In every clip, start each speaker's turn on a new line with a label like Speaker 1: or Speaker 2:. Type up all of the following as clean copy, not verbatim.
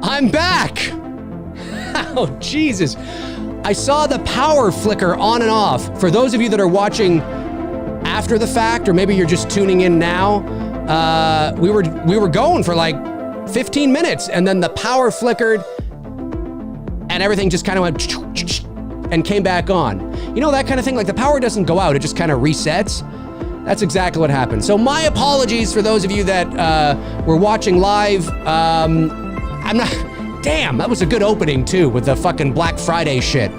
Speaker 1: I'm back. Oh, Jesus. I saw the power flicker on and off. For those of you that are watching after the fact, or maybe you're just tuning in now, we were going for like 15 minutes, and then the power flickered, and everything just kind of went and came back on. You know, that kind of thing, like the power doesn't go out, it just kind of resets. That's exactly what happened. So my apologies for those of you that were watching live. Damn, that was a good opening too with the fucking Black Friday shit.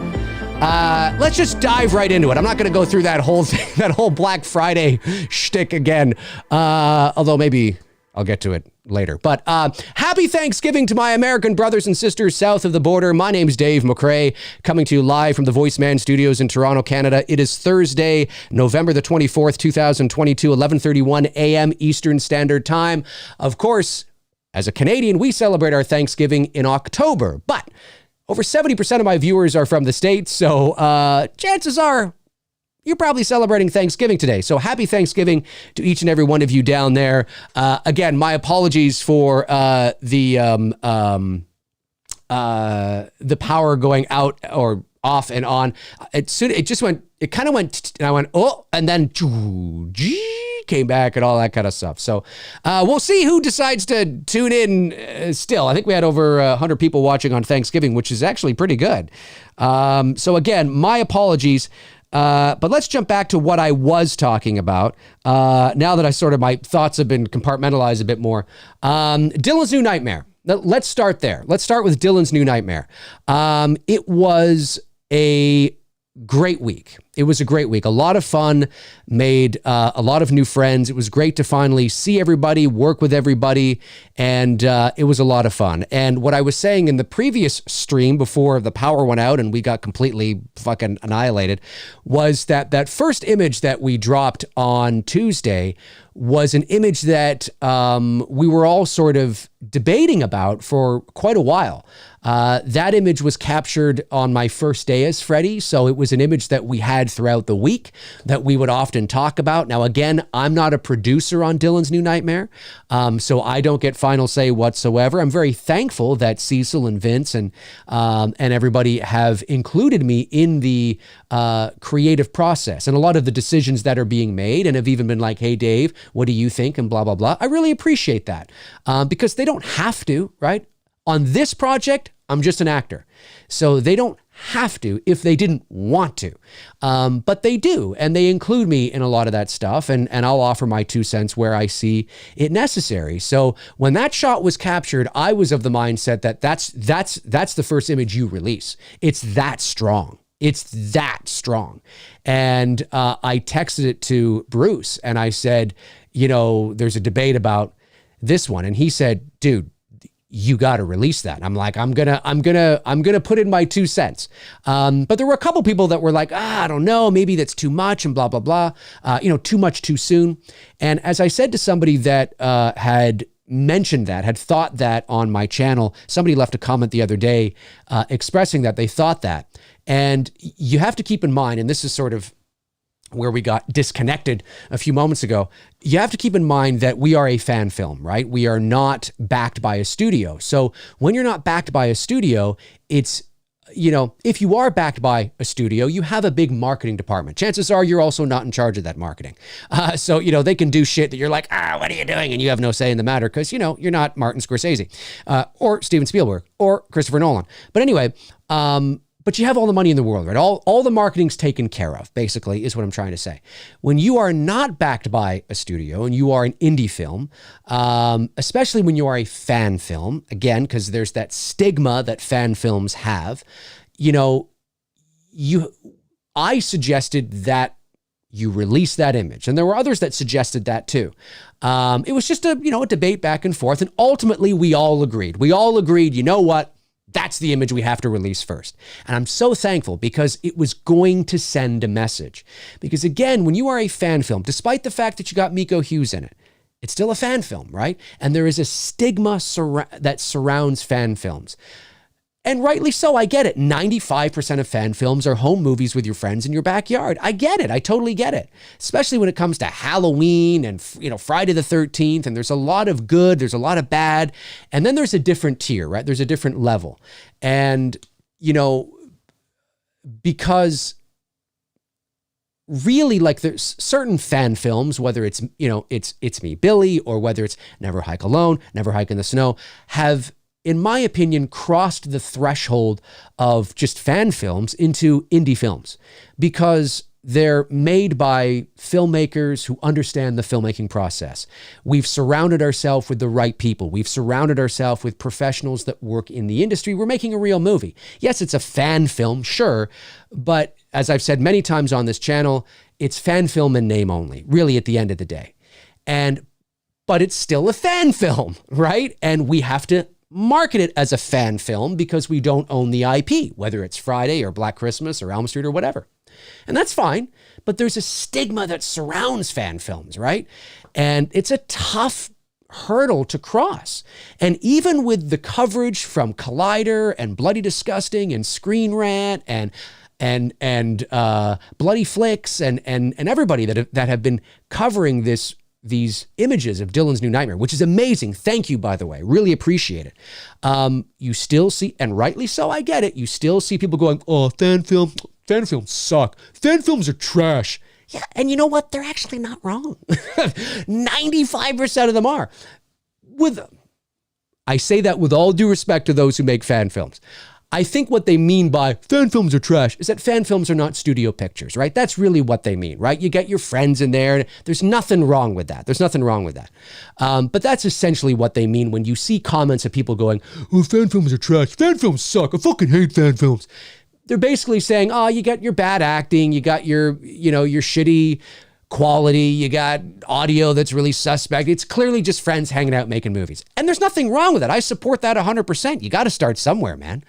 Speaker 1: Let's just dive right into it. I'm not going to go through that whole thing, that whole Black Friday shtick again. Although maybe I'll get to it later. But happy Thanksgiving to my American brothers and sisters south of the border. My name's Dave McRae, coming to you live from the VoiceMann Studios in Toronto, Canada. It is Thursday, November the 24th, 2022, 11:31 a.m. Eastern Standard Time. Of course, as a Canadian, we celebrate our Thanksgiving in October, but over 70% of my viewers are from the States, so chances are you're probably celebrating Thanksgiving today. So happy Thanksgiving to each and every one of you down there. Again, my apologies for the power going out or off and on. It kind of went, and I went, oh, and then came back and all that kind of stuff. So we'll see who decides to tune in still. I think we had over 100 people watching on Thanksgiving, which is actually pretty good. So again, my apologies. But let's jump back to what I was talking about. Now that my thoughts have been compartmentalized a bit more. Dylan's New Nightmare. Let's start there. Let's start with Dylan's New Nightmare. It was a great week. It was a great week. A lot of fun, made a lot of new friends. It was great to finally see everybody, work with everybody, and it was a lot of fun. And what I was saying in the previous stream before the power went out and we got completely fucking annihilated was that first image that we dropped on Tuesday was an image that we were all sort of debating about for quite a while. That image was captured on my first day as Freddy, so it was an image that we had throughout the week that we would often talk about. Now, again, I'm not a producer on Dylan's New Nightmare, so I don't get final say whatsoever. I'm very thankful that Cecil and Vince and everybody have included me in the creative process and a lot of the decisions that are being made, and have even been like, hey, Dave, what do you think? And blah, blah, blah. I really appreciate that because they don't have to, right? On this project, I'm just an actor. So they don't have to if they didn't want to. But they do, and they include me in a lot of that stuff, and I'll offer my 2 cents where I see it necessary. So when that shot was captured, I was of the mindset that that's the first image you release. It's that strong. It's that strong. And I texted it to Bruce and I said, you know, there's a debate about this one. And he said, dude, you got to release that. I'm like, I'm gonna put in my 2 cents. But there were a couple people that were like, I don't know, maybe that's too much and blah, blah, blah. Too much too soon. And as I said to somebody that had mentioned that, had thought that on my channel, somebody left a comment the other day expressing that they thought that. And you have to keep in mind, and this is sort of where we got disconnected a few moments ago, you have to keep in mind that we are a fan film, right? We are not backed by a studio. So when you're not backed by a studio, it's, if you are backed by a studio, you have a big marketing department. Chances are you're also not in charge of that marketing. So they can do shit that you're like, what are you doing? And you have no say in the matter because, you're not Martin Scorsese or Steven Spielberg or Christopher Nolan. But anyway, but you have all the money in the world, right? All the marketing's taken care of, basically, is what I'm trying to say. When you are not backed by a studio and you are an indie film, especially when you are a fan film, again, because there's that stigma that fan films have, I suggested that you release that image. And there were others that suggested that too. It was just a debate back and forth. And ultimately, we all agreed. You know what? That's the image we have to release first. And I'm so thankful because it was going to send a message. Because again, when you are a fan film, despite the fact that you got Miko Hughes in it, it's still a fan film, right? And there is a stigma that surrounds fan films. And rightly so, I get it. 95% of fan films are home movies with your friends in your backyard. I get it. I totally get it. Especially when it comes to Halloween and, Friday the 13th. And there's a lot of good, there's a lot of bad. And then there's a different tier, right? There's a different level. And, because really, like, there's certain fan films, whether it's, It's Me, Billy, or whether it's Never Hike Alone, Never Hike in the Snow, have, in my opinion, crossed the threshold of just fan films into indie films, because they're made by filmmakers who understand the filmmaking process. We've surrounded ourselves with the right people. We've surrounded ourselves with professionals that work in the industry. We're making a real movie. Yes, it's a fan film, sure, but as I've said many times on this channel, it's fan film in name only, really, at the end of the day. But it's still a fan film, right? And we have to market it as a fan film because we don't own the IP, whether it's Friday or Black Christmas or Elm Street or whatever. And that's fine, but there's a stigma that surrounds fan films, right? And it's a tough hurdle to cross. And even with the coverage from Collider and Bloody Disgusting and Screen Rant and Bloody Flicks and everybody that have been covering these images of Dylan's New Nightmare, which is amazing. Thank you, by the way. Really appreciate it. You still see, and rightly so, I get it, you still see people going, oh, fan films suck. Fan films are trash. Yeah, and you know what? They're actually not wrong. 95% of them are. I say that with all due respect to those who make fan films. I think what they mean by fan films are trash is that fan films are not studio pictures, right? That's really what they mean, right? You get your friends in there. There's nothing wrong with that. But that's essentially what they mean when you see comments of people going, oh, fan films are trash. Fan films suck. I fucking hate fan films. They're basically saying, oh, you got your bad acting. You got your shitty quality. You got audio that's really suspect. It's clearly just friends hanging out making movies. And there's nothing wrong with it. I support that 100%. You got to start somewhere, man.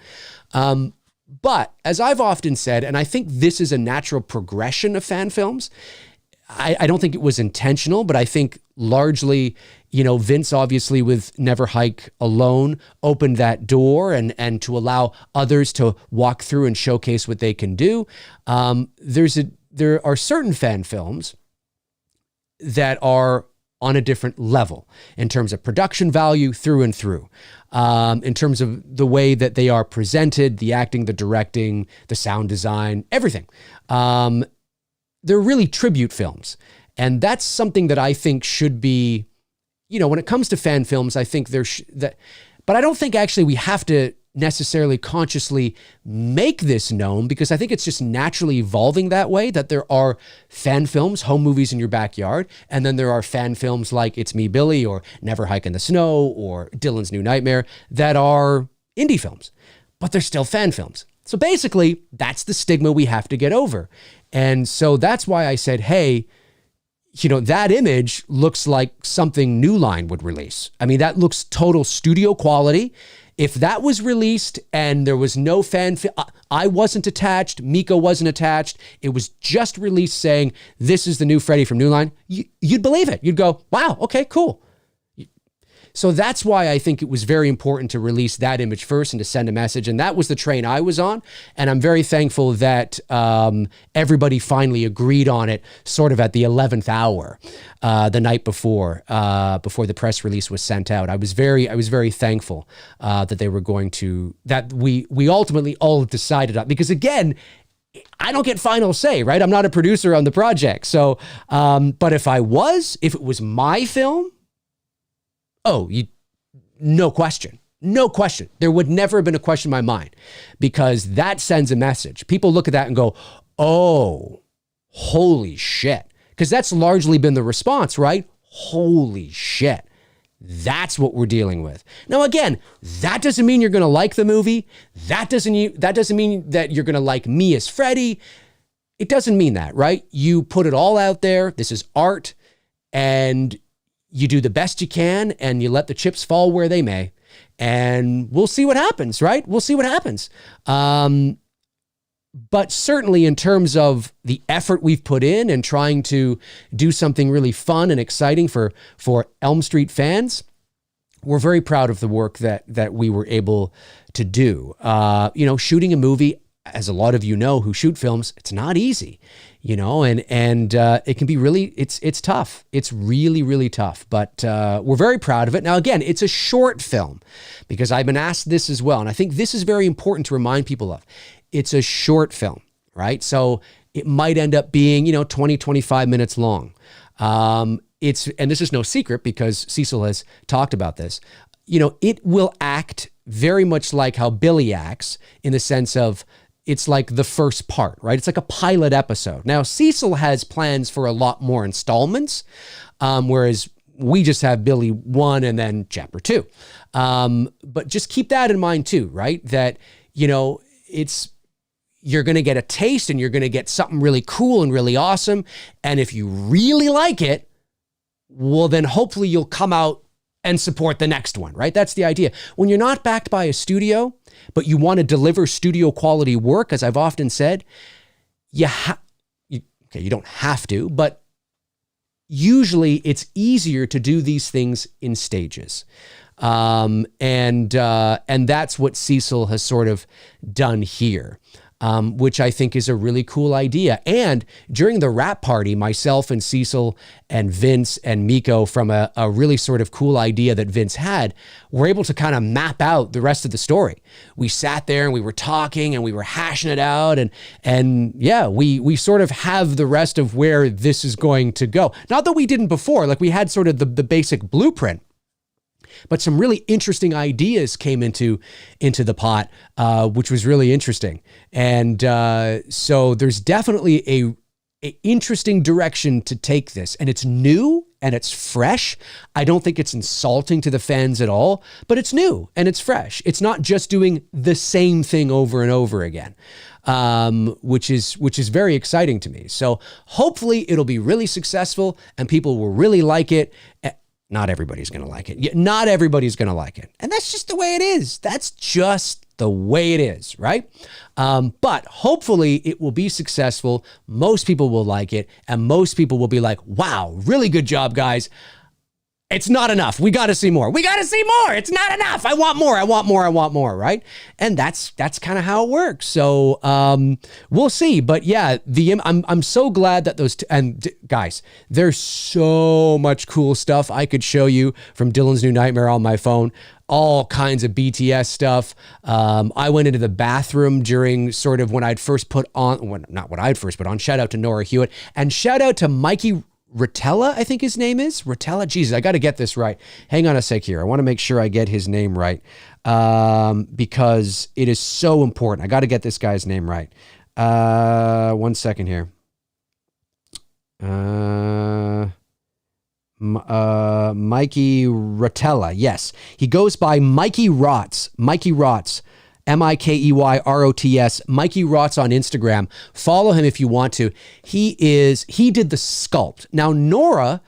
Speaker 1: But as I've often said, and I think this is a natural progression of fan films, I don't think it was intentional, but I think largely, Vince obviously with Never Hike Alone opened that door and to allow others to walk through and showcase what they can do. There are certain fan films that are on a different level in terms of production value through and through, in terms of the way that they are presented, the acting, the directing, the sound design, everything. They're really tribute films. And that's something that I think should be, when it comes to fan films, I think but I don't think actually we have to necessarily consciously make this known, because I think it's just naturally evolving that way, that there are fan films, home movies in your backyard, and then there are fan films like It's Me, Billy, or Never Hike in the Snow, or Dylan's New Nightmare, that are indie films, but they're still fan films. So basically, that's the stigma we have to get over. And so that's why I said, hey, that image looks like something New Line would release. I mean, that looks total studio quality. If that was released and there was no I wasn't attached, Miko wasn't attached, it was just released saying, this is the new Freddy from New Line, you'd believe it. You'd go, wow, okay, cool. So that's why I think it was very important to release that image first and to send a message. And that was the train I was on. And I'm very thankful that everybody finally agreed on it sort of at the 11th hour, the night before the press release was sent out. I was very thankful that they were going to, that we ultimately all decided on, because again, I don't get final say, right? I'm not a producer on the project. So, but if it was my film, no question. There would never have been a question in my mind, because that sends a message. People look at that and go, oh, holy shit. Because that's largely been the response, right? Holy shit. That's what we're dealing with. Now, again, that doesn't mean you're going to like the movie. That doesn't mean that you're going to like me as Freddy. It doesn't mean that, right? You put it all out there. This is art, and you do the best you can, and you let the chips fall where they may, and we'll see what happens, right? We'll see what happens. But certainly in terms of the effort we've put in and trying to do something really fun and exciting for Elm Street fans, we're very proud of the work that we were able to do. Shooting a movie, as a lot of you know who shoot films, it's not easy, and it can be really, it's tough. It's really, really tough, but we're very proud of it. Now, again, it's a short film, because I've been asked this as well, and I think this is very important to remind people of. It's a short film, right? So it might end up being, 20, 25 minutes long. And this is no secret because Cecil has talked about this. It will act very much like how Billy acts, in the sense of it's like the first part, right? It's like a pilot episode. Now, Cecil has plans for a lot more installments, whereas we just have Billy 1 and then chapter 2. But just keep that in mind too, right? That, you're going to get a taste and you're going to get something really cool and really awesome. And if you really like it, well, then hopefully you'll come out and support the next one, right? That's the idea. When you're not backed by a studio, but you want to deliver studio quality work, as I've often said, you don't have to, but usually it's easier to do these things in stages. And that's what Cecil has sort of done here. Which I think is a really cool idea. And during the wrap party, myself and Cecil and Vince and Miko, from a really sort of cool idea that Vince had, were able to kind of map out the rest of the story. We sat there and we were talking and we were hashing it out. And yeah, we sort of have the rest of where this is going to go. Not that we didn't before, like we had sort of the basic blueprint. But some really interesting ideas came into the pot, which was really interesting. And so there's definitely a interesting direction to take this. And it's new and it's fresh. I don't think it's insulting to the fans at all, but it's new and it's fresh. It's not just doing the same thing over and over again, which is very exciting to me. So hopefully it'll be really successful and people will really like it. Not everybody's going to like it. Not everybody's going to like it. And that's just the way it is. That's just the way it is, right? But hopefully it will be successful. Most people will like it. And most people will be like, wow, really good job, guys. It's not enough. We got to see more. We got to see more. It's not enough. I want more. I want more. I want more. Right. And that's kind of how it works. So we'll see. But yeah, I'm so glad that those guys, there's so much cool stuff I could show you from Dylan's New Nightmare on my phone. All kinds of BTS stuff. I went into the bathroom during sort of when I'd first put on, not what I'd first put on. Shout out to Nora Hewitt and shout out to Mikey Rotella, I think his name is. Rotella? Jesus, I got to get this right. Hang on a sec here. I want to make sure I get his name right because it is so important. I got to get this guy's name right. 1 second here. Mikey Rotella. Yes. He goes by Mikey Rots. Mikey Rots. Mikeyrots, Mikey Rots on Instagram. Follow him if you want to. He did the sculpt. Now, Nora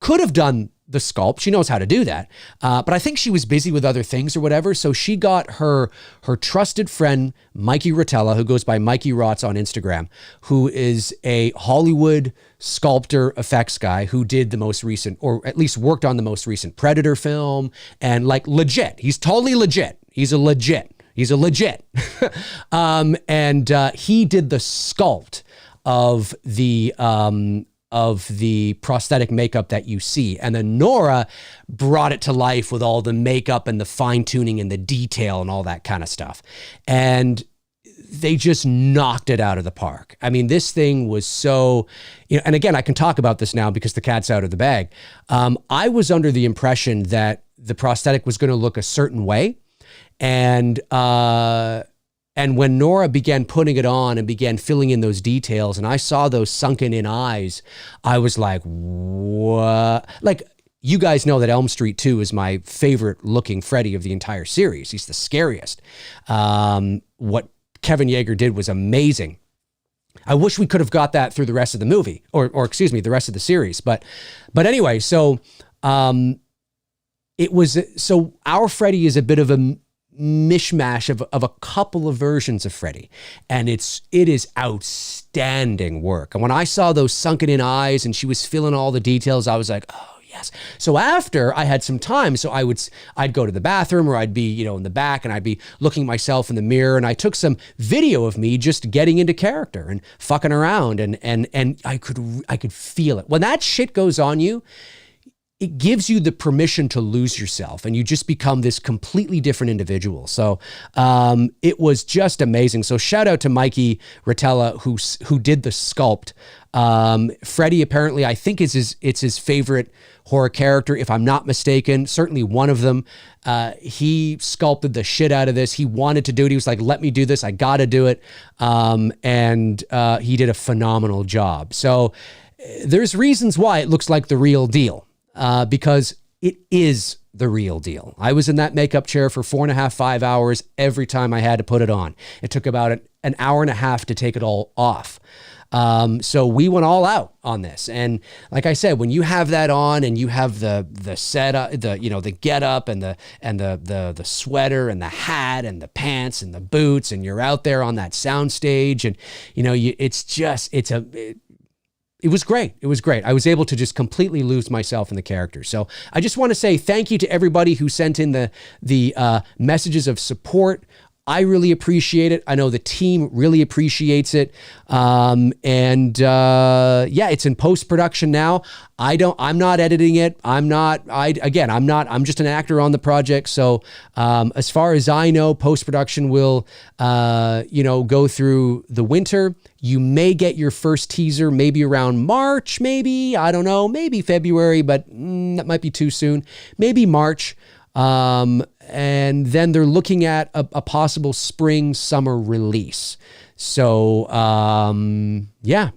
Speaker 1: could have done the sculpt. She knows how to do that. But I think she was busy with other things or whatever. So she got her trusted friend, Mikey Rotella, who goes by Mikey Rots on Instagram, who is a Hollywood sculptor effects guy who did the most recent, or at least worked on the most recent Predator film, and like legit. He's totally legit. He's a legit. He did the sculpt of the prosthetic makeup that you see. And then Nora brought it to life with all the makeup and the fine tuning and the detail and all that kind of stuff. And they just knocked it out of the park. I mean, this thing was so, and again, I can talk about this now because the cat's out of the bag. I was under the impression that the prosthetic was going to look a certain way. And when Nora began putting it on and began filling in those details, and I saw those sunken in eyes, I was like, what? Like, you guys know that Elm Street 2 is my favorite looking Freddy of the entire series. He's the scariest. What Kevin Yeager did was amazing. I wish we could have got that through the rest of the movie, or excuse me, the rest of the series. But anyway, so our Freddy is a bit of a mishmash of a couple of versions of Freddy, and it is outstanding work. And when I saw those sunken in eyes and she was filling all the details, I was like, oh yes. So after I had some time, so I'd go to the bathroom, or I'd be, in the back, and I'd be looking myself in the mirror, and I took some video of me just getting into character and fucking around, and I could feel it. When that shit goes on you, it gives you the permission to lose yourself, and you just become this completely different individual. So it was just amazing. So shout out to Mikey Rotella, who did the sculpt. Freddy, apparently, I think it's his favorite horror character, if I'm not mistaken. Certainly one of them. He sculpted the shit out of this. He wanted to do it. He was like, let me do this. I got to do it. And he did a phenomenal job. So there's reasons why it looks like the real deal. Because it is the real deal. I was in that makeup chair for 4.5, 5 hours every time I had to put it on. It took about an hour and a half to take it all off. So we went all out on this. And like I said, when you have that on and you have the setup, the get up and the sweater and the hat and the pants and the boots, and you're out there on that sound stage, and it was great. It was great. I was able to just completely lose myself in the character. So I just want to say thank you to everybody who sent in the messages of support. I really appreciate it. I know the team really appreciates it. It's in post-production now. I'm not editing it. I'm just an actor on the project. So, as far as I know, post-production will, go through the winter. You may get your first teaser maybe around March, I don't know, maybe February, but that might be too soon. Maybe March. And then they're looking at a possible spring, summer release. So,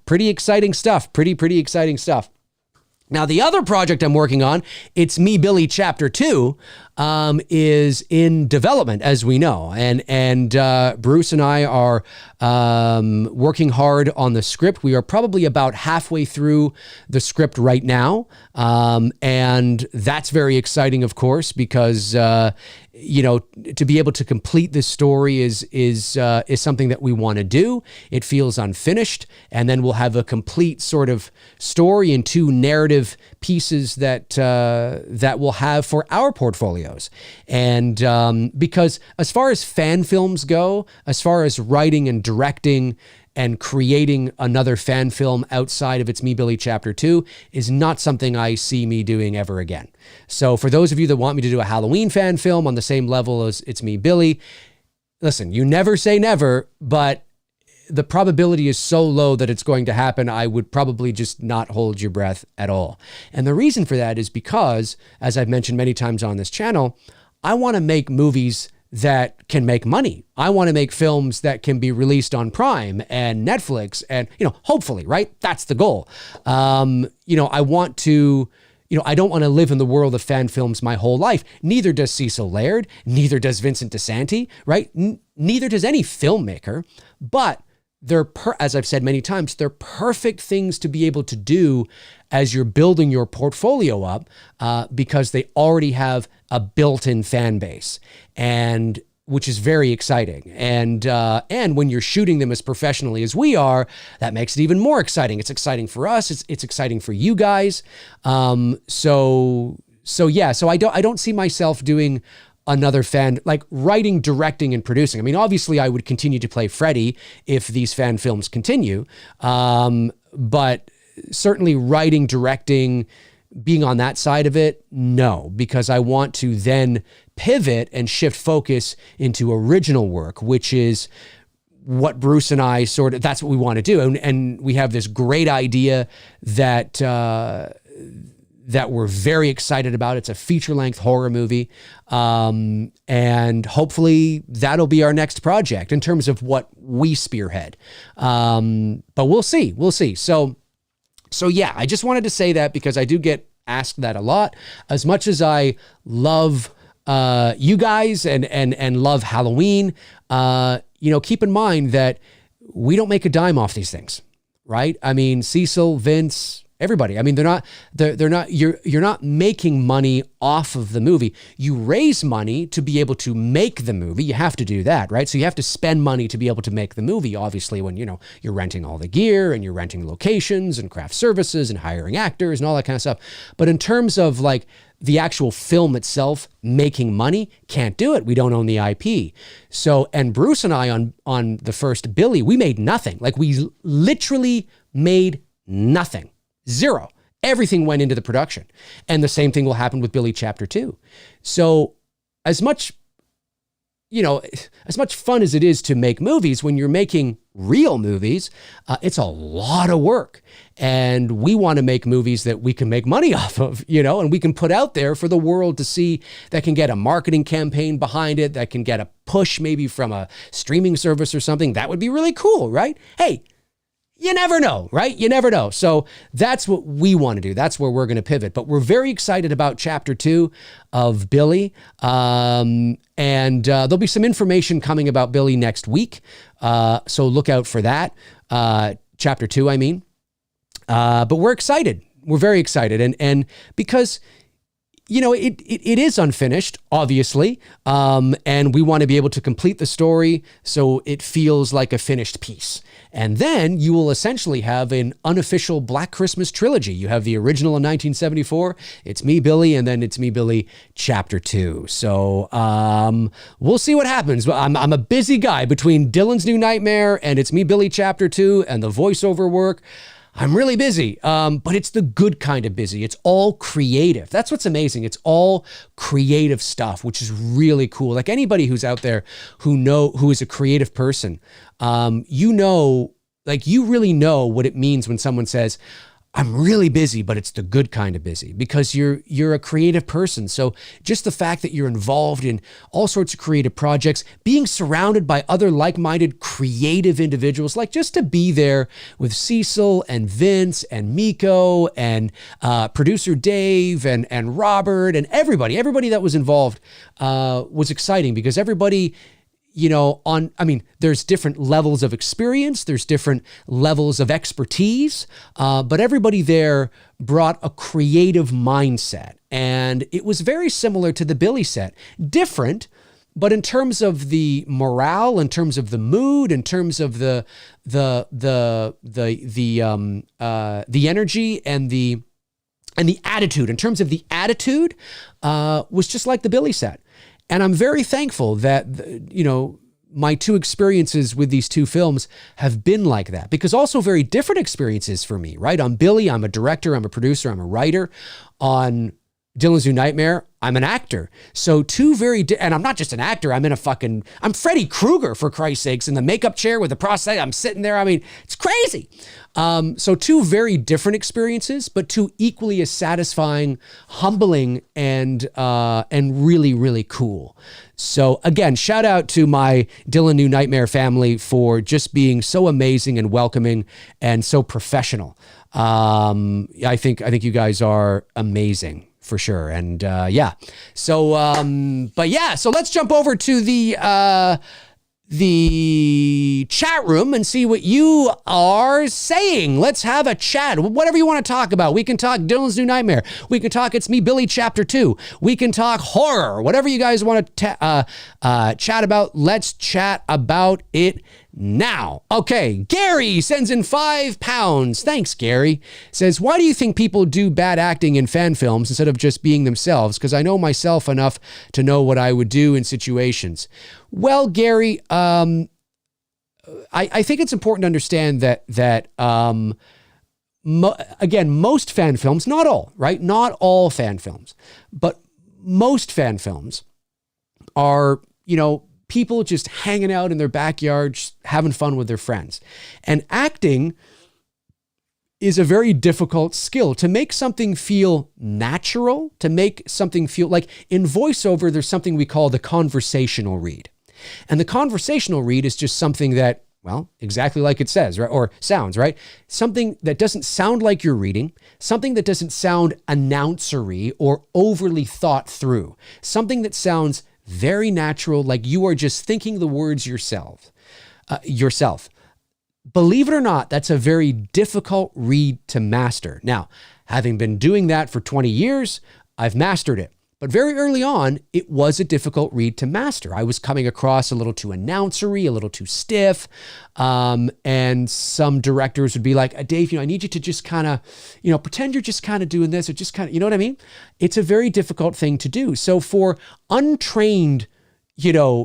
Speaker 1: pretty exciting stuff. Pretty exciting stuff. Now, the other project I'm working on, It's Me, Billy Chapter 2, is in development, as we know. And Bruce and I are working hard on the script. We are probably about halfway through the script right now. And that's very exciting, of course, because to be able to complete this story is something that we want to do. It feels unfinished, and then we'll have a complete sort of story and 2 narrative pieces that we'll have for our portfolios. And because as far as fan films go, as far as writing and directing and creating another fan film outside of It's Me, Billy Chapter 2 is not something I see me doing ever again. So for those of you that want me to do a Halloween fan film on the same level as It's Me, Billy, listen, you never say never, but the probability is so low that it's going to happen, I would probably just not hold your breath at all. And the reason for that is because, as I've mentioned many times on this channel, I want to make movies that can make money. I want to make films that can be released on Prime and Netflix and, hopefully, right? That's the goal. I want to, I don't want to live in the world of fan films my whole life. Neither does Cecil Laird. Neither does Vincent DeSanti, right? Neither does any filmmaker. But as I've said many times, they're perfect things to be able to do as you're building your portfolio up, because they already have a built-in fan base, and which is very exciting. And when you're shooting them as professionally as we are, that makes it even more exciting. It's exciting for us. It's exciting for you guys. So I don't see myself doing another fan, like writing, directing, and producing. I mean, obviously I would continue to play Freddy if these fan films continue. But certainly writing, directing, being on that side of it, no, because I want to then pivot and shift focus into original work, which is what Bruce and I that's what we want to do. And we have this great idea that we're very excited about. It's a feature-length horror movie. And hopefully that'll be our next project in terms of what we spearhead. But we'll see. So yeah, I just wanted to say that because I do get asked that a lot. As much as I love you guys and love Halloween, keep in mind that we don't make a dime off these things, right? I mean, Cecil, Vince, Everybody. I mean, you're not making money off of the movie. You raise money to be able to make the movie. You have to do that, right? So you have to spend money to be able to make the movie, obviously, when, you're renting all the gear and you're renting locations and craft services and hiring actors and all that kind of stuff. But in terms of like the actual film itself making money, can't do it. We don't own the IP. So, and Bruce and I on the first Billy, we made nothing. Like we literally made nothing. Zero. Everything went into the production. And the same thing will happen with Billy Chapter 2. So as much fun as it is to make movies, when you're making real movies, it's a lot of work. And we want to make movies that we can make money off of, and we can put out there for the world to see, that can get a marketing campaign behind it, that can get a push maybe from a streaming service or something. That would be really cool, right? Hey, you never know, right? You never know. So that's what we want to do. That's where we're going to pivot. But we're very excited about Chapter 2 of Billy. And there'll be some information coming about Billy next week. So look out for that. Chapter 2, I mean. But we're excited. We're very excited. And because it is unfinished, obviously, and we want to be able to complete the story so it feels like a finished piece. And then you will essentially have an unofficial Black Christmas trilogy. You have the original in 1974, It's Me, Billy, and then It's Me, Billy, Chapter 2. So we'll see what happens. I'm a busy guy between Dylan's New Nightmare and It's Me, Billy, Chapter 2 and the voiceover work. I'm really busy, but it's the good kind of busy. It's all creative. That's what's amazing. It's all creative stuff, which is really cool. Like anybody who's out there who is a creative person, you really know what it means when someone says, I'm really busy, but it's the good kind of busy, because you're a creative person. So just the fact that you're involved in all sorts of creative projects, being surrounded by other like-minded creative individuals, like just to be there with Cecil and Vince and Miko and producer Dave and Robert and everybody that was involved was exciting, because everybody, there's different levels of experience, there's different levels of expertise, but everybody there brought a creative mindset. And it was very similar to the Billy set. Different, but in terms of the morale, in terms of the mood, in terms of the energy and the attitude, in terms of the attitude, was just like the Billy set. And I'm very thankful that, my two experiences with these two films have been like that, because also very different experiences for me, right? On Billy, I'm a director, I'm a producer, I'm a writer. On Dylan's New Nightmare, I'm an actor. So and I'm not just an actor, I'm Freddy Krueger, for Christ's sakes, in the makeup chair with the prosthetic. I'm sitting there. It's crazy. So two very different experiences, but two equally as satisfying, humbling, and really, really cool. So again, shout out to my Dylan New Nightmare family for just being so amazing and welcoming and so professional. I think you guys are amazing, for sure. And so let's jump over to the chat room and see what you are saying. Let's have a chat. Whatever you want to talk about. We can talk Dylan's New Nightmare. We can talk It's Me, Billy, Chapter 2. We can talk horror. Whatever you guys want to chat about, let's chat about it now. Okay, Gary sends in £5. Thanks, Gary. Says, why do you think people do bad acting in fan films instead of just being themselves? Because I know myself enough to know what I would do in situations. Well, Gary, I think it's important to understand that most fan films, not all, right? Not all fan films, but most fan films are, people just hanging out in their backyard, just having fun with their friends. And acting is a very difficult skill. To make something feel natural, to make something feel like in voiceover, there's something we call the conversational read. And the conversational read is just something that, well, exactly like it says, right? Or sounds, right? Something that doesn't sound like you're reading, something that doesn't sound announcery or overly thought through, something that sounds very natural, like you are just thinking the words yourself. believe it or not, that's a very difficult read to master. Now, having been doing that for 20 years, I've mastered it. But very early on, it was a difficult read to master. I was coming across a little too announcery, a little too stiff. And some directors would be like, Dave, I need you to just kind of, pretend you're just kind of doing this, or just kind of, you know what I mean? It's a very difficult thing to do. So for untrained,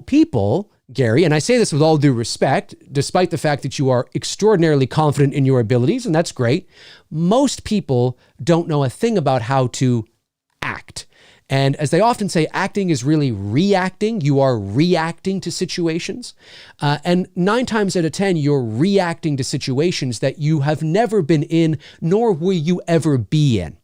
Speaker 1: people, Gary, and I say this with all due respect, despite the fact that you are extraordinarily confident in your abilities, and that's great, most people don't know a thing about how to act. And as they often say, acting is really reacting. You are reacting to situations. And 9 times out of 10, you're reacting to situations that you have never been in, nor will you ever be in.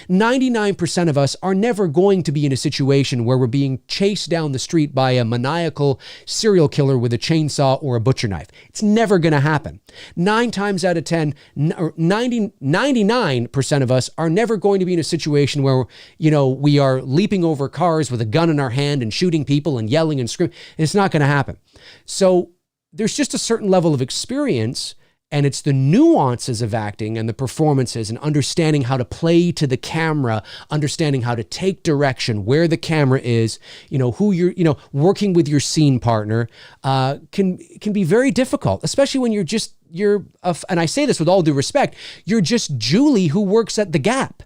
Speaker 1: 99% of us are never going to be in a situation where we're being chased down the street by a maniacal serial killer with a chainsaw or a butcher knife. It's never going to happen. 9 times out of 10, 99% of us are never going to be in a situation where, we are leaping over cars with a gun in our hand and shooting people and yelling and screaming. It's not going to happen. So there's just a certain level of experience. And it's the nuances of acting and the performances and understanding how to play to the camera, understanding how to take direction, where the camera is, who you're, working with your scene partner, can be very difficult, especially when and I say this with all due respect, you're just Julie who works at the Gap.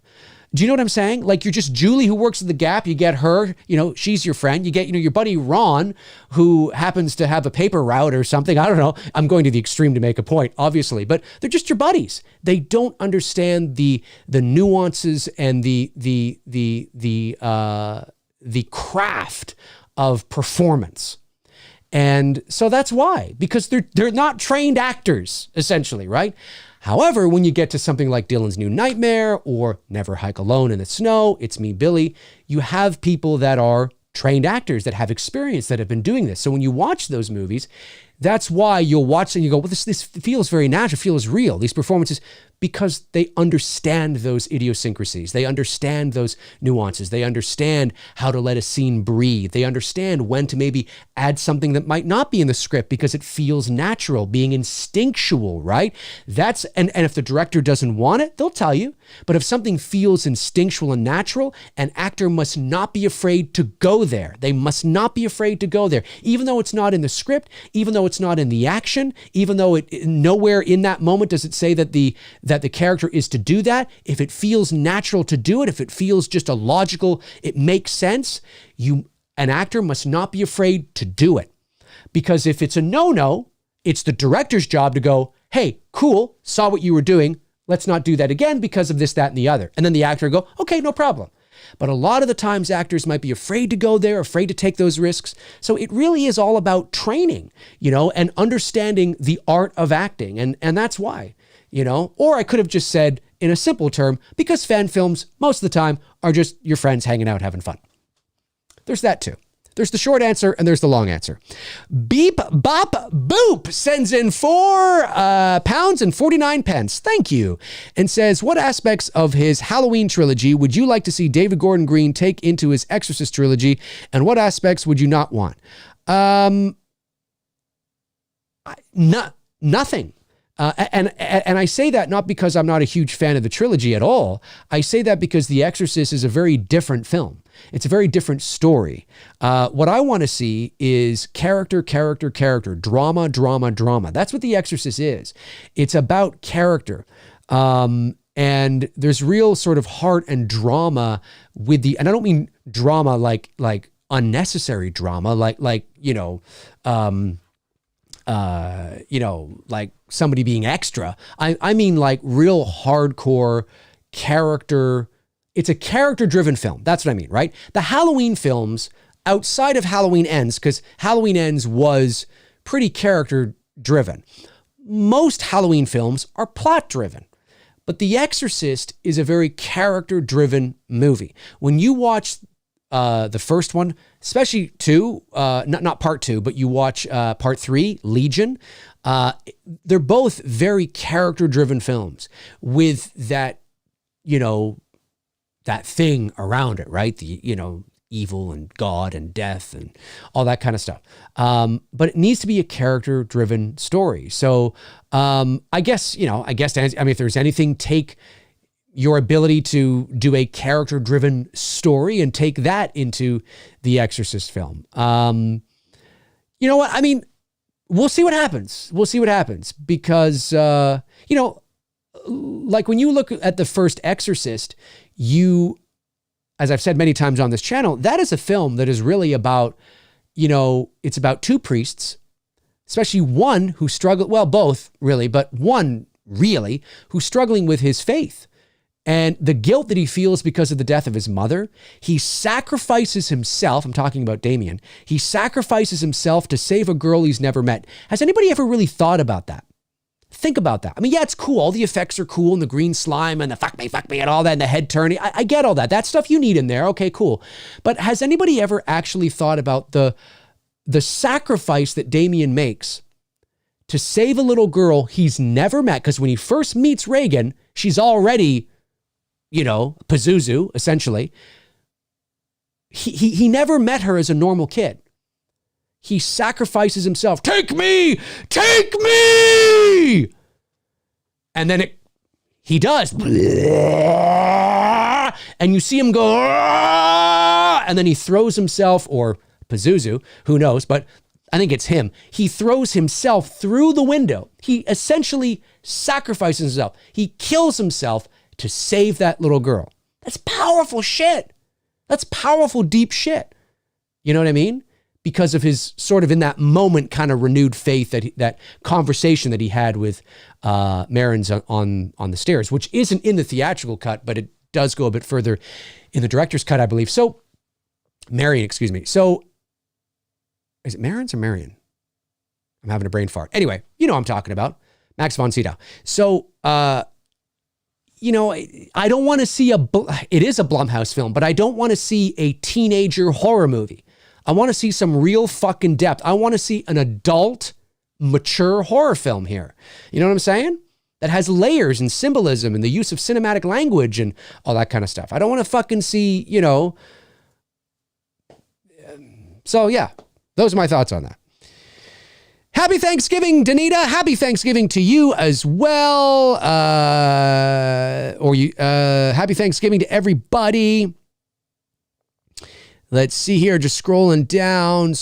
Speaker 1: Do you know what I'm saying? Like, you're just Julie who works at the Gap. You get her, she's your friend. You get, your buddy Ron, who happens to have a paper route or something. I don't know. I'm going to the extreme to make a point, obviously, but they're just your buddies. They don't understand the nuances and the craft of performance. And so that's why, because they're not trained actors, essentially, right? However, when you get to something like Dylan's New Nightmare or Never Hike Alone in the Snow, It's Me, Billy, you have people that are trained actors that have experience, that have been doing this. So when you watch those movies, that's why you'll watch and you go, well, this feels very natural, feels real, these performances, because they understand those idiosyncrasies. They understand those nuances. They understand how to let a scene breathe. They understand when to maybe add something that might not be in the script because it feels natural, being instinctual, right? And if the director doesn't want it, they'll tell you. But if something feels instinctual and natural, an actor must not be afraid to go there. They must not be afraid to go there, even though it's not in the script, even though it's not in the action, even though nowhere in that moment does it say that the character is to do that. If it feels natural to do it, if it feels just a logical, it makes sense, an actor must not be afraid to do it. Because if it's a no-no, it's the director's job to go, hey, cool, saw what you were doing, let's not do that again because of this, that, and the other. And then the actor will go, okay, no problem. But a lot of the times actors might be afraid to go there, afraid to take those risks. So it really is all about training, and understanding the art of acting. And that's why, or I could have just said in a simple term, because fan films most of the time are just your friends hanging out, having fun. There's that too. There's the short answer and there's the long answer. Beep Bop Boop sends in £4.49. Thank you. And says, what aspects of his Halloween trilogy would you like to see David Gordon Green take into his Exorcist trilogy? And what aspects would you not want? Nothing. And I say that not because I'm not a huge fan of the trilogy at all. I say that because The Exorcist is a very different film. It's a very different story. What I want to see is character, drama. That's what The Exorcist is. It's about character. And there's real sort of heart and drama and I don't mean drama like unnecessary drama, like somebody being extra. I mean like real hardcore character. It's a character-driven film. That's what I mean, right? The Halloween films, outside of Halloween Ends, because Halloween Ends was pretty character-driven. Most Halloween films are plot-driven. But The Exorcist is a very character-driven movie. When you watch the first one, especially two, not part two, but you watch part three, Legion, they're both very character-driven films with that, that thing around it, right? The, evil and God and death and all that kind of stuff. But it needs to be a character-driven story. So I guess, if there's anything, take your ability to do a character-driven story and take that into the Exorcist film. You know what? I mean, we'll see what happens. We'll see what happens because, like when you look at the first Exorcist, as I've said many times on this channel, that is a film that is really about, it's about two priests, especially one who struggled, well, both really, but one really who's struggling with his faith and the guilt that he feels because of the death of his mother. He sacrifices himself. I'm talking about Damien. He sacrifices himself to save a girl he's never met. Has anybody ever really thought about that? Think about that. I mean, yeah, it's cool. All the effects are cool and the green slime and the fuck me and all that and the head turning. I get all that. That's stuff you need in there. Okay, cool. But has anybody ever actually thought about the sacrifice that Damien makes to save a little girl he's never met? Because when he first meets Reagan, she's already, Pazuzu, essentially. He never met her as a normal kid. He sacrifices himself. Take me! Take me! And then he does. And you see him go, and then he throws himself, or Pazuzu, who knows, but I think it's him. He throws himself through the window. He essentially sacrifices himself. He kills himself to save that little girl. That's powerful shit. That's powerful, deep shit. You know what I mean? Because of his sort of in that moment kind of renewed faith, that conversation that he had with Marins on the stairs, which isn't in the theatrical cut, but it does go a bit further in the director's cut, I believe. So, Marion, excuse me. So, is it Marins or Marion? I'm having a brain fart. Anyway, you know what I'm talking about. Max von Sydow. So, I don't want to see it is a Blumhouse film, but I don't want to see a teenager horror movie. I want to see some real fucking depth. I want to see an adult, mature horror film here. You know what I'm saying? That has layers and symbolism and the use of cinematic language and all that kind of stuff. I don't want to fucking see, So yeah, those are my thoughts on that. Happy Thanksgiving, Danita. Happy Thanksgiving to you as well. Happy Thanksgiving to everybody. Let's see here, just scrolling down.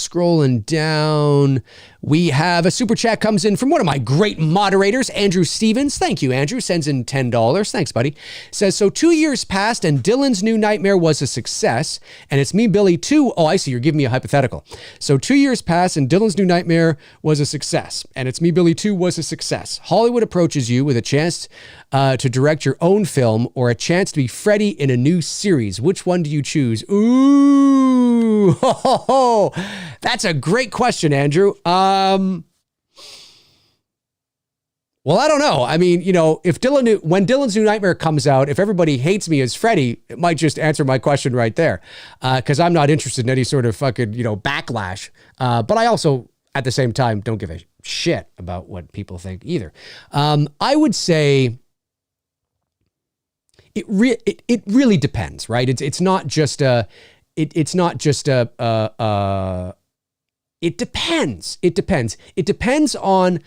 Speaker 1: We have a super chat comes in from one of my great moderators, Andrew Stevens. Thank you, Andrew. Sends in $10. Thanks, buddy. Says, so 2 years passed and Dylan's New Nightmare was a success. And it's me, Billy, too. Oh, I see. You're giving me a hypothetical. So 2 years passed and Dylan's New Nightmare was a success. And it's me, Billy, too, was a success. Hollywood approaches you with a chance to direct your own film or a chance to be Freddy in a new series. Which one do you choose? Ooh, that's a great question, Andrew. Well, I don't know. I mean, if when Dylan's New Nightmare comes out, if everybody hates me as Freddy, it might just answer my question right there. Because I'm not interested in any sort of fucking, backlash. But I also, at the same time, don't give a shit about what people think either. I would say it really depends, right? It depends. It depends on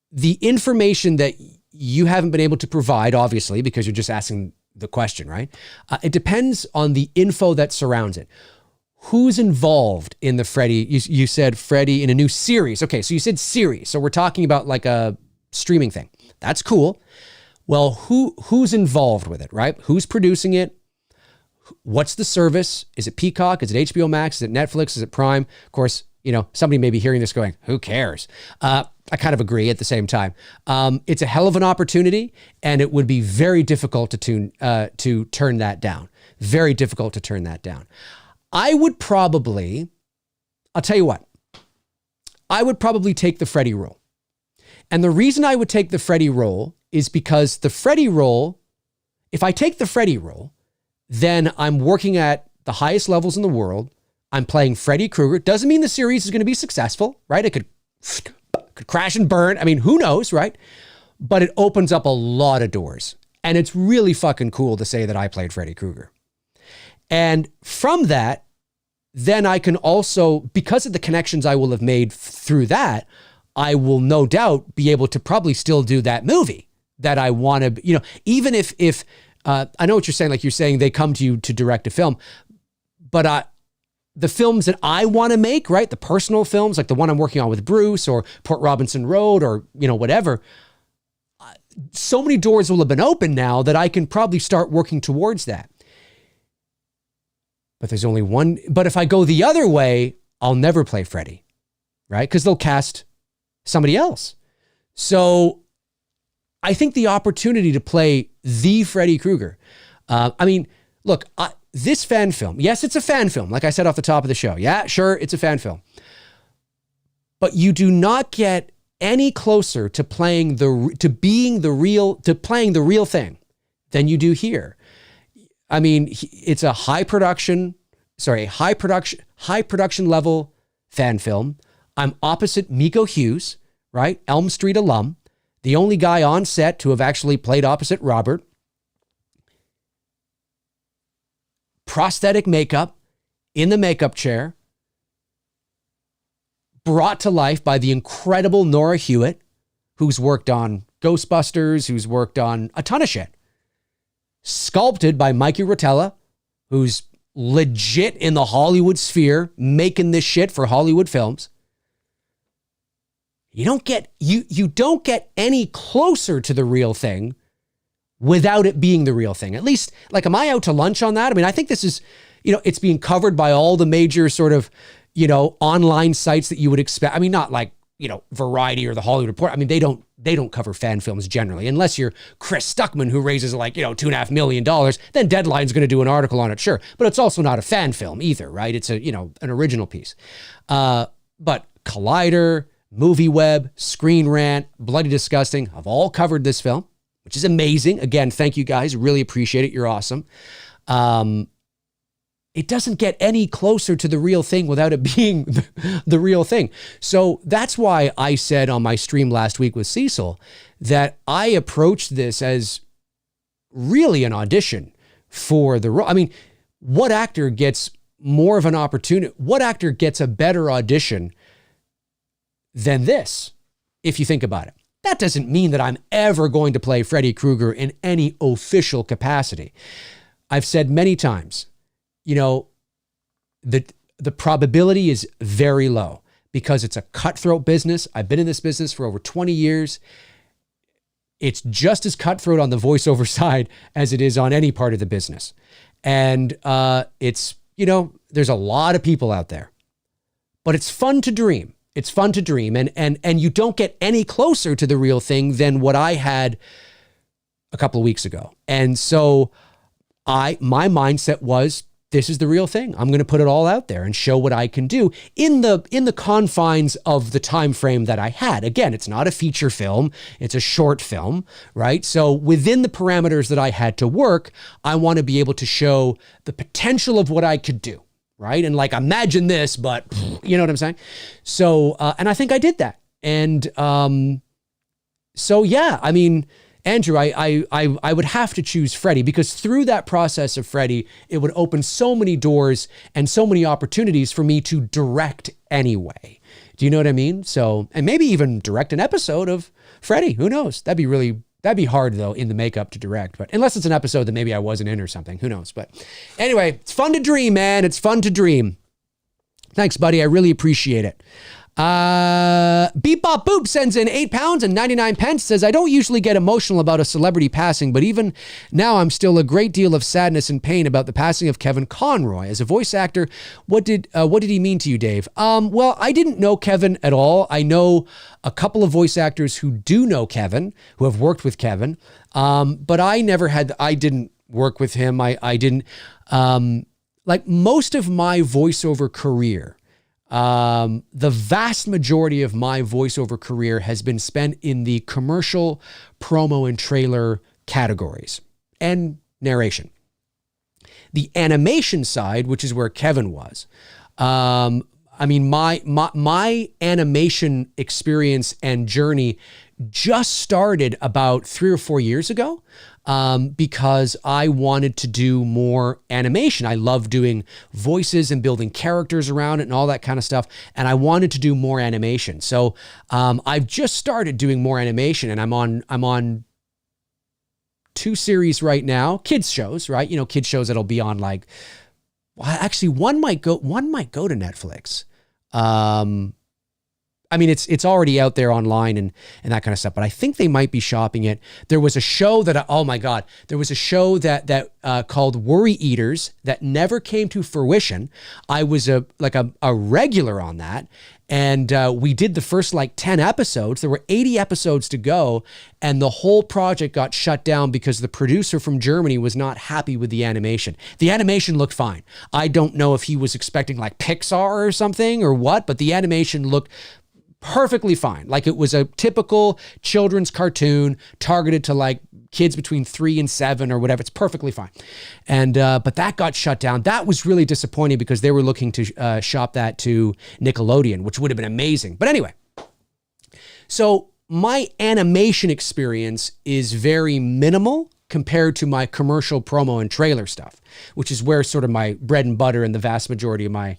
Speaker 1: the information that you haven't been able to provide, obviously, because you're just asking the question, right? It depends on the info that surrounds it. Who's involved in the Freddy? You said Freddy in a new series. Okay, so you said series. So we're talking about like a streaming thing. That's cool. Well, who's involved with it, right? Who's producing it? What's the service? Is it Peacock? Is it HBO Max? Is it Netflix? Is it Prime? Of course, somebody may be hearing this going, who cares? I kind of agree at the same time. It's a hell of an opportunity, and it would be very difficult to turn that down. Very difficult to turn that down. I'll tell you what, I would probably take the Freddy role. And the reason I would take the Freddy role is because the Freddy role, if I take the Freddy role, then I'm working at the highest levels in the world. I'm playing Freddy Krueger. Doesn't mean the series is going to be successful, right? It could crash and burn. I mean, who knows, right? But it opens up a lot of doors. And it's really fucking cool to say that I played Freddy Krueger. And from that, then I can also, because of the connections I will have made through that, I will no doubt be able to probably still do that movie that I want to, even if I know what you're saying, like you're saying they come to you to direct a film, but the films that I want to make, right? The personal films, like the one I'm working on with Bruce or Port Robinson Road or, whatever, so many doors will have been open now that I can probably start working towards that. But there's only one. But if I go the other way, I'll never play Freddy, right? Because they'll cast somebody else. So I think the opportunity to play the Freddy Krueger. Look, this fan film, yes, it's a fan film. Like I said off the top of the show. Yeah, sure, it's a fan film. But you do not get any closer to playing the real thing than you do here. I mean, it's a high production level fan film. I'm opposite Miko Hughes, right? Elm Street alum, the only guy on set to have actually played opposite Robert. Prosthetic makeup in the makeup chair, brought to life by the incredible Nora Hewitt, who's worked on Ghostbusters, who's worked on a ton of shit. Sculpted by Mikey Rotella, who's legit in the Hollywood sphere, making this shit for Hollywood films. You don't get any closer to the real thing without it being the real thing. At least, like, am I out to lunch on that? I mean, I think this is, it's being covered by all the major sort of, online sites that you would expect. I mean, not like, Variety or the Hollywood Report. I mean, they don't cover fan films generally, unless you're Chris Stuckman, who raises like, $2.5 million, then Deadline's going to do an article on it. Sure. But it's also not a fan film either, right? It's a, an original piece. But Collider, Movie Web, Screen Rant, Bloody Disgusting have all covered this film, which is amazing. Again, thank you guys. Really appreciate it. You're awesome. It doesn't get any closer to the real thing without it being the real thing. So that's why I said on my stream last week with Cecil that I approached this as really an audition for the role. I mean, what actor gets more of an opportunity? What actor gets a better audition than this, if you think about it? That doesn't mean that I'm ever going to play Freddy Krueger in any official capacity. I've said many times, the probability is very low because it's a cutthroat business. I've been in this business for over 20 years. It's just as cutthroat on the voiceover side as it is on any part of the business. And it's, there's a lot of people out there, but it's fun to dream. It's fun to dream. And you don't get any closer to the real thing than what I had a couple of weeks ago. And so my mindset was, this is the real thing. I'm going to put it all out there and show what I can do in the confines of the time frame that I had. Again, it's not a feature film. It's a short film, right? So within the parameters that I had to work, I want to be able to show the potential of what I could do, right? And like, imagine this, but you know what I'm saying? So, and I think I did that. And so, yeah, I mean, Andrew, I would have to choose Freddy because through that process of Freddy, it would open so many doors and so many opportunities for me to direct anyway. Do you know what I mean? So, and maybe even direct an episode of Freddy. Who knows? That'd be hard though in the makeup to direct, but unless it's an episode that maybe I wasn't in or something, who knows? But anyway, it's fun to dream, man. It's fun to dream. Thanks, buddy. I really appreciate it. Beep Bop Boop sends in £8 and 99 pence, says, I don't usually get emotional about a celebrity passing, but even now I'm still a great deal of sadness and pain about the passing of Kevin Conroy. As a voice actor, what did he mean to you, Dave? Well, I didn't know Kevin at all. I know a couple of voice actors who do know Kevin, who have worked with Kevin. But I didn't work with him. I didn't, like most of my voiceover career, the vast majority of my voiceover career has been spent in the commercial, promo, and trailer categories and narration. The animation side, which is where Kevin was, I mean, my animation experience and journey just started about 3 or 4 years ago. because I wanted to do more animation. I love doing voices and building characters around it and all that kind of stuff. And I wanted to do more animation. So I've just started doing more animation, and I'm on 2 series right now, kids shows, right? You know, kids shows that'll be on like, well, actually one might go to Netflix. I mean, it's already out there online and that kind of stuff, but I think they might be shopping it. There was a show that, oh my God, there was a show that called Worry Eaters that never came to fruition. I was a regular on that. And we did the first like 10 episodes. There were 80 episodes to go. And the whole project got shut down because the producer from Germany was not happy with the animation. The animation looked fine. I don't know if he was expecting like Pixar or something or what, but the animation looked perfectly fine. Like it was a typical children's cartoon targeted to like kids between 3 and 7 or whatever. It's perfectly fine. And, but that got shut down. That was really disappointing because they were looking to shop that to Nickelodeon, which would have been amazing. But anyway, so my animation experience is very minimal compared to my commercial promo and trailer stuff, which is where sort of my bread and butter and the vast majority of my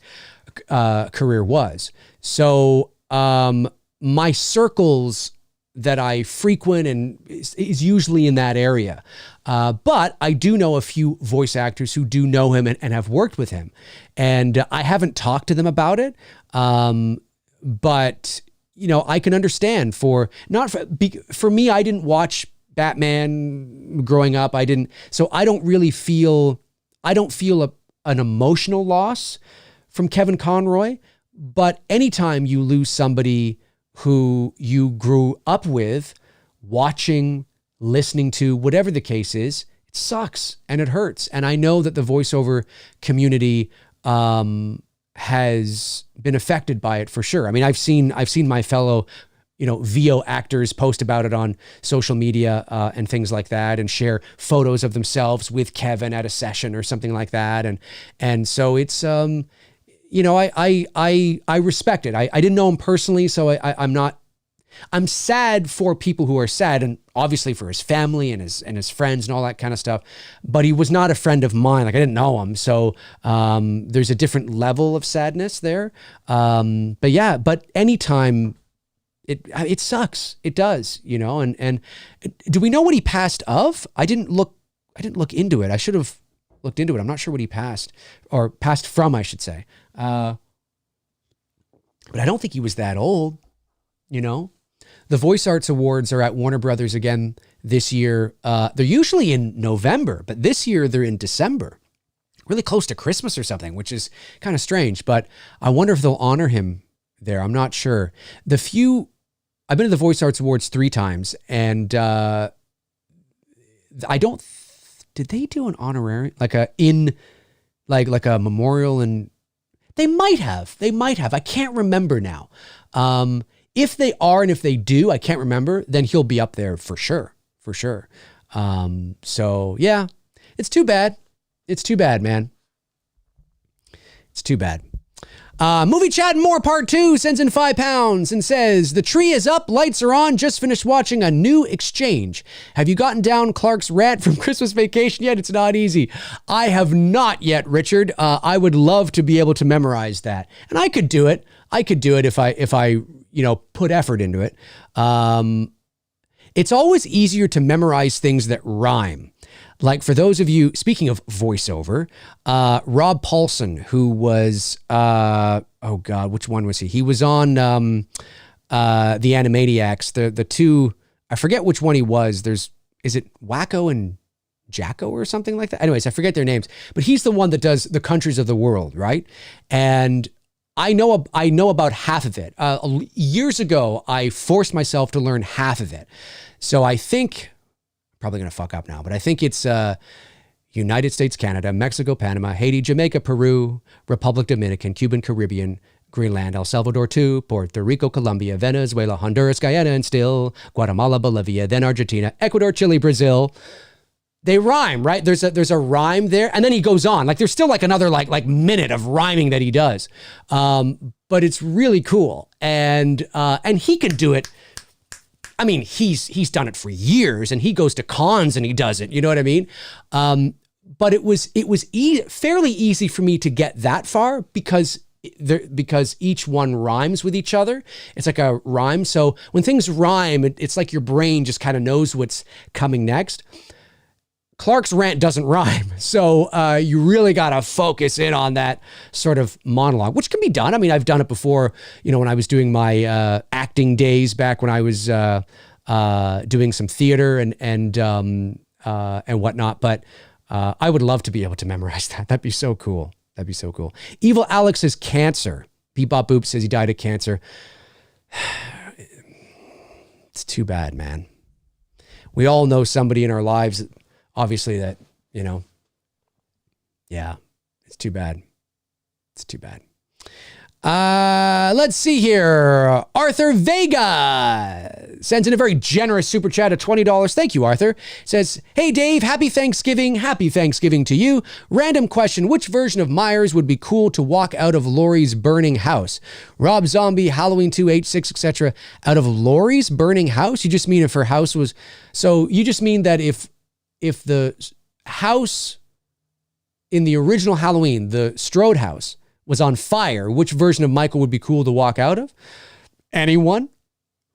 Speaker 1: career was. So, my circles that I frequent and is usually in that area. But I do know a few voice actors who do know him and have worked with him. And I haven't talked to them about it. But, you know, I can understand for me, I didn't watch Batman growing up. So I don't feel an emotional loss from Kevin Conroy. But anytime you lose somebody who you grew up with, watching, listening to, whatever the case is, it sucks and it hurts. And I know that the voiceover community has been affected by it for sure. I mean, I've seen my fellow, you know, VO actors post about it on social media and things like that, and share photos of themselves with Kevin at a session or something like that. And so it's you know, I respect it. I didn't know him personally, so I'm sad for people who are sad, and obviously for his family and his friends and all that kind of stuff. But he was not a friend of mine. Like I didn't know him, so there's a different level of sadness there. But yeah, but anytime it sucks, it does, you know. And do we know what he passed of? I didn't look into it. I should have looked into it. I'm not sure what he passed from, I should say. But I don't think he was that old, you know. The Voice Arts Awards are at Warner Brothers again this year. They're usually in November, but this year they're in December, really close to Christmas or something, which is kind of strange. But I wonder if they'll honor him there. I'm not sure. I've been to the Voice Arts Awards 3 times, and did they do an honorary, like a memorial? And they might have. I can't remember now. If they are, and if they do, I can't remember, then he'll be up there for sure. So yeah, it's too bad. It's too bad, man. It's too bad. Movie Chat and More Part 2 sends in £5 and says, the tree is up, lights are on, just finished watching A New Exchange. Have you gotten down Clark's rant from Christmas Vacation yet? It's not easy. I have not yet, Richard. I would love to be able to memorize that. And I could do it. If I put effort into it. It's always easier to memorize things that rhyme. Like for those of you, speaking of voiceover, Rob Paulson, who was, which one was he? He was on the Animaniacs, the two, I forget which one he was. Is it Wacko and Jacko or something like that? Anyways, I forget their names, but he's the one that does the countries of the world, right? And I know about half of it. Years ago, I forced myself to learn half of it. So I think, probably going to fuck up now, but I think it's United States, Canada, Mexico, Panama, Haiti, Jamaica, Peru, Republic Dominican, Cuban, Caribbean, Greenland, El Salvador 2, Puerto Rico, Colombia, Venezuela, Honduras, Guyana, and still Guatemala, Bolivia, then Argentina, Ecuador, Chile, Brazil. They rhyme, right? There's a rhyme there, and then he goes on. Like there's still like another like minute of rhyming that he does, but it's really cool, and he can do it I mean, he's done it for years, and he goes to cons and he does it. You know what I mean? But it was fairly easy for me to get that far because each one rhymes with each other. It's like a rhyme. So when things rhyme, it's like your brain just kind of knows what's coming next. Clark's rant doesn't rhyme. So you really got to focus in on that sort of monologue, which can be done. I mean, I've done it before, when I was doing my acting days back when I was doing some theater and whatnot. But I would love to be able to memorize that. That'd be so cool. Evil Alex has cancer. Bebop Boop says he died of cancer. It's too bad, man. We all know somebody in our lives, obviously, that, yeah, it's too bad. Let's see here. Arthur Vega sends in a very generous super chat of $20. Thank you, Arthur. Says, hey, Dave, happy Thanksgiving. Happy Thanksgiving to you. Random question. Which version of Myers would be cool to walk out of Laurie's burning house? Rob Zombie, Halloween 2, H6, etc. Out of Laurie's burning house? You just mean if her house was... So you just mean that if the house in the original Halloween, the Strode house, was on fire, which version of Michael would be cool to walk out of? Anyone?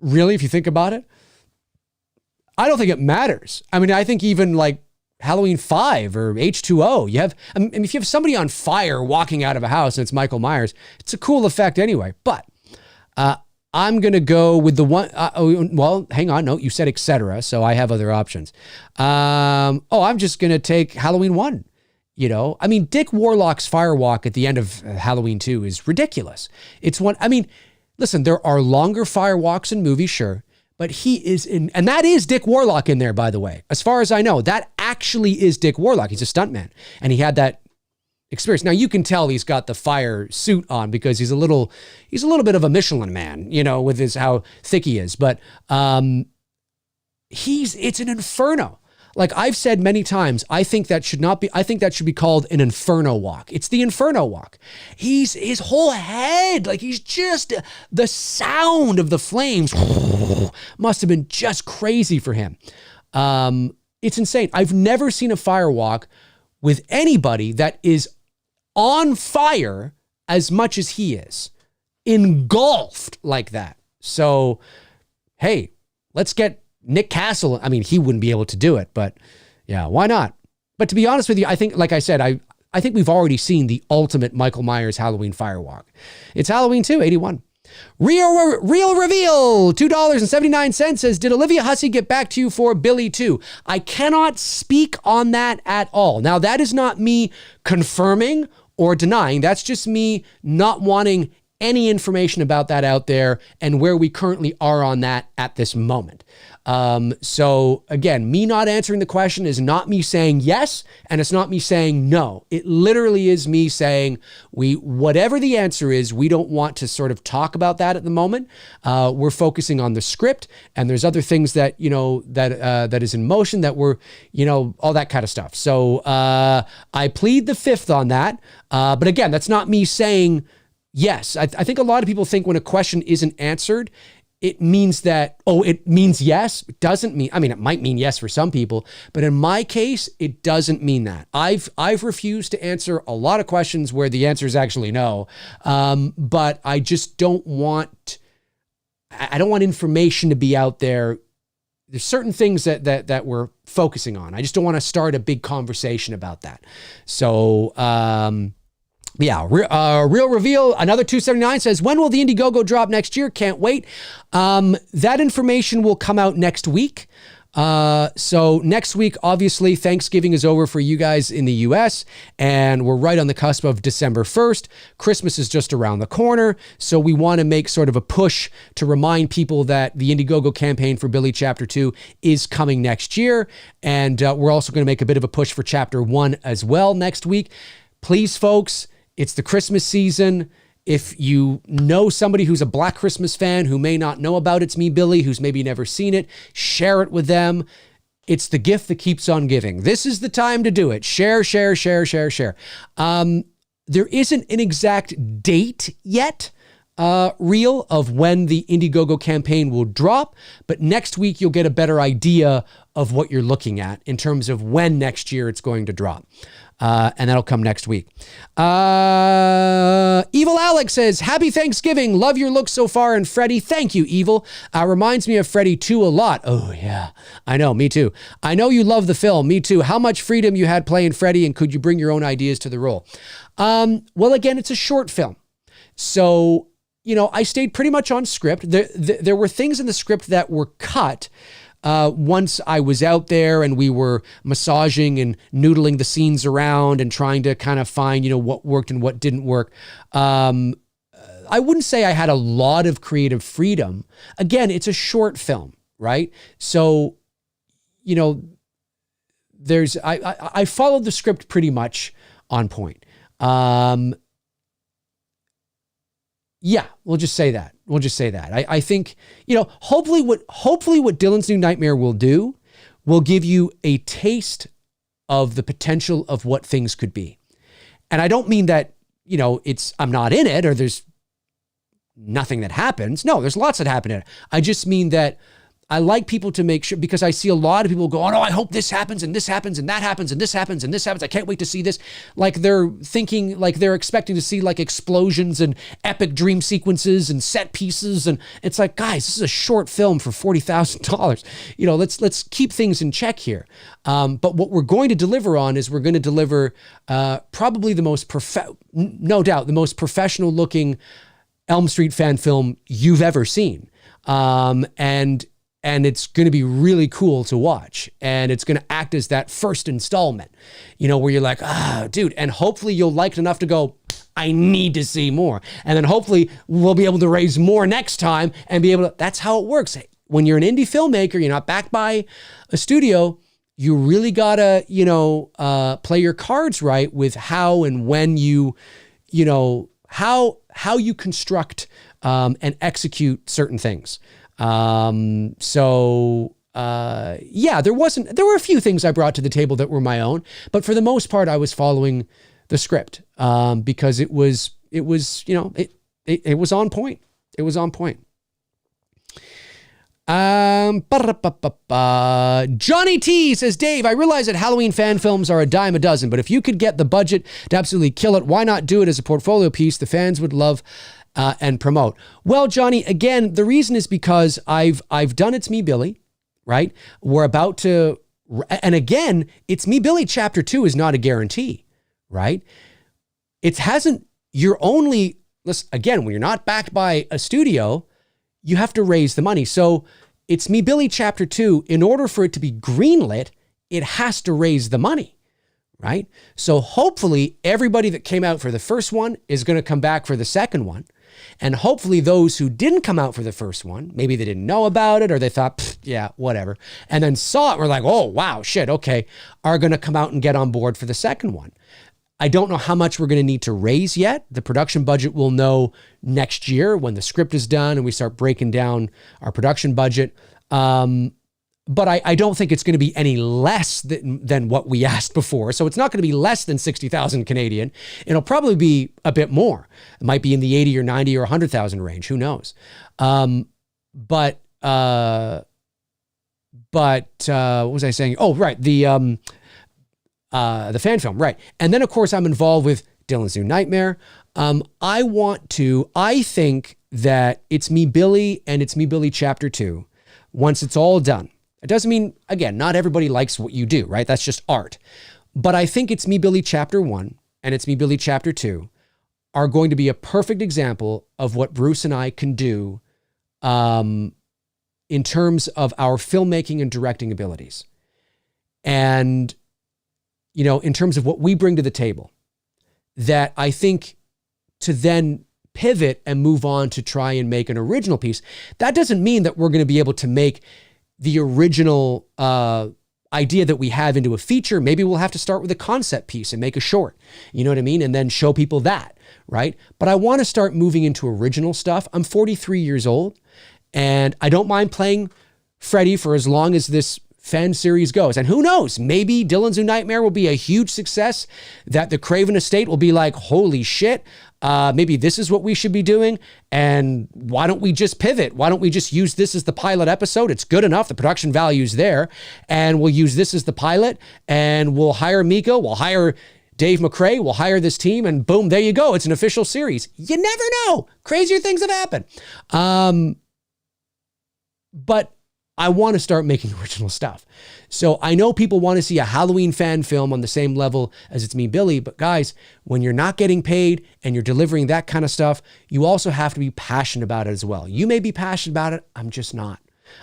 Speaker 1: Really, if you think about it? I don't think it matters. I mean, I think even like Halloween 5 or H2O, if you have somebody on fire walking out of a house and it's Michael Myers, it's a cool effect anyway. But I'm going to go with the one, well, hang on, no, you said etc. So I have other options. I'm just going to take Halloween 1. I mean, Dick Warlock's firewalk at the end of Halloween 2 is ridiculous. Listen, there are longer firewalks in movies, sure, but he is in, and that is Dick Warlock in there, by the way. As far as I know, that actually is Dick Warlock. He's a stuntman, and he had that experience. Now you can tell he's got the fire suit on because he's a little bit of a Michelin man, with how thick he is, but it's an inferno. Like I've said many times, I think that should be called an inferno walk. It's the inferno walk. His whole head, like he's just, the sound of the flames must have been just crazy for him. It's insane. I've never seen a fire walk with anybody that is on fire as much as he is, engulfed like that. So, hey, let's get Nick Castle. I mean, he wouldn't be able to do it, but yeah, why not? But to be honest with you, I think, like I said, I think we've already seen the ultimate Michael Myers Halloween firewalk. It's Halloween 2, 81. Real reveal, $2.79 says, did Olivia Hussey get back to you for Billy 2? I cannot speak on that at all. Now, that is not me confirming or denying. That's just me not wanting any information about that out there and where we currently are on that at this moment. So again, me not answering the question is not me saying yes, and it's not me saying no. It literally is me saying whatever the answer is, we don't want to sort of talk about that at the moment. We're focusing on the script, and there's other things that, that is in motion that we're, all that kind of stuff. So, I plead the fifth on that. But again, that's not me saying yes. I think a lot of people think when a question isn't answered, it means that, it means yes. It doesn't mean, it might mean yes for some people, but in my case, it doesn't mean that. I've refused to answer a lot of questions where the answer is actually no. But I just don't want information to be out there. There's certain things that we're focusing on. I just don't want to start a big conversation about that. So, yeah, real reveal, another $2.79 says, when will the Indiegogo drop next year? Can't wait. That information will come out next week. So next week, obviously, Thanksgiving is over for you guys in the US, and we're right on the cusp of December 1st. Christmas is just around the corner. So we want to make sort of a push to remind people that the Indiegogo campaign for Billy Chapter 2 is coming next year. And we're also going to make a bit of a push for Chapter 1 as well next week. Please, folks, it's the Christmas season. If you know somebody who's a Black Christmas fan who may not know about It's Me, Billy, who's maybe never seen it, share it with them. It's the gift that keeps on giving. This is the time to do it. Share, share, share, share, share. There isn't an exact date yet. reel of when the Indiegogo campaign will drop, but next week you'll get a better idea of what you're looking at in terms of when next year it's going to drop. And that'll come next week. Evil Alex says, happy Thanksgiving. Love your look so far. And Freddy, thank you, Evil. Reminds me of Freddy 2 a lot. Oh, yeah. I know. Me too. I know you love the film. Me too. How much freedom you had playing Freddy, and could you bring your own ideas to the role? Well, again, it's a short film. So, I stayed pretty much on script. There were things in the script that were cut once I was out there and we were massaging and noodling the scenes around and trying to kind of find, what worked and what didn't work. I wouldn't say I had a lot of creative freedom. Again, it's a short film, right? So, I followed the script pretty much on point. Yeah, we'll just say that. I think, hopefully what Dylan's New Nightmare will do will give you a taste of the potential of what things could be. And I don't mean that, I'm not in it or there's nothing that happens. No, there's lots that happen in it. I just mean that I like people to make sure, because I see a lot of people go, oh no, I hope this happens and this happens and that happens and this happens and this happens. I can't wait to see this. Like they're thinking, like they're expecting to see like explosions and epic dream sequences and set pieces. And it's like, guys, this is a short film for $40,000. Let's keep things in check here. But what we're going to deliver on is we're going to deliver probably the most no doubt, the most professional looking Elm Street fan film you've ever seen. And it's going to be really cool to watch. And it's going to act as that first installment, where you're like, dude. And hopefully you'll like it enough to go, I need to see more. And then hopefully we'll be able to raise more next time and be able to, that's how it works. When you're an indie filmmaker, you're not backed by a studio, you really got to, play your cards right with how and when how you construct and execute certain things. There were a few things I brought to the table that were my own, but for the most part, I was following the script, because it was on point. It was on point. Johnny T says, Dave, I realize that Halloween fan films are a dime a dozen, but if you could get the budget to absolutely kill it, why not do it as a portfolio piece the fans would love and promote? Well, Johnny, again, the reason is because I've done It's Me, Billy, right? We're about to, and again, It's Me, Billy Chapter 2 is not a guarantee, right? It hasn't, listen, again, when you're not backed by a studio, you have to raise the money. So It's Me, Billy Chapter 2, in order for it to be greenlit, it has to raise the money. Right? So hopefully everybody that came out for the first one is going to come back for the second one. And hopefully those who didn't come out for the first one, maybe they didn't know about it or they thought, yeah, whatever. And then saw it, and were like, oh, wow, shit, okay, are going to come out and get on board for the second one. I don't know how much we're going to need to raise yet. The production budget we'll know next year when the script is done and we start breaking down our production budget. But I don't think it's going to be any less than what we asked before. So it's not going to be less than 60,000 Canadian. It'll probably be a bit more. It might be in the 80 or 90 or 100,000 range. Who knows? But what was I saying? Oh, right. The fan film. Right. And then of course I'm involved with Dylan's New Nightmare. I think that It's Me, Billy and It's Me, Billy Chapter 2, once it's all done, it doesn't mean, again, not everybody likes what you do, right? That's just art. But I think It's Me, Billy Chapter 1 and It's Me, Billy Chapter 2 are going to be a perfect example of what Bruce and I can do in terms of our filmmaking and directing abilities. And, in terms of what we bring to the table, that I think to then pivot and move on to try and make an original piece, that doesn't mean that we're going to be able to make the original idea that we have into a feature. Maybe we'll have to start with a concept piece and make a short, you know what I mean? And then show people that, right? But I want to start moving into original stuff. I'm 43 years old and I don't mind playing Freddy for as long as this fan series goes. And who knows, maybe Dylan's New Nightmare will be a huge success, that the Craven estate will be like, holy shit, maybe this is what we should be doing. And why don't we just pivot? Why don't we just use this as the pilot episode? It's good enough. The production value's there. And we'll use this as the pilot, and we'll hire Miko, we'll hire Dave McRae, we'll hire this team, and boom, there you go. It's an official series. You never know. Crazier things have happened. But I want to start making original stuff. So I know people want to see a Halloween fan film on the same level as It's Me, Billy. But guys, when you're not getting paid and you're delivering that kind of stuff, you also have to be passionate about it as well. You may be passionate about it. I'm just not.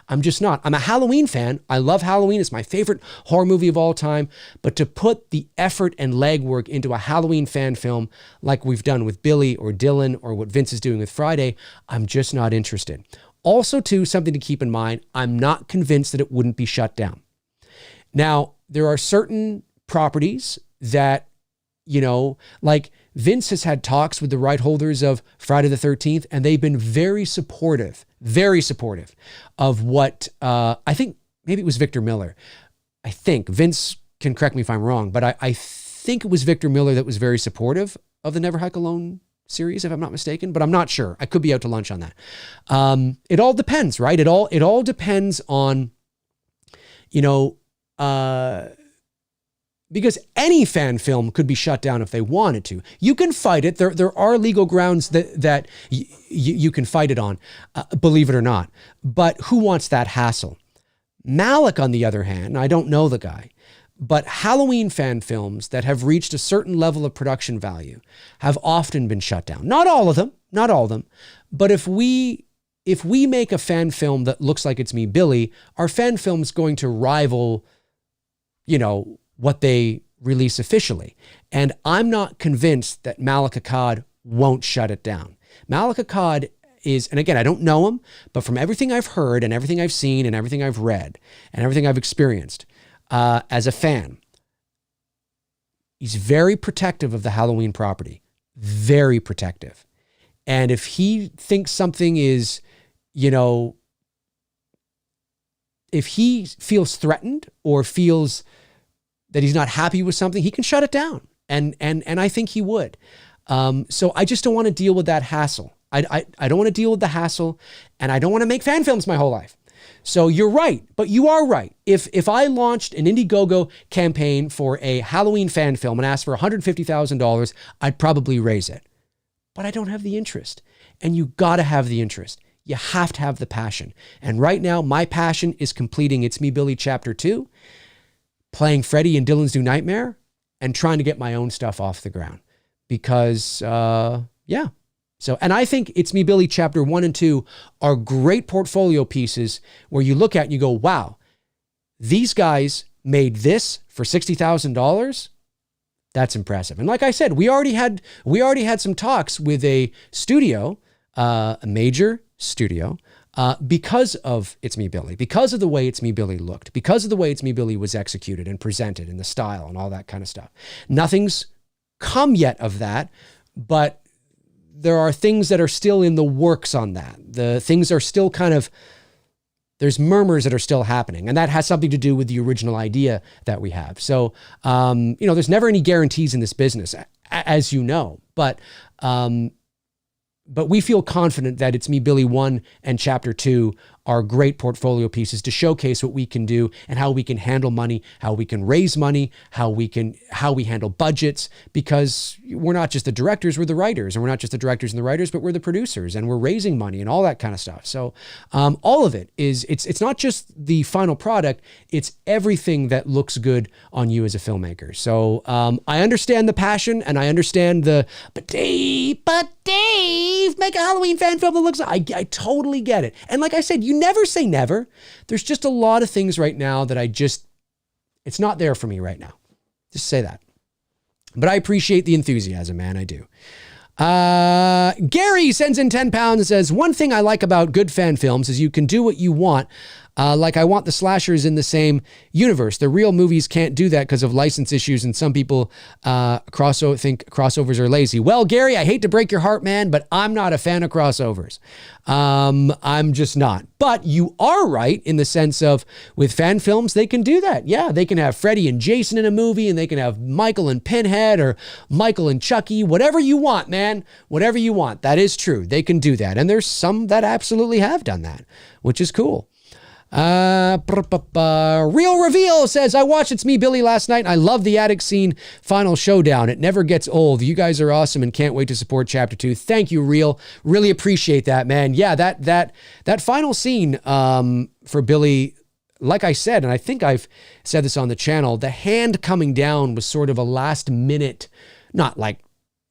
Speaker 1: I'm a Halloween fan. I love Halloween. It's my favorite horror movie of all time. But to put the effort and legwork into a Halloween fan film like we've done with Billy or Dylan or what Vince is doing with Friday, I'm just not interested. Also, too, something to keep in mind, I'm not convinced that it wouldn't be shut down. Now, there are certain properties that, like Vince has had talks with the right holders of Friday the 13th, and they've been very supportive of what, I think maybe it was Victor Miller. I think, Vince can correct me if I'm wrong, but I think it was Victor Miller that was very supportive of the Never Hike Alone series, if I'm not mistaken, but I'm not sure. I could be out to lunch on that. It all depends, right? It all depends on, because any fan film could be shut down if they wanted to. You can fight it. There are legal grounds that you can fight it on, believe it or not. But who wants that hassle? Malik, on the other hand, I don't know the guy, but Halloween fan films that have reached a certain level of production value have often been shut down. Not all of them. But if we make a fan film that looks like It's Me, Billy, our fan film's going to rival, what they release officially. And I'm not convinced that Malik Akkad won't shut it down. Malik Akkad is, and again, I don't know him, but from everything I've heard and everything I've seen and everything I've read and everything I've experienced, as a fan, he's very protective of the Halloween property, very protective. And if he thinks something is, if he feels threatened or feels that he's not happy with something, he can shut it down. And I think he would. So I just don't want to deal with that hassle. I don't want to deal with the hassle, and I don't want to make fan films my whole life. So you're right, but you are right. If I launched an Indiegogo campaign for a Halloween fan film and asked for $150,000, I'd probably raise it. But I don't have the interest. And you got to have the interest. You have to have the passion. And right now, my passion is completing It's Me, Billy Chapter 2, playing Freddy in Dylan's New Nightmare, and trying to get my own stuff off the ground. Because, yeah. So, and I think It's Me, Billy Chapter 1 and 2 are great portfolio pieces where you look at and you go, wow, these guys made this for $60,000. That's impressive. And like I said, we already had some talks with a studio, a major studio, because of It's Me, Billy, because of the way It's Me, Billy looked, because of the way It's Me, Billy was executed and presented and the style and all that kind of stuff. Nothing's come yet of that, but there are things that are still in the works on that. The things are still there's murmurs that are still happening. And that has something to do with the original idea that we have. So, there's never any guarantees in this business, as you know, but we feel confident that It's Me, Billy 1 and Chapter 2 are great portfolio pieces to showcase what we can do and how we can handle money, how we can raise money, how we handle budgets, because we're not just the directors, we're the writers, and we're not just the directors and the writers, but we're the producers, and we're raising money and all that kind of stuff. So all of it is, it's not just the final product, it's everything that looks good on you as a filmmaker. So I understand the passion, and I understand but Dave, make a Halloween fan film that looks like, I totally get it. And like I said, you never say never. There's just a lot of things right now that it's not there for me right now. Just say that. But I appreciate the enthusiasm, man. I do. Gary sends in £10 and says, one thing I like about good fan films is you can do what you want. Like I want the slashers in the same universe. The real movies can't do that because of license issues, and some people think crossovers are lazy. Well, Gary, I hate to break your heart, man, but I'm not a fan of crossovers. I'm just not. But you are right in the sense of with fan films, they can do that. Yeah, they can have Freddy and Jason in a movie, and they can have Michael and Pinhead or Michael and Chucky, whatever you want, man, whatever you want. That is true. They can do that. And there's some that absolutely have done that, which is cool. Real Reveal says, I watched It's Me, Billy last night. I love the attic scene final showdown. It never gets old. You guys are awesome and can't wait to support chapter 2. Thank you, Real. Really appreciate that, man. Yeah, that final scene for Billy, like I said, and I think I've said this on the channel, the hand coming down was sort of a last minute, not like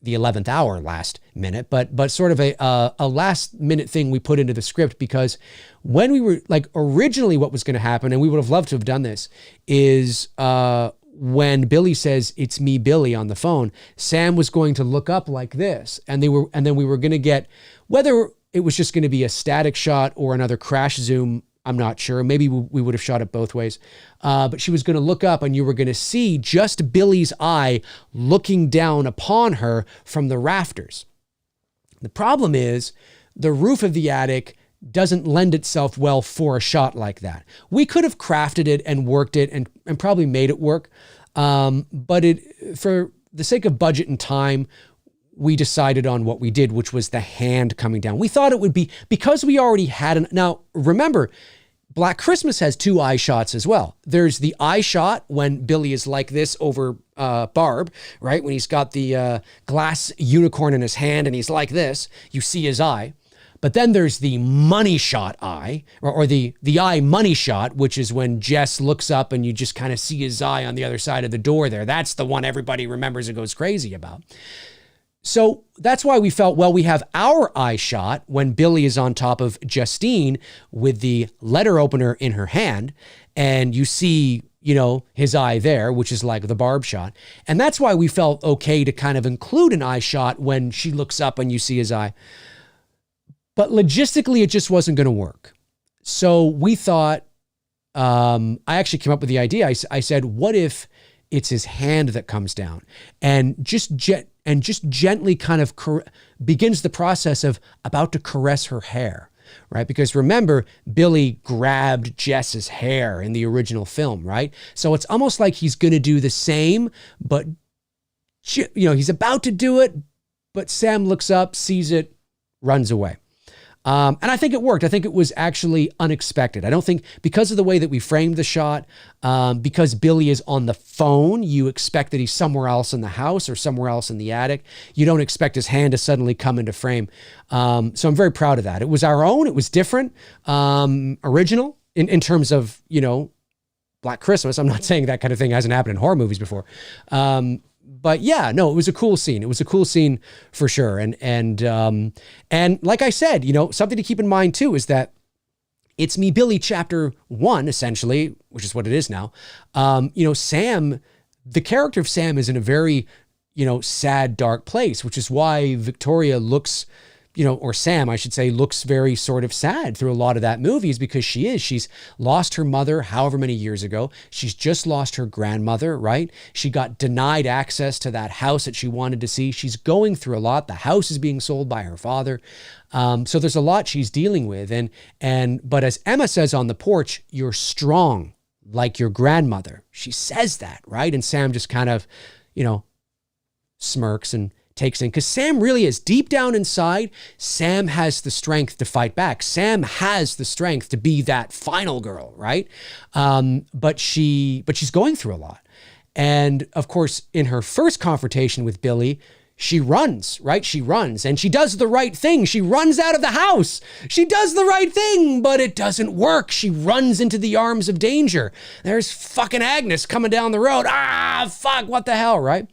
Speaker 1: the 11th hour last minute, but sort of a last minute thing we put into the script, because when we were like originally what was going to happen, and we would have loved to have done this, is when Billy says, "It's me, Billy," on the phone, Sam was going to look up like this, and then we were going to get, whether it was just going to be a static shot or another crash zoom, I'm not sure. Maybe we would have shot it both ways. But she was going to look up and you were going to see just Billy's eye looking down upon her from the rafters. The problem is the roof of the attic doesn't lend itself well for a shot like that. We could have crafted it and worked it and probably made it work. But for the sake of budget and time, we decided on what we did, which was the hand coming down. We thought it would be, because we already had now remember, Black Christmas has 2 eye shots as well. There's the eye shot when Billy is like this over Barb, right? When he's got the glass unicorn in his hand and he's like this, you see his eye. But then there's the money shot eye, or the eye money shot, which is when Jess looks up and you just kind of see his eye on the other side of the door there. That's the one everybody remembers and goes crazy about. So that's why we felt, well, we have our eye shot when Billy is on top of Justine with the letter opener in her hand, and you see, his eye there, which is like the Barb shot. And that's why we felt okay to kind of include an eye shot when she looks up and you see his eye. But logistically, it just wasn't going to work. So we thought, I actually came up with the idea. I said, what if it's his hand that comes down and just gently kind of begins the process of about to caress her hair, right? Because remember, Billy grabbed Jess's hair in the original film, right? So it's almost like he's going to do the same, but he's about to do it, but Sam looks up, sees it, runs away. And I think it worked. I think it was actually unexpected. I don't think, because of the way that we framed the shot, because Billy is on the phone, you expect that he's somewhere else in the house or somewhere else in the attic. You don't expect his hand to suddenly come into frame. So I'm very proud of that. It was our own. It was different, original in terms of, Black Christmas. I'm not saying that kind of thing hasn't happened in horror movies before. But yeah, no, it was a cool scene. It was a cool scene for sure. And like I said, something to keep in mind too is that It's Me, Billy chapter 1, essentially, which is what it is now. Sam, the character of Sam is in a very, sad, dark place, which is why Victoria looks, or Sam, I should say, looks very sort of sad through a lot of that movie, is because she's lost her mother however many years ago. She's just lost her grandmother, right? She got denied access to that house that she wanted to see. She's going through a lot. The house is being sold by her father. So there's a lot she's dealing with. But as Emma says on the porch, you're strong like your grandmother. She says that, right? And Sam just kind of, smirks and takes in, because Sam really is deep down inside. Sam has the strength to fight back. Sam has the strength to be that final girl, right? But she's going through a lot. And of course, in her first confrontation with Billy, she runs, right? She runs and she does the right thing. She runs out of the house. She does the right thing, but it doesn't work. She runs into the arms of danger. There's fucking Agnes coming down the road. Fuck, what the hell, right?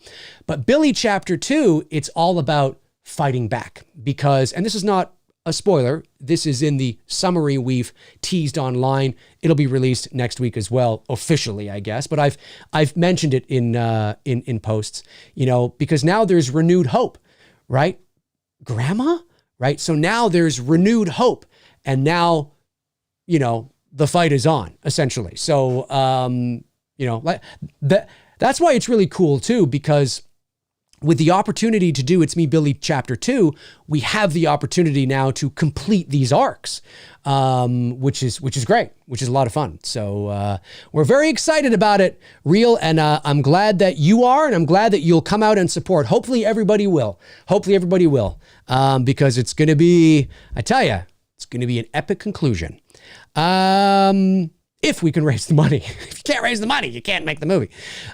Speaker 1: But Billy chapter 2, it's all about fighting back, because, and this is not a spoiler, this is in the summary we've teased online. It'll be released next week as well, officially, I guess. But I've mentioned it in posts, because now there's renewed hope, right? Grandma, right? So now there's renewed hope. And now, the fight is on, essentially. So, like that's why it's really cool too, because with the opportunity to do It's Me, Billy Chapter 2, we have the opportunity now to complete these arcs, which is great, which is a lot of fun. So we're very excited about it, Real, and I'm glad that you are, and I'm glad that you'll come out and support. Hopefully everybody will. Because it's going to be, I tell you, it's going to be an epic conclusion. If we can raise the money. If you can't raise the money, you can't make the movie.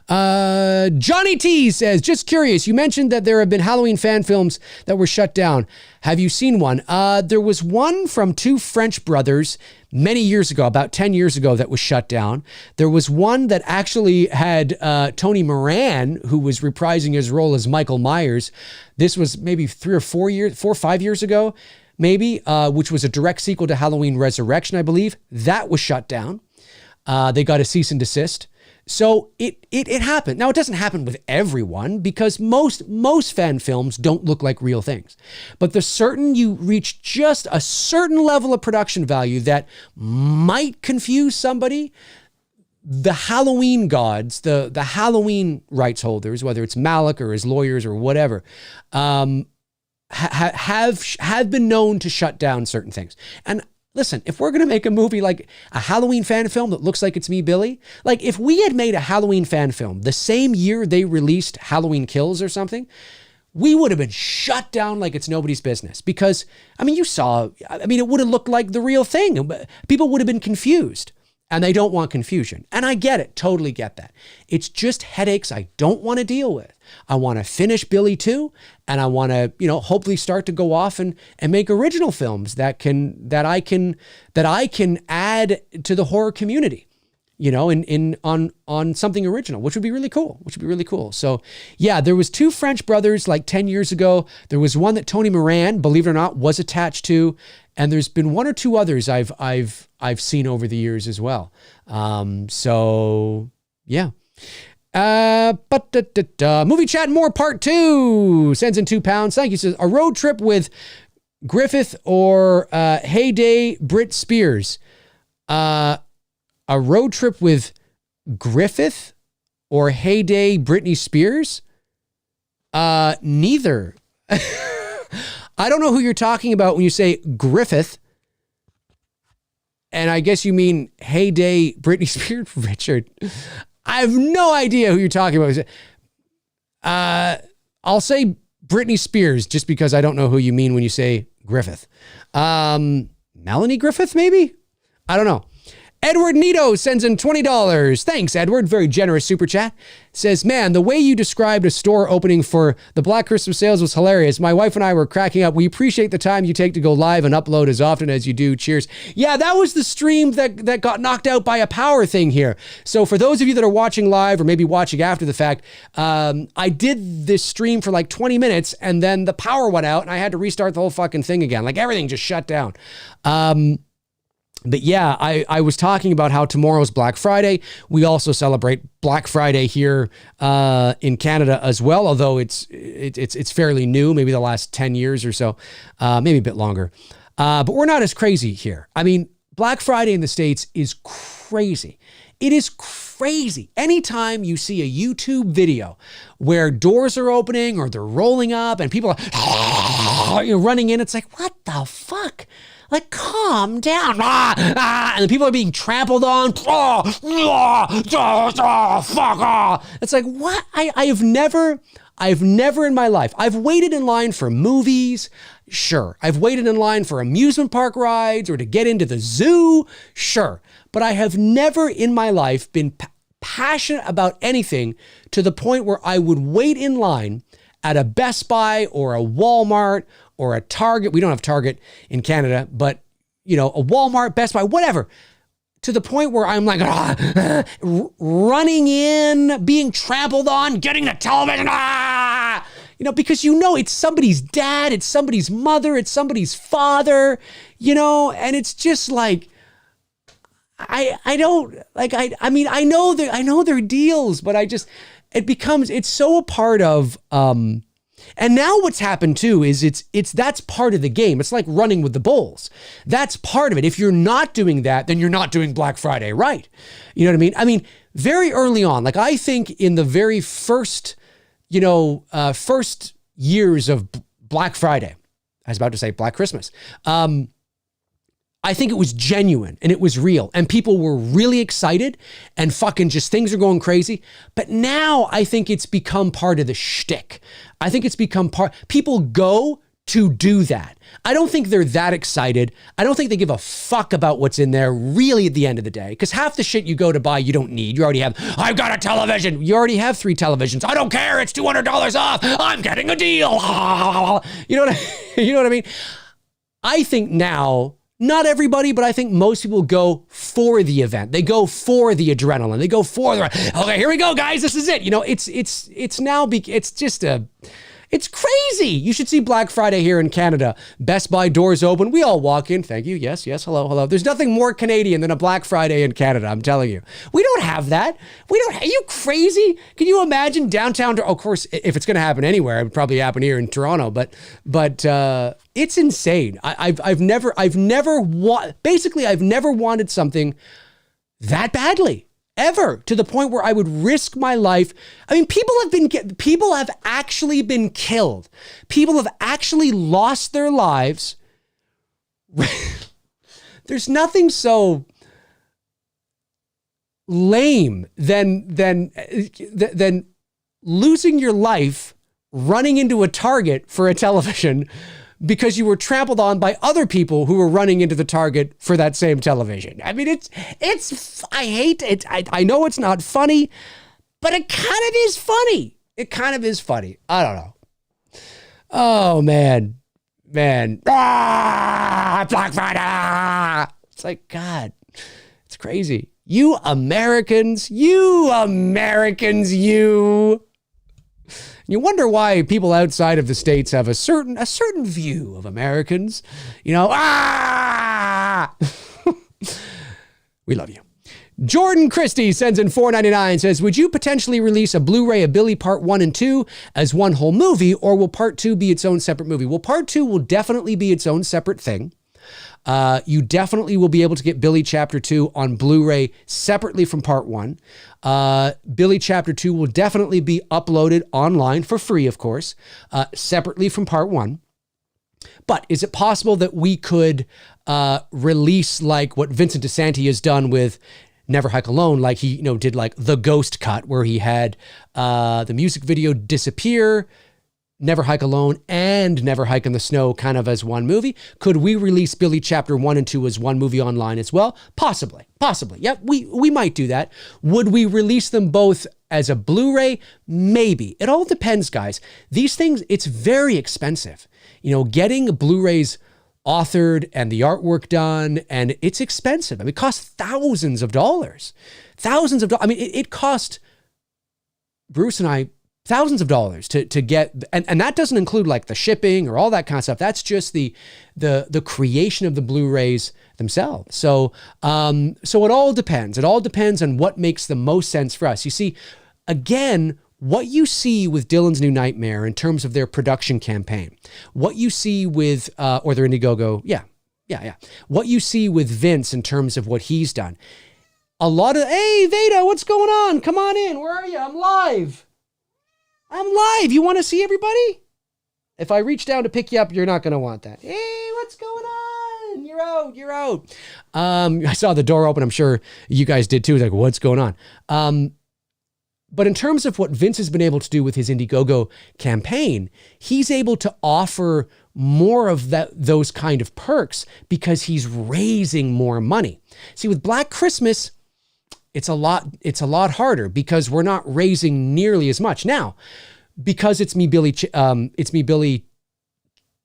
Speaker 1: Johnny T says, just curious, you mentioned that there have been Halloween fan films that were shut down. Have you seen one? There was one from two French brothers many years ago, about 10 years ago, that was shut down. There was one that actually had Tony Moran, who was reprising his role as Michael Myers. This was maybe 4 or 5 years ago, maybe, which was a direct sequel to Halloween Resurrection, I believe. That was shut down. They got a cease and desist. So it happened. Now, it doesn't happen with everyone, because most fan films don't look like real things. But you reach just a certain level of production value that might confuse somebody. The Halloween gods, the Halloween rights holders, whether it's Malik or his lawyers or whatever, have been known to shut down certain things. And listen, if we're going to make a movie like a Halloween fan film that looks like It's Me, Billy, like if we had made a Halloween fan film the same year they released Halloween Kills or something, we would have been shut down like it's nobody's business. Because, it would have looked like the real thing. People would have been confused. And they don't want confusion. And I get it, totally get that. It's just headaches I don't want to deal with. I want to finish Billy 2, and I want to, hopefully start to go off and make original films that I can add to the horror community, on something original, which would be really cool. So yeah, there was two French brothers like 10 years ago. There was one that Tony Moran, believe it or not, was attached to. And there's been one or two others I've seen over the years as well. So yeah. Movie Chat More Part 2 sends in £2. Thank you. Says a road trip with Griffith or Heyday Brit Spears. A road trip with Griffith or Heyday Britney Spears? Neither. I don't know who you're talking about when you say Griffith. And I guess you mean Heyday Britney Spears, Richard. I have no idea who you're talking about. I'll say Britney Spears just because I don't know who you mean when you say Griffith. Melanie Griffith, maybe? I don't know. Edward Nito sends in $20. Thanks, Edward. Very generous super chat. Says, man, the way you described a store opening for the Black Christmas sales was hilarious. My wife and I were cracking up. We appreciate the time you take to go live and upload as often as you do. Cheers. Yeah, that was the stream that got knocked out by a power thing here. So for those of you that are watching live or maybe watching after the fact, I did this stream for like 20 minutes and then the power went out and I had to restart the whole fucking thing again. Like everything just shut down. But yeah, I was talking about how tomorrow's Black Friday. We also celebrate Black Friday here in Canada as well, although it's fairly new, maybe the last 10 years or so, maybe a bit longer. But we're not as crazy here. I mean, Black Friday in the States is crazy. It is crazy. Anytime you see a YouTube video where doors are opening or they're rolling up and people are running in, it's like, what the fuck? Like, calm down. And the people are being trampled on. It's like, what? I've never in my life, I've waited in line for movies. Sure. I've waited in line for amusement park rides or to get into the zoo. Sure. But I have never in my life been passionate about anything to the point where I would wait in line at a Best Buy or a Walmart or a Target. We don't have Target in Canada, but a Walmart, Best Buy, whatever, to the point where I'm like running in, being trampled on, getting the television, because it's somebody's dad, it's somebody's mother, it's somebody's father, and it's just like, I know their deals, but it's so a part of And now what's happened too is that's part of the game. It's like running with the bulls. That's part of it. If you're not doing that, then you're not doing Black Friday right. You know what I mean? I mean, very early on, like I think in the very first, first years of Black Friday, I was about to say Black Christmas. I think it was genuine and it was real and people were really excited and fucking just things are going crazy. But now I think it's become part of the shtick. I think it's become people go to do that. I don't think they're that excited. I don't think they give a fuck about what's in there really at the end of the day. Because half the shit you go to buy, you don't need. You already have, I've got a television. You already have 3 televisions. I don't care. It's $200 off. I'm getting a deal. You know what I mean? I think now, not everybody, but I think most people go for the event. They go for the adrenaline. They go for okay, here we go, guys. This is it. It's crazy. You should see Black Friday here in Canada. Best Buy doors open. We all walk in. Thank you. Yes, hello. There's nothing more Canadian than a Black Friday in Canada, I'm telling you. We don't have that. Are you crazy? Can you imagine downtown? Of course, if it's going to happen anywhere, it would probably happen here in Toronto, but it's insane. I've never wanted something that badly. Ever, to the point where I would risk my life. I mean, people have actually been killed. People have actually lost their lives. There's nothing so lame than losing your life running into a Target for a television because you were trampled on by other people who were running into the Target for that same television. I mean, I hate it. I know it's not funny, but it kind of is funny. I don't know. Oh, man. Black Friday. It's like, God, it's crazy. You Americans. You wonder why people outside of the States have a certain view of Americans. We love you. Jordan Christie sends in $4.99, says, would you potentially release a Blu-ray of Billy Part 1 and 2 as one whole movie, or will Part 2 be its own separate movie? Well, Part 2 will definitely be its own separate thing. You definitely will be able to get Billy Chapter 2 on Blu-ray separately from Part 1. Billy Chapter 2 will definitely be uploaded online for free, of course, separately from Part 1. But is it possible that we could release like what Vincent DeSanti has done with Never Hike Alone, like he did like the Ghost cut where he had the music video disappear, Never Hike Alone, and Never Hike in the Snow kind of as one movie? Could we release Billy Chapter 1 and 2 as one movie online as well? Possibly. Yeah, we might do that. Would we release them both as a Blu-ray? Maybe. It all depends, guys. These things, it's very expensive. Getting Blu-rays authored and the artwork done, and it's expensive. I mean, it costs thousands of dollars. I mean, it cost Bruce and I thousands of dollars to get, and that doesn't include like the shipping or all that kind of stuff. That's just the creation of the Blu-rays themselves. So it all depends. It all depends on what makes the most sense for us. You see, again, what you see with Dylan's New Nightmare in terms of their production campaign, what you see with, or their Indiegogo, yeah. What you see with Vince in terms of what he's done, a lot of, hey, Veda, what's going on? Come on in. Where are you? I'm live. You want to see everybody? If I reach down to pick you up, you're not going to want that. Hey, what's going on? You're out. I saw the door open. I'm sure you guys did too. Like, what's going on? But in terms of what Vince has been able to do with his Indiegogo campaign, he's able to offer more of those kind of perks because he's raising more money. See, with Black Christmas, it's a lot harder because we're not raising nearly as much. Now, because It's Me Billy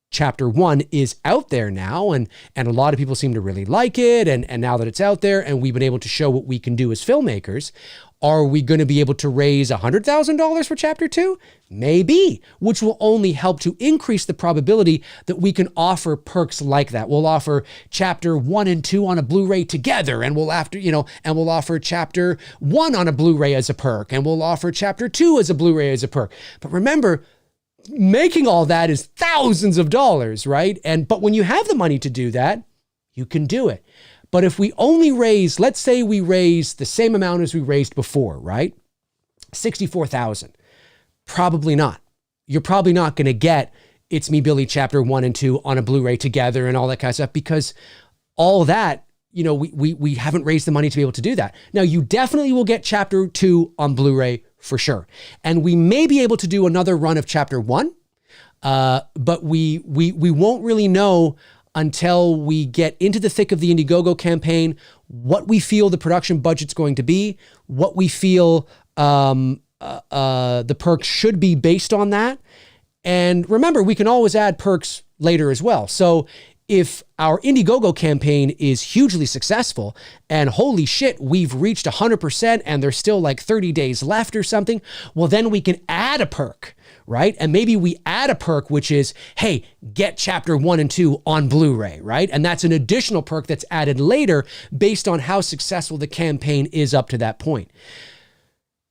Speaker 1: Chapter 1 is out there now, and a lot of people seem to really like it, and now that it's out there and we've been able to show what we can do as filmmakers, are we going to be able to raise $100,000 for Chapter 2? Maybe, which will only help to increase the probability that we can offer perks like that. We'll offer Chapter 1 and 2 on a Blu-ray together, and we'll offer Chapter 1 on a Blu-ray as a perk, and we'll offer Chapter 2 as a Blu-ray as a perk. But remember, making all that is thousands of dollars, right? But when you have the money to do that, you can do it. But if we only raise, let's say we raise the same amount as we raised before, right? 64,000. Probably not. You're probably not going to get It's Me, Billy Chapter 1 and 2 on a Blu-ray together and all that kind of stuff, because all that, we haven't raised the money to be able to do that. Now, you definitely will get Chapter 2 on Blu-ray for sure. And we may be able to do another run of Chapter 1, but we won't really know until we get into the thick of the Indiegogo campaign, what we feel the production budget's going to be, what we feel the perks should be based on that. And remember, we can always add perks later as well. So if our Indiegogo campaign is hugely successful and holy shit, we've reached 100% and there's still like 30 days left or something, well, then we can add a perk, right? And maybe we add a perk, which is, hey, get Chapter 1 and 2 on Blu-ray, right? And that's an additional perk that's added later based on how successful the campaign is up to that point.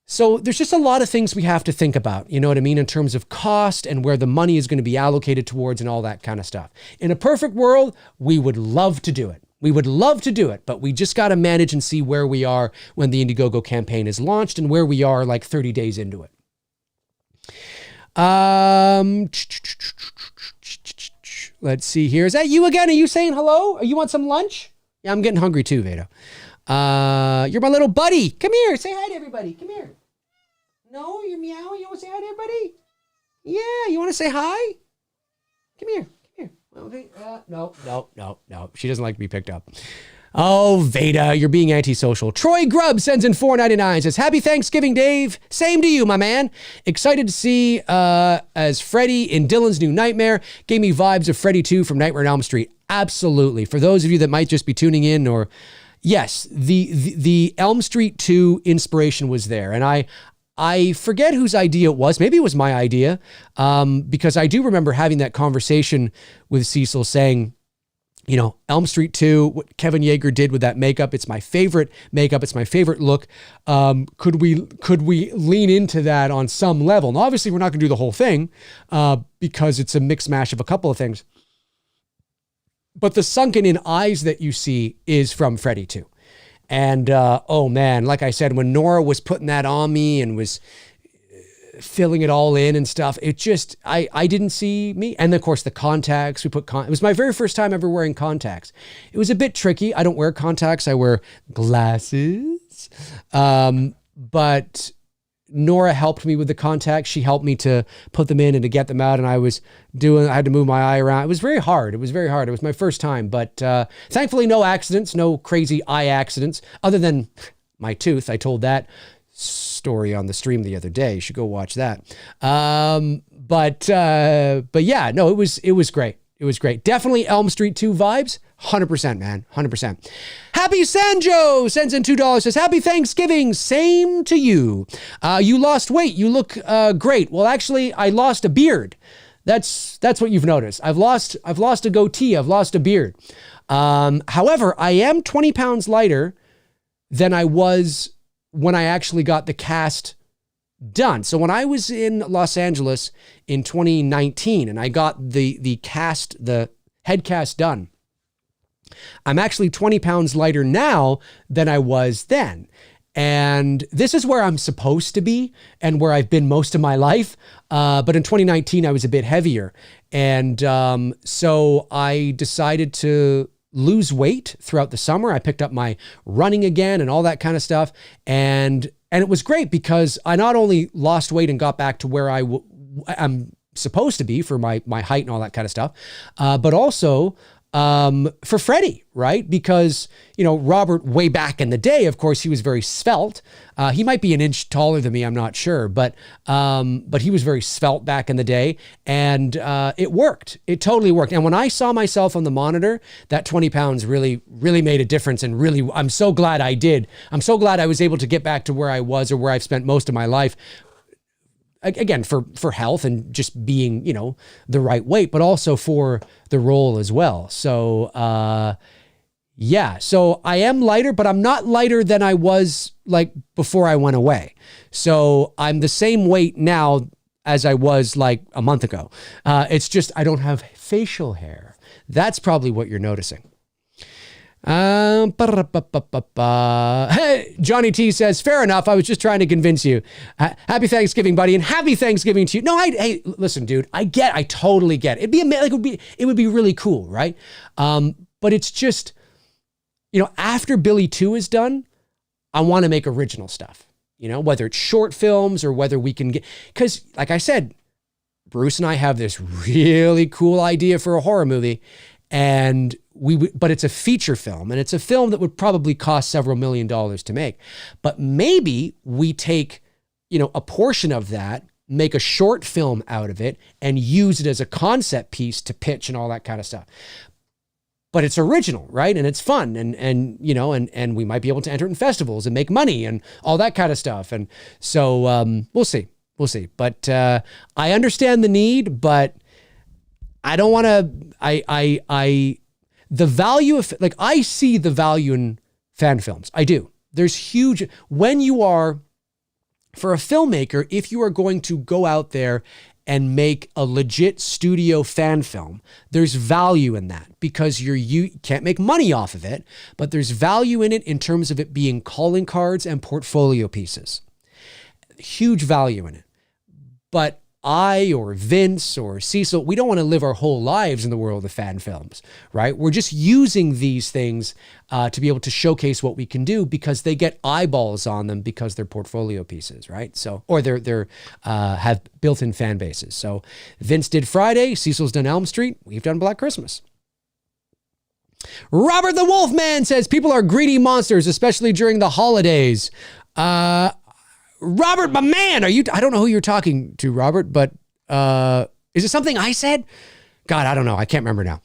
Speaker 1: So there's just a lot of things we have to think about, you know what I mean, in terms of cost and where the money is going to be allocated towards and all that kind of stuff. In a perfect world, we would love to do it. We would love to do it, but we just got to manage and see where we are when the Indiegogo campaign is launched and where we are like 30 days into it. Let's see here. Is that you again? Are you saying hello? You want some lunch? Yeah, I'm getting hungry too, Veda. You're my little buddy. Come here. Say hi to everybody. Come here. No, you're meowing. You want to say hi to everybody? Yeah, you want to say hi? Come here. Come here. Okay. No. She doesn't like to be picked up. Oh, Veda, you're being antisocial. Troy Grubb sends in $4.99, says, Happy Thanksgiving, Dave. Same to you, my man. Excited to see as Freddy in Dylan's New Nightmare. Gave me vibes of Freddy 2 from Nightmare on Elm Street. Absolutely. For those of you that might just be tuning in, or yes, the Elm Street 2 inspiration was there. And I forget whose idea it was. Maybe it was my idea, because I do remember having that conversation with Cecil saying, Elm Street 2, what Kevin Yeager did with that makeup, it's my favorite makeup. It's my favorite look. Could we lean into that on some level? And obviously we're not going to do the whole thing, because it's a mix mash of a couple of things. But the sunken in eyes that you see is from Freddy 2. And, oh man, like I said, when Nora was putting that on me and was filling it all in and stuff, it just, I didn't see me. And of course the contacts, it was my very first time ever wearing contacts. It was a bit tricky. I don't wear contacts. I wear glasses. But Nora helped me with the contacts. She helped me to put them in and to get them out. And I had to move my eye around. It was very hard. It was my first time, but thankfully no accidents, no crazy eye accidents other than my tooth. I told that story on the stream the other day. You should go watch that. But yeah, no, it was great. It was great. Definitely Elm Street 2 vibes. 100%, man. 100%. Happy Sanjo sends in $2, says, Happy Thanksgiving. Same to you. You lost weight. You look great. Well, actually, I lost a beard. That's what you've noticed. I've lost a goatee. I've lost a beard. However, I am 20 pounds lighter than I was when I actually got the cast done. So when I was in Los Angeles in 2019 and I got the head cast done, I'm actually 20 pounds lighter now than I was then. And this is where I'm supposed to be and where I've been most of my life. But in 2019, I was a bit heavier. And so I decided to lose weight throughout the summer. I picked up my running again and all that kind of stuff. And it was great because I not only lost weight and got back to where I'm supposed to be for my height and all that kind of stuff, but also for Freddy, right? Because, Robert way back in the day, of course, he was very svelte. He might be an inch taller than me. I'm not sure, but he was very svelte back in the day, and it worked. It totally worked. And when I saw myself on the monitor, that 20 pounds really, really made a difference. And really, I'm so glad I did. I'm so glad I was able to get back to where I was or where I've spent most of my life. Again, for health and just being, the right weight, but also for the role as well. So, yeah, so I am lighter, but I'm not lighter than I was like before I went away. So I'm the same weight now as I was like a month ago. It's just I don't have facial hair. That's probably what you're noticing. Hey, Johnny T says, fair enough. I was just trying to convince you. Happy Thanksgiving, buddy, and happy Thanksgiving to you. No, hey, listen, dude, I totally get it. It'd be amazing. It would be really cool, right? But it's just, after Billy 2 is done, I want to make original stuff, whether it's short films or whether we can because like I said, Bruce and I have this really cool idea for a horror movie, and but it's a feature film, and it's a film that would probably cost several $1 million to make. But maybe we take, a portion of that, make a short film out of it, and use it as a concept piece to pitch and all that kind of stuff. But it's original, right? And it's fun, and we might be able to enter in festivals and make money and all that kind of stuff. And so we'll see. But I understand the need, but I don't want to. The value of, I see the value in fan films. I do. There's huge, when you are, for a filmmaker, if you are going to go out there and make a legit studio fan film, there's value in that because you can't make money off of it, but there's value in it in terms of it being calling cards and portfolio pieces. Huge value in it. But I or Vince or Cecil, we don't want to live our whole lives in the world of fan films, right? We're just using these things to be able to showcase what we can do because they get eyeballs on them because they're portfolio pieces, right? So, or they're have built-in fan bases. So Vince did Friday, Cecil's done Elm Street, we've done Black Christmas. Robert the Wolfman says people are greedy monsters, especially during the holidays. Robert, my man, I don't know who you're talking to, Robert, but is it something I said? God, I don't know. I can't remember now.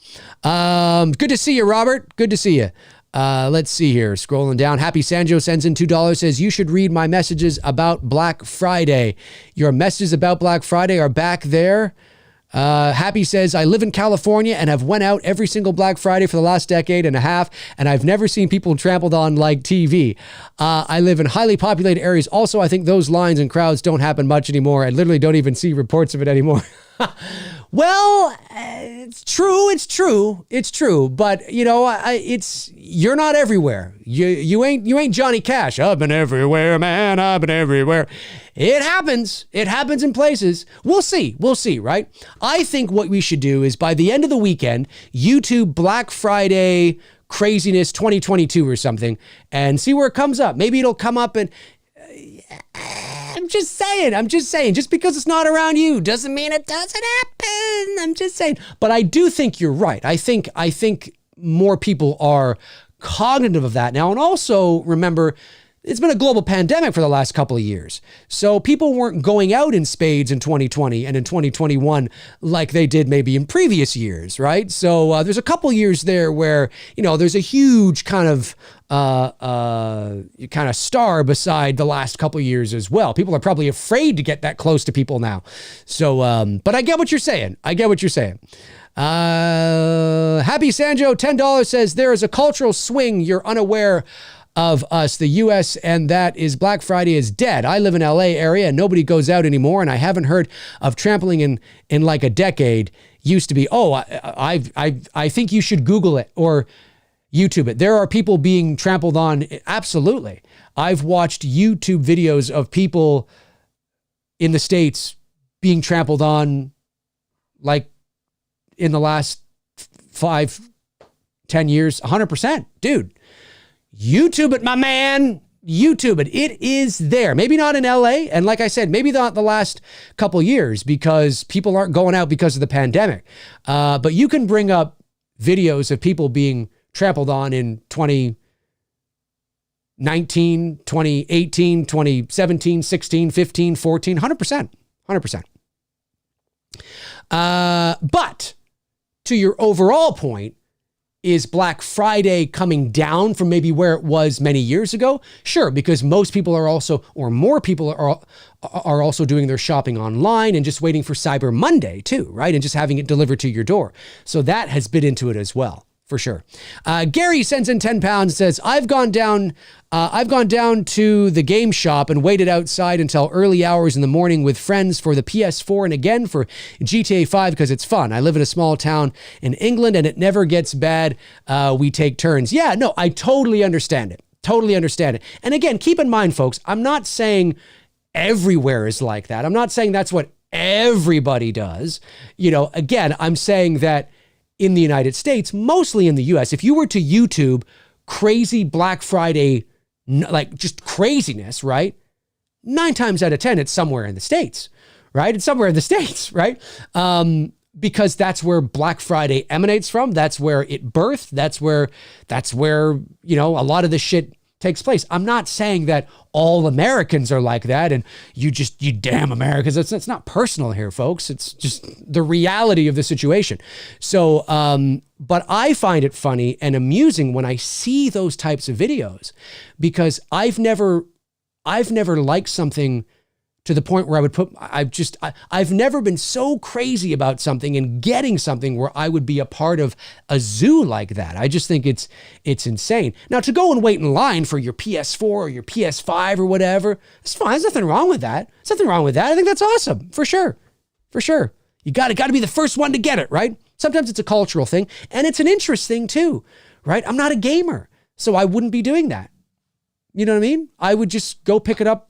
Speaker 1: Good to see you, Robert. Good to see you. Let's see here. Scrolling down. Happy Sanjo sends in $2, says, you should read my messages about Black Friday. Your messages about Black Friday are back there. Happy says, I live in California and have went out every single Black Friday for the last decade and a half, and I've never seen people trampled on like TV. I live in highly populated areas. Also, I think those lines and crowds don't happen much anymore. I literally don't even see reports of it anymore. Well, it's true. But you're not everywhere. You ain't Johnny Cash. I've been everywhere, man. I've been everywhere. It happens in places. We'll see, right? I think what we should do is by the end of the weekend, YouTube Black Friday craziness 2022 or something and see where it comes up. Maybe it'll come up and I'm just saying, just because it's not around you doesn't mean it doesn't happen. I'm just saying. But I do think you're right. I think more people are cognitive of that now. And also remember, it's been a global pandemic for the last couple of years. So people weren't going out in spades in 2020 and in 2021 like they did maybe in previous years, right? So there's a couple years there where, there's a huge kind of star beside the last couple of years as well. People are probably afraid to get that close to people now. So, but I get what you're saying. Happy Sanjo, $10 says, there is a cultural swing you're unaware of us, the U.S., and that is Black Friday is dead. I live in L.A. area and nobody goes out anymore, and I haven't heard of trampling in like a decade. Used to be. Oh, I think you should Google it or YouTube it. There are people being trampled on. Absolutely. I've watched YouTube videos of people in the States being trampled on like in the last 5-10 years, 100%. Dude. YouTube it, my man. YouTube it. It is there. Maybe not in LA. And like I said, maybe not the last couple years because people aren't going out because of the pandemic. But you can bring up videos of people being trampled on in 2019, 2018, 2017, 16, 15, 14, 100%. 100%. But to your overall point, is Black Friday coming down from maybe where it was many years ago? Sure, because most people are also, or more people are also doing their shopping online and just waiting for Cyber Monday too, right? And just having it delivered to your door. So that has bit into it as well, for sure. Gary sends in 10 pounds, says, I've gone down to the game shop and waited outside until early hours in the morning with friends for the PS4 and again for GTA 5 because it's fun. I live in a small town in England and it never gets bad. We take turns. Yeah, no, I totally understand it. Totally understand it. And again, keep in mind, folks, I'm not saying everywhere is like that. I'm not saying that's what everybody does. You know, again, I'm saying that in the United States, mostly in the US, if you were to YouTube crazy Black Friday, like just craziness, right? 9 times out of 10, it's somewhere in the States, right? It's somewhere in the States, right? Because that's where Black Friday emanates from. That's where it birthed. That's where, you know, a lot of this shit takes place. I'm not saying that all Americans are like that and you damn Americans. It's not personal here, folks. It's just the reality of the situation. So, but I find it funny and amusing when I see those types of videos because I've never liked something to the point where I would I've never been so crazy about something and getting something where I would be a part of a zoo like that. I just think it's insane. Now to go and wait in line for your PS4 or your PS5 or whatever, it's fine. There's nothing wrong with that. There's nothing wrong with that. I think that's awesome. For sure. For sure. You got to be the first one to get it, right? Sometimes it's a cultural thing and it's an interest thing too, right? I'm not a gamer, so I wouldn't be doing that. You know what I mean? I would just go pick it up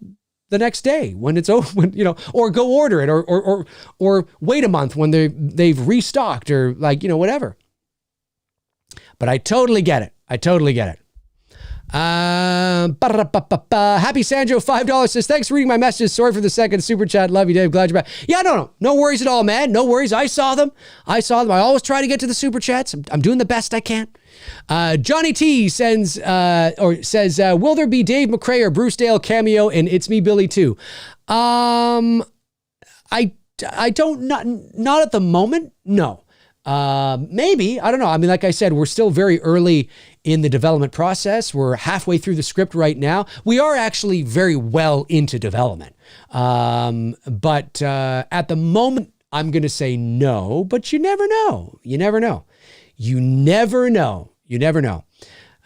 Speaker 1: the next day when it's over, you know, or go order it or wait a month when they've restocked or like, you know, whatever. But I totally get it. Happy Sandro, $5 says, thanks for reading my messages. Sorry for the second super chat. Love you, Dave. Glad you're back. Yeah, no worries at all, man. No worries. I saw them. I always try to get to the super chats. I'm doing the best I can. Johnny T says, will there be Dave McRae or Bruce Dale cameo in It's Me, Billy 2? I don't, not at the moment. No. Maybe, I don't know. I mean, like I said, we're still very early in the development process. We're halfway through the script right now. We are actually very well into development. But at the moment, I'm going to say no, but you never know.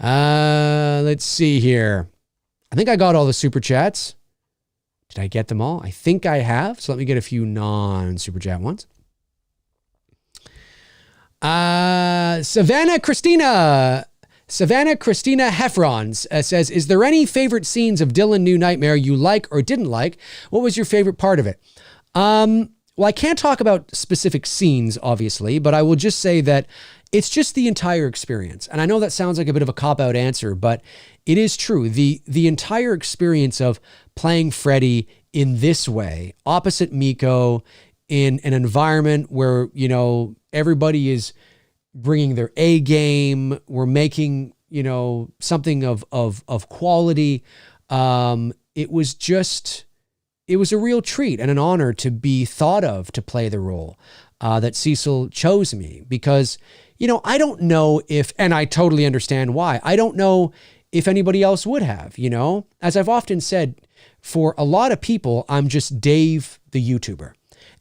Speaker 1: Let's see here. I think I got all the super chats. Did I get them all? I think I have. So let me get a few non-super chat ones. Savannah Christina Heffron says, is there any favorite scenes of Dylan New Nightmare you like or didn't like? What was your favorite part of it? Well, I can't talk about specific scenes, obviously, but I will just say that it's just the entire experience. And I know that sounds like a bit of a cop-out answer, but it is true. The entire experience of playing Freddy in this way, opposite Miko, in an environment where, you know, everybody is bringing their A game. We're making, you know, something of quality. It was a real treat and an honor to be thought of to play the role that Cecil chose me because, you know, I don't know if, and I totally understand why, I don't know if anybody else would have, you know, as I've often said, for a lot of people, I'm just Dave the YouTuber.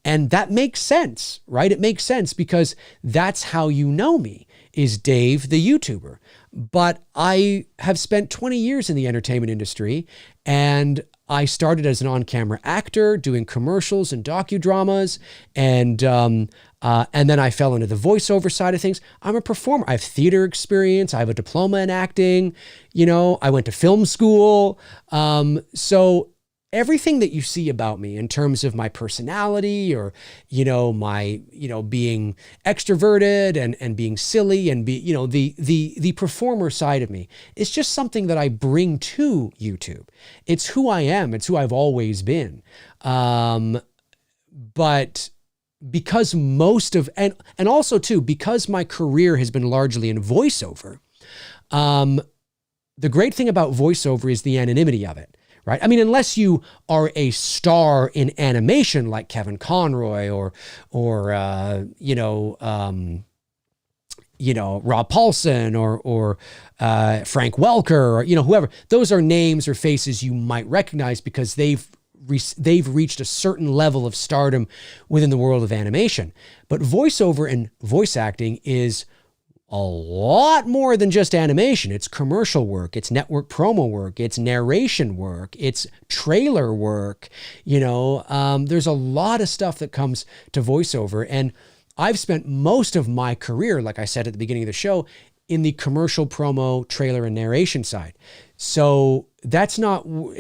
Speaker 1: And that makes sense, right? It makes sense because that's how you know me, is Dave the YouTuber. But I have spent 20 years in the entertainment industry, and I started as an on-camera actor doing commercials and docudramas, and then I fell into the voiceover side of things. I'm a performer. I have theater experience. I have a diploma in acting. You know, I went to film school. So everything that you see about me in terms of my personality or, you know, my, you know, being extroverted and being silly and you know, the performer side of me, it's just something that I bring to YouTube. It's who I am. It's who I've always been. But because and also too, because my career has been largely in voiceover, the great thing about voiceover is the anonymity of it. Right? I mean, unless you are a star in animation like Kevin Conroy or Rob Paulson or Frank Welker or, you know, whoever. Those are names or faces you might recognize because they've reached a certain level of stardom within the world of animation. But voiceover and voice acting is a lot more than just animation. It's commercial work, it's network promo work, it's narration work, it's trailer work. There's a lot of stuff that comes to voiceover. And I've spent most of my career, like I said at the beginning of the show, in the commercial promo, trailer, and narration side. So that's not an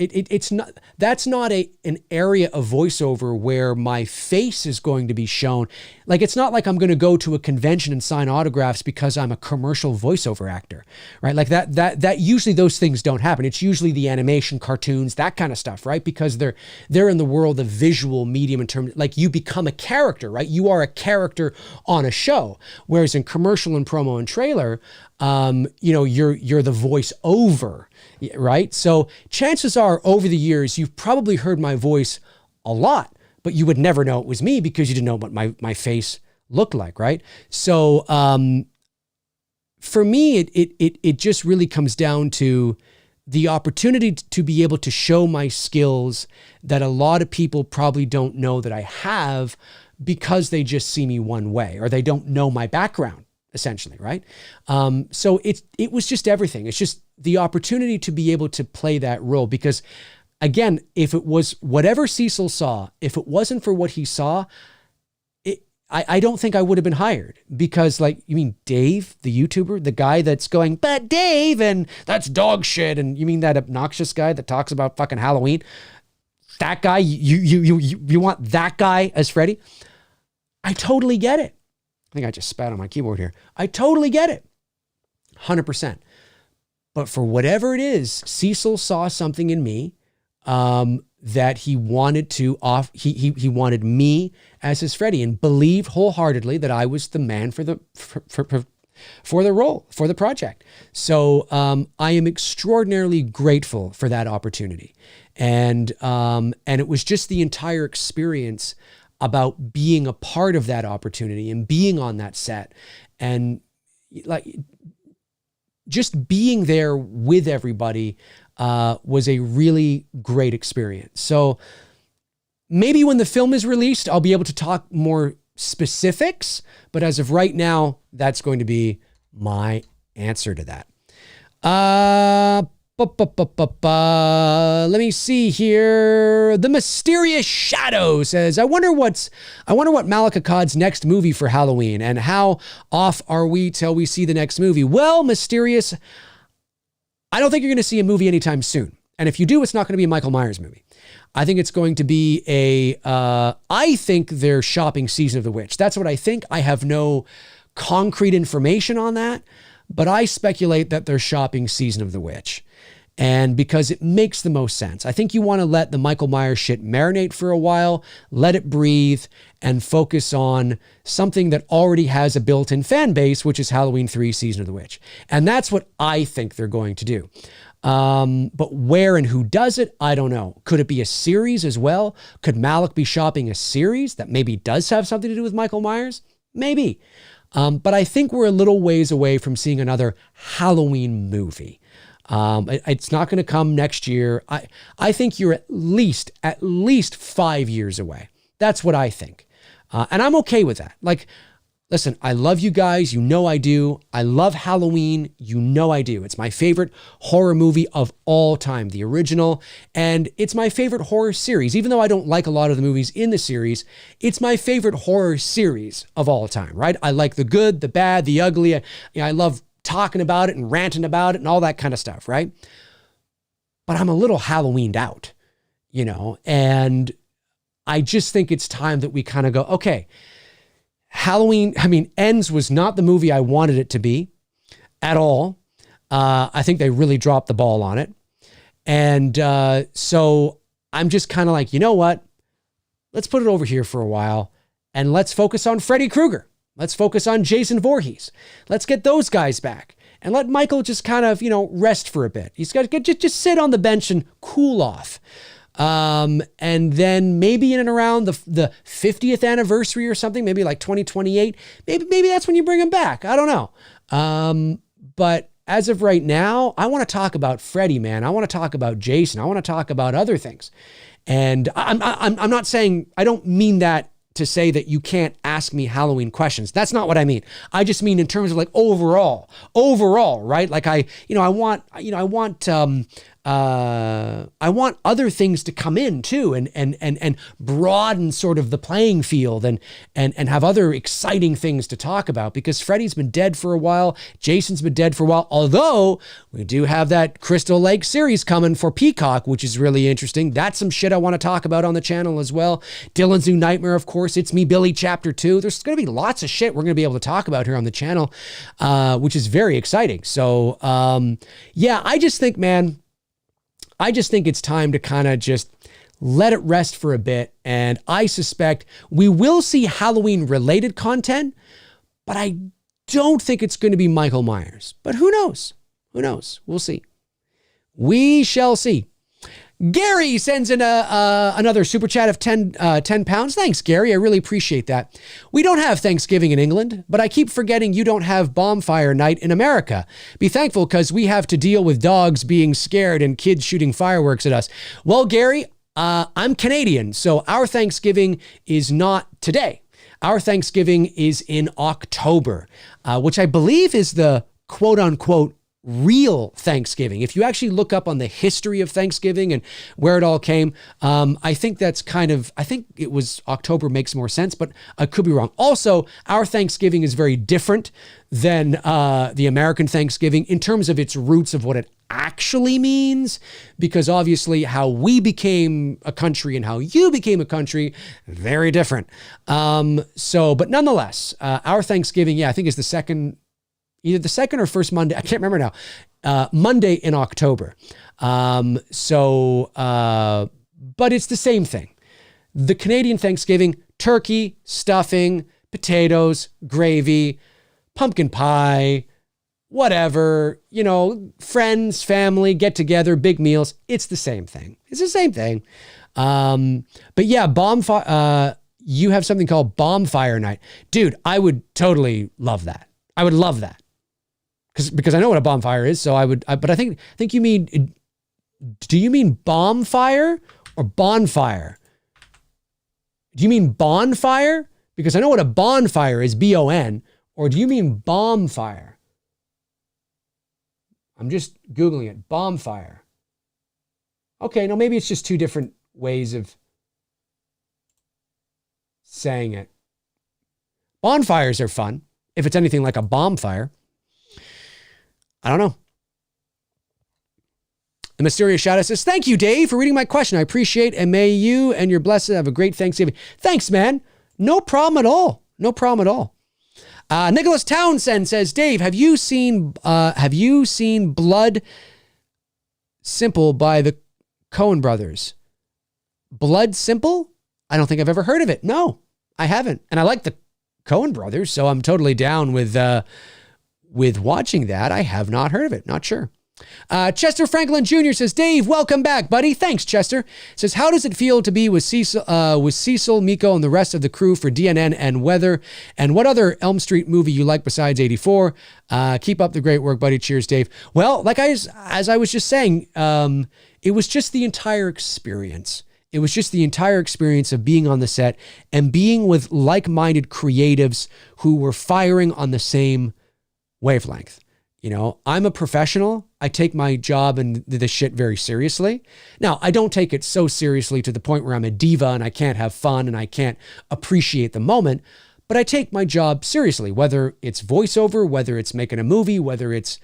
Speaker 1: area of voiceover where my face is going to be shown. Like, it's not like I'm going to go to a convention and sign autographs because I'm a commercial voiceover actor, right? Like that usually those things don't happen. It's usually the animation, cartoons, that kind of stuff, right? Because they're in the world of visual medium in terms, like, you become a character, right? You are a character on a show. Whereas in commercial and promo and trailer, you're the voice over, right? So chances are over the years, you've probably heard my voice a lot, but you would never know it was me because you didn't know what my face looked like, right? So for me, it just really comes down to the opportunity to be able to show my skills that a lot of people probably don't know that I have because they just see me one way, or they don't know my background, essentially, right? So it was just everything. It's just the opportunity to be able to play that role, because again, if it was whatever Cecil saw, if it wasn't for what he saw, I don't think I would have been hired. Because, like, you mean Dave, the YouTuber, the guy that's going, but Dave, and that's dog shit, and you mean that obnoxious guy that talks about fucking Halloween? That guy, you want that guy as Freddy? I totally get it. I think I just spat on my keyboard here. I totally get it. 100%. But for whatever it is, Cecil saw something in me that he wanted to he wanted me as his Freddy, and believed wholeheartedly that I was the man for the role, for the project. So I am extraordinarily grateful for that opportunity. And it was just the entire experience about being a part of that opportunity and being on that set, and like just being there with everybody was a really great experience. So maybe when the film is released, I'll be able to talk more specifics, but as of right now, that's going to be my answer to that. Let me see here. The Mysterious Shadow says, I wonder what Malika Akkad's next movie for Halloween, and how off are we till we see the next movie? Well, Mysterious, I don't think you're going to see a movie anytime soon. And if you do, it's not going to be a Michael Myers movie. I think it's going to be I think they're shopping Season of the Witch. That's what I think. I have no concrete information on that, but I speculate that they're shopping Season of the Witch. And because it makes the most sense. I think you want to let the Michael Myers shit marinate for a while, let it breathe, and focus on something that already has a built-in fan base, which is Halloween 3 Season of the Witch. And that's what I think they're going to do. But where and who does it, I don't know. Could it be a series as well? Could Malik be shopping a series that maybe does have something to do with Michael Myers? Maybe. But I think we're a little ways away from seeing another Halloween movie. It's not going to come next year. I think you're at least 5 years away. That's what I think. And I'm okay with that. Like, listen, I love you guys. You know I do. I love Halloween. You know I do. It's my favorite horror movie of all time, the original. And it's my favorite horror series. Even though I don't like a lot of the movies in the series, it's my favorite horror series of all time, right? I like the good, the bad, the ugly. I love talking about it and ranting about it and all that kind of stuff, right? But I'm a little Halloweened out, and I just think it's time that we kind of go, okay, Halloween, Ends was not the movie I wanted it to be at all. I think they really dropped the ball on it. And so I'm just kind of like, you know what? Let's put it over here for a while and let's focus on Freddy Krueger. Let's focus on Jason Voorhees. Let's get those guys back and let Michael just kind of, rest for a bit. He's got to just sit on the bench and cool off. And then maybe in and around the 50th anniversary or something, maybe like 2028, maybe that's when you bring him back. I don't know. But as of right now, I want to talk about Freddy, man. I want to talk about Jason. I want to talk about other things. And I'm not saying, I don't mean that to say that you can't ask me Halloween questions. That's not what I mean. I just mean in terms of like overall, right? Like I want other things to come in too and broaden sort of the playing field and have other exciting things to talk about, because Freddy's been dead for a while. Jason's been dead for a while, although we do have that Crystal Lake series coming for Peacock, which is really interesting. That's some shit I want to talk about on the channel as well. Dylan's New Nightmare, of course. It's Me, Billy, Chapter 2. There's going to be lots of shit we're going to be able to talk about here on the channel, which is very exciting. So, yeah, I just think it's time to kind of just let it rest for a bit. And I suspect we will see Halloween related content, but I don't think it's going to be Michael Myers. But who knows? Who knows? We'll see. We shall see. Gary sends in another super chat of 10 pounds. Thanks, Gary. I really appreciate that. We don't have Thanksgiving in England, but I keep forgetting you don't have bonfire night in America. Be thankful, because we have to deal with dogs being scared and kids shooting fireworks at us. Well, Gary, I'm Canadian, so our Thanksgiving is not today. Our Thanksgiving is in October, which I believe is the quote unquote real Thanksgiving. If you actually look up on the history of Thanksgiving and where it all came, I think it was October makes more sense, but I could be wrong. Also, our Thanksgiving is very different than the American Thanksgiving in terms of its roots of what it actually means, because obviously how we became a country and how you became a country, very different. But nonetheless, our Thanksgiving, I think is either the second or first Monday. I can't remember now. Monday in October. But it's the same thing. The Canadian Thanksgiving, turkey, stuffing, potatoes, gravy, pumpkin pie, whatever, friends, family, get together, big meals. It's the same thing. It's the same thing. But yeah, you have something called bonfire night. Dude, I would totally love that. I would love that. Because I know what a bonfire is, so but I think you mean, do you mean bonfire or bonfire? Do you mean bonfire? Because I know what a bonfire is, B-O-N, or do you mean bonfire? I'm just Googling it, bonfire. Okay, no, maybe it's just two different ways of saying it. Bonfires are fun, if it's anything like a bonfire. I don't know. The Mysterious Shadow says, thank you, Dave, for reading my question. I appreciate it, and may you and your blessed have a great Thanksgiving. Thanks, man. No problem at all. No problem at all. Nicholas Townsend says, Dave, have you seen Blood Simple by the Coen brothers? Blood Simple? I don't think I've ever heard of it. No, I haven't. And I like the Coen brothers, so I'm totally down with watching that. I have not heard of it. Not sure. Chester Franklin Jr. says, Dave, welcome back, buddy. Thanks, Chester. Says, how does it feel to be with Cecil, Miko, and the rest of the crew for DNN and Weather? And what other Elm Street movie you like besides 84? Keep up the great work, buddy. Cheers, Dave. Well, as I was just saying, it was just the entire experience. It was just the entire experience of being on the set and being with like-minded creatives who were firing on the same wavelength. I'm a professional. I take my job and this shit very seriously. Now, I don't take it so seriously to the point where I'm a diva and I can't have fun and I can't appreciate the moment, but I take my job seriously, whether it's voiceover, whether it's making a movie, whether it's,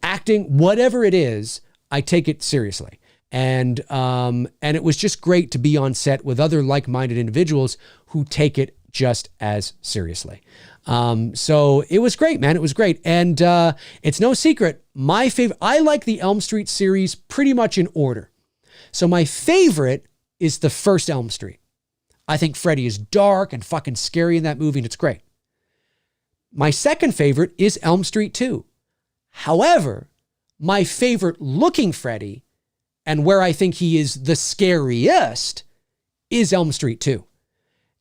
Speaker 1: acting, whatever it is, I take it seriously. And it was just great to be on set with other like-minded individuals who take it just as seriously. So it was great, man. It was great. And it's no secret, my favorite, I like the Elm Street series pretty much in order. So my favorite is the first Elm Street. I think Freddy is dark and fucking scary in that movie, and it's great. My second favorite is Elm Street 2. However, my favorite looking Freddy, and where I think he is the scariest, is Elm Street 2.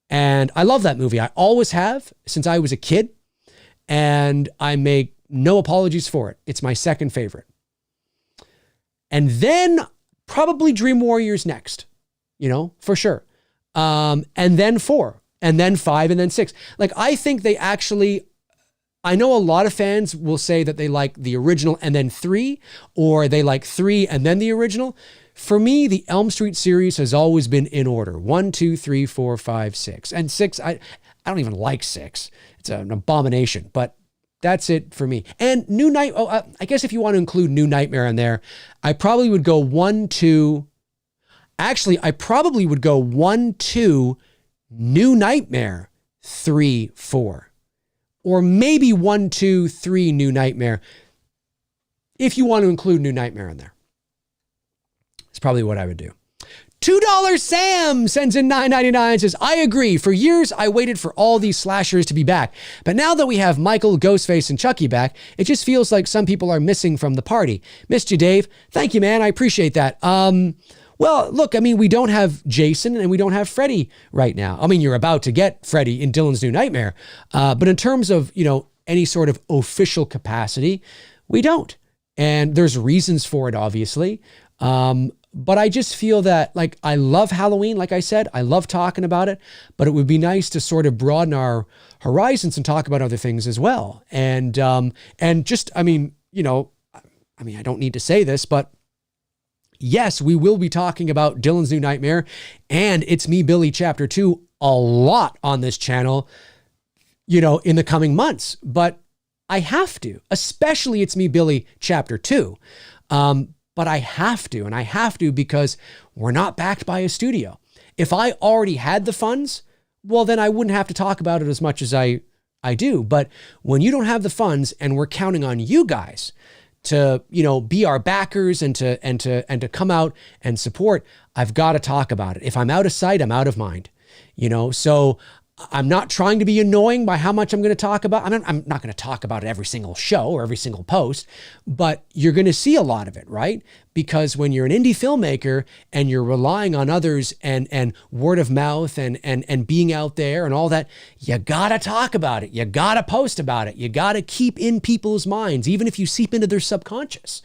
Speaker 1: And I love that movie. I always have since I was a kid, and I make no apologies for it. It's my second favorite. And then probably Dream Warriors next, for sure. and then 4, and then 5, and then 6. Like, I think they actually, I know a lot of fans will say that they like the original and then 3, or they like 3 and then the original. For me, the Elm Street series has always been in order. 1, 2, 3, 4, 5, 6. And 6, I don't even like 6. It's an abomination, but that's it for me. And New Night, I guess if you want to include New Nightmare in there, I probably would go 1, 2. Actually, I probably would go 1, 2, New Nightmare, 3, 4. Or maybe 1, 2, 3, New Nightmare, if you want to include New Nightmare in there. It's probably what I would do. $2 Sam sends in $9.99, says, I agree. For years, I waited for all these slashers to be back. But now that we have Michael, Ghostface, and Chucky back, it just feels like some people are missing from the party. Missed you, Dave. Thank you, man. I appreciate that. Well, look, I mean, we don't have Jason and we don't have Freddy right now. I mean, you're about to get Freddy in Dylan's New Nightmare. But in terms of, any sort of official capacity, we don't. And there's reasons for it, obviously. But I just feel that, like, I love Halloween. Like I said, I love talking about it, but it would be nice to sort of broaden our horizons and talk about other things as well. And just, I don't need to say this, but yes, we will be talking about Dylan's New Nightmare and It's Me, Billy Chapter 2 a lot on this channel, in the coming months, but I have to, especially It's Me, Billy Chapter 2. But I have to, and I have to because we're not backed by a studio. If I already had the funds, well, then I wouldn't have to talk about it as much as I do. But when you don't have the funds and we're counting on you guys to, be our backers and to come out and support, I've got to talk about it. If I'm out of sight, I'm out of mind, so I'm not trying to be annoying by how much I'm going to talk about. I'm not going to talk about it every single show or every single post, but you're going to see a lot of it, right? Because when you're an indie filmmaker and you're relying on others and word of mouth and being out there and all that, you got to talk about it. You got to post about it. You got to keep in people's minds, even if you seep into their subconscious,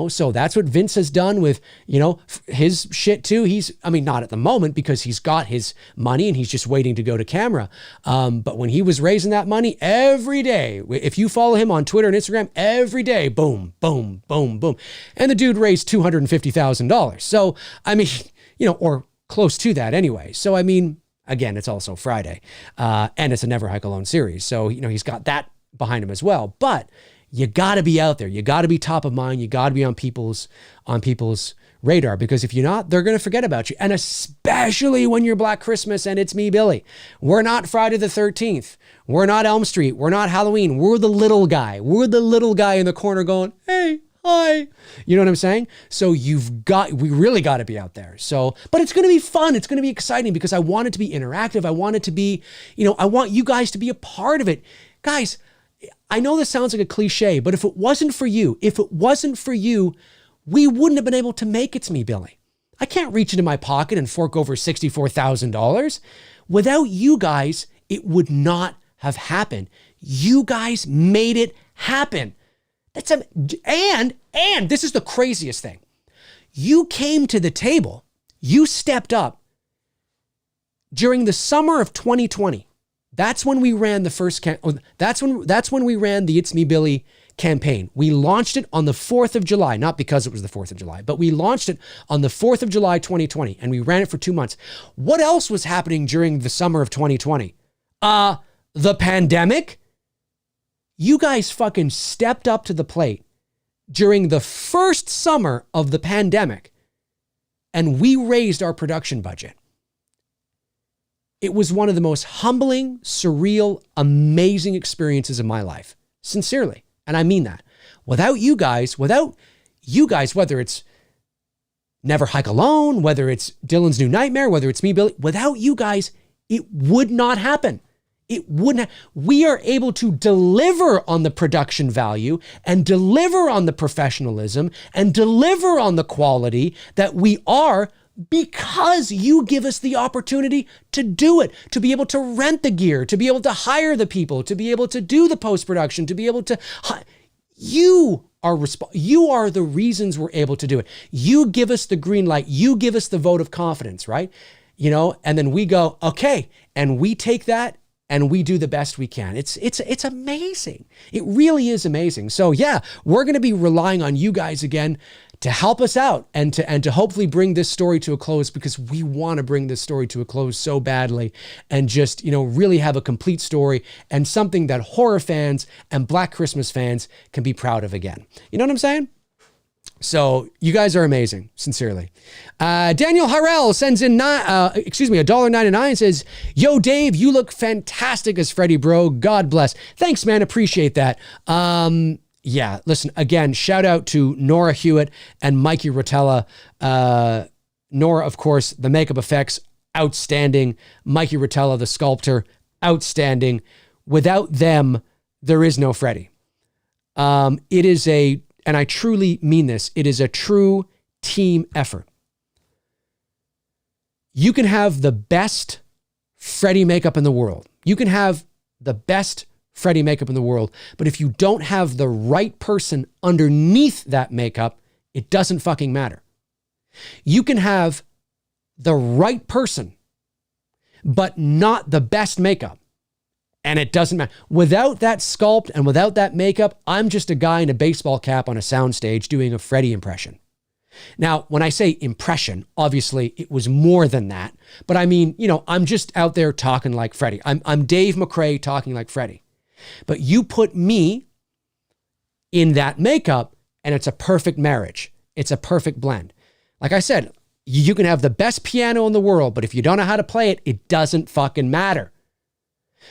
Speaker 1: so that's what Vince has done with, his shit too. Not at the moment because he's got his money and he's just waiting to go to camera. But when he was raising that money every day, if you follow him on Twitter and Instagram, every day, boom, boom, boom, boom. And the dude raised $250,000. So, or close to that anyway. So, again, it's also Friday, and it's a Never Hike Alone series. So, he's got that behind him as well, but you got to be out there. You got to be top of mind. You got to be on people's radar, because if you're not, they're going to forget about you. And especially when you're Black Christmas and It's Me, Billy. We're not Friday the 13th. We're not Elm Street. We're not Halloween. We're the little guy. We're the little guy in the corner going, hey, hi. You know what I'm saying? So we really got to be out there. So, but it's going to be fun. It's going to be exciting because I want it to be interactive. I want it to be, I want you guys to be a part of it. Guys, I know this sounds like a cliche, but if it wasn't for you, we wouldn't have been able to make It's Me, Billy. I can't reach into my pocket and fork over $64,000. Without you guys, it would not have happened. You guys made it happen. And this is the craziest thing. You came to the table. You stepped up during the summer of 2020. That's when we ran the first that's when we ran the It's Me, Billy campaign. We launched it on the 4th of July, not because it was the 4th of July, but we launched it on the 4th of July, 2020, and we ran it for 2 months. What else was happening during the summer of 2020? The pandemic? You guys fucking stepped up to the plate during the first summer of the pandemic, and we raised our production budget. It was one of the most humbling, surreal, amazing experiences of my life. Sincerely. And I mean that. Without you guys, whether it's Never Hike Alone, whether it's Dylan's New Nightmare, whether it's Me, Billy, without you guys, it would not happen. It wouldn't. We are able to deliver on the production value and deliver on the professionalism and deliver on the quality that we are because you give us the opportunity to do it, to be able to rent the gear, to be able to hire the people, to be able to do the post-production, to be able to... You are the reasons we're able to do it. You give us the green light. You give us the vote of confidence, right? and then we go, okay, and we take that and we do the best we can. It's amazing. It really is amazing. So yeah, we're going to be relying on you guys again to help us out and to hopefully bring this story to a close, because we want to bring this story to a close so badly and just, really have a complete story and something that horror fans and Black Christmas fans can be proud of again. You know what I'm saying? So you guys are amazing, sincerely. Daniel Harrell sends in $1.99 and says, "Yo, Dave, you look fantastic as Freddy, bro. God bless." Thanks, man. Appreciate that. Yeah, listen, again, shout out to Nora Hewitt and Mikey Rotella. Nora, of course, the makeup effects, outstanding. Mikey Rotella, the sculptor, outstanding. Without them, there is no Freddy. It is and I truly mean this, it is a true team effort. You can have the best Freddy makeup in the world. You can have the best Freddy makeup in the world, but if you don't have the right person underneath that makeup, it doesn't fucking matter. You can have the right person, but not the best makeup, and it doesn't matter. Without that sculpt and without that makeup, I'm just a guy in a baseball cap on a soundstage doing a Freddy impression. Now, when I say impression, obviously it was more than that, but I mean, I'm just out there talking like Freddy. I'm Dave McRae talking like Freddy. But you put me in that makeup and it's a perfect marriage. It's a perfect blend. Like I said, you can have the best piano in the world, but if you don't know how to play it, it doesn't fucking matter.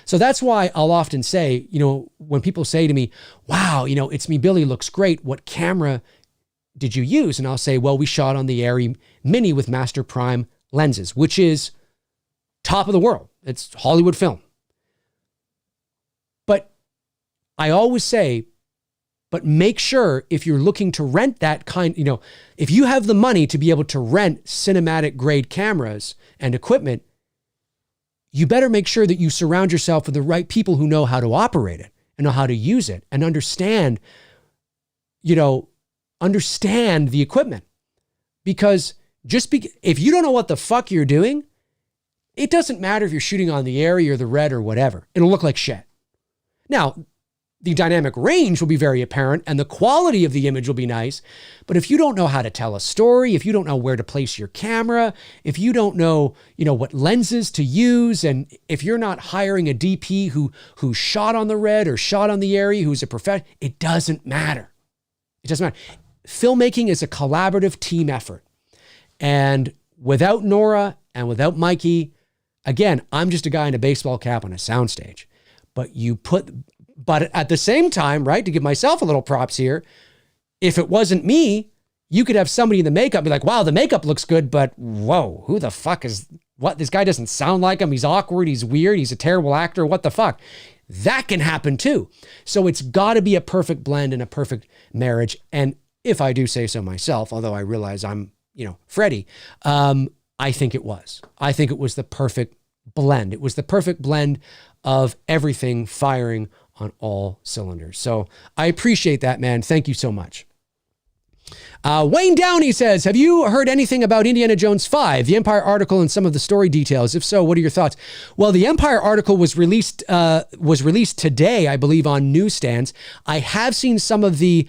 Speaker 1: So that's why I'll often say, when people say to me, "Wow, It's Me Billy looks great. What camera did you use?" And I'll say, "Well, we shot on the Arri Mini with Master Prime lenses, which is top of the world. It's Hollywood film." But I always say, but make sure if you're looking to rent that kind, if you have the money to be able to rent cinematic grade cameras and equipment, you better make sure that you surround yourself with the right people who know how to operate it and know how to use it and understand the equipment. Because if you don't know what the fuck you're doing, it doesn't matter if you're shooting on the Arri or the Red or whatever. It'll look like shit. Now, the dynamic range will be very apparent and the quality of the image will be nice. But if you don't know how to tell a story, if you don't know where to place your camera, if you don't know, what lenses to use, and if you're not hiring a DP who shot on the Red or shot on the Arri, who's a professional, it doesn't matter. It doesn't matter. Filmmaking is a collaborative team effort. And without Nora and without Mikey, again, I'm just a guy in a baseball cap on a soundstage. But at the same time, right, to give myself a little props here, if it wasn't me, you could have somebody in the makeup be like, "Wow, the makeup looks good, but whoa, who the fuck is, what? This guy doesn't sound like him. He's awkward. He's weird. He's a terrible actor. What the fuck?" That can happen too. So it's got to be a perfect blend and a perfect marriage. And if I do say so myself, although I realize I'm, Freddy, I think it was. I think it was the perfect blend. It was the perfect blend of everything firing on all cylinders. So I appreciate that, man. Thank you so much. Wayne Downey says, "Have you heard anything about Indiana Jones 5, the Empire article, and some of the story details? If so, what are your thoughts?" Well, the Empire article was released today, I believe, on newsstands. I have seen some of the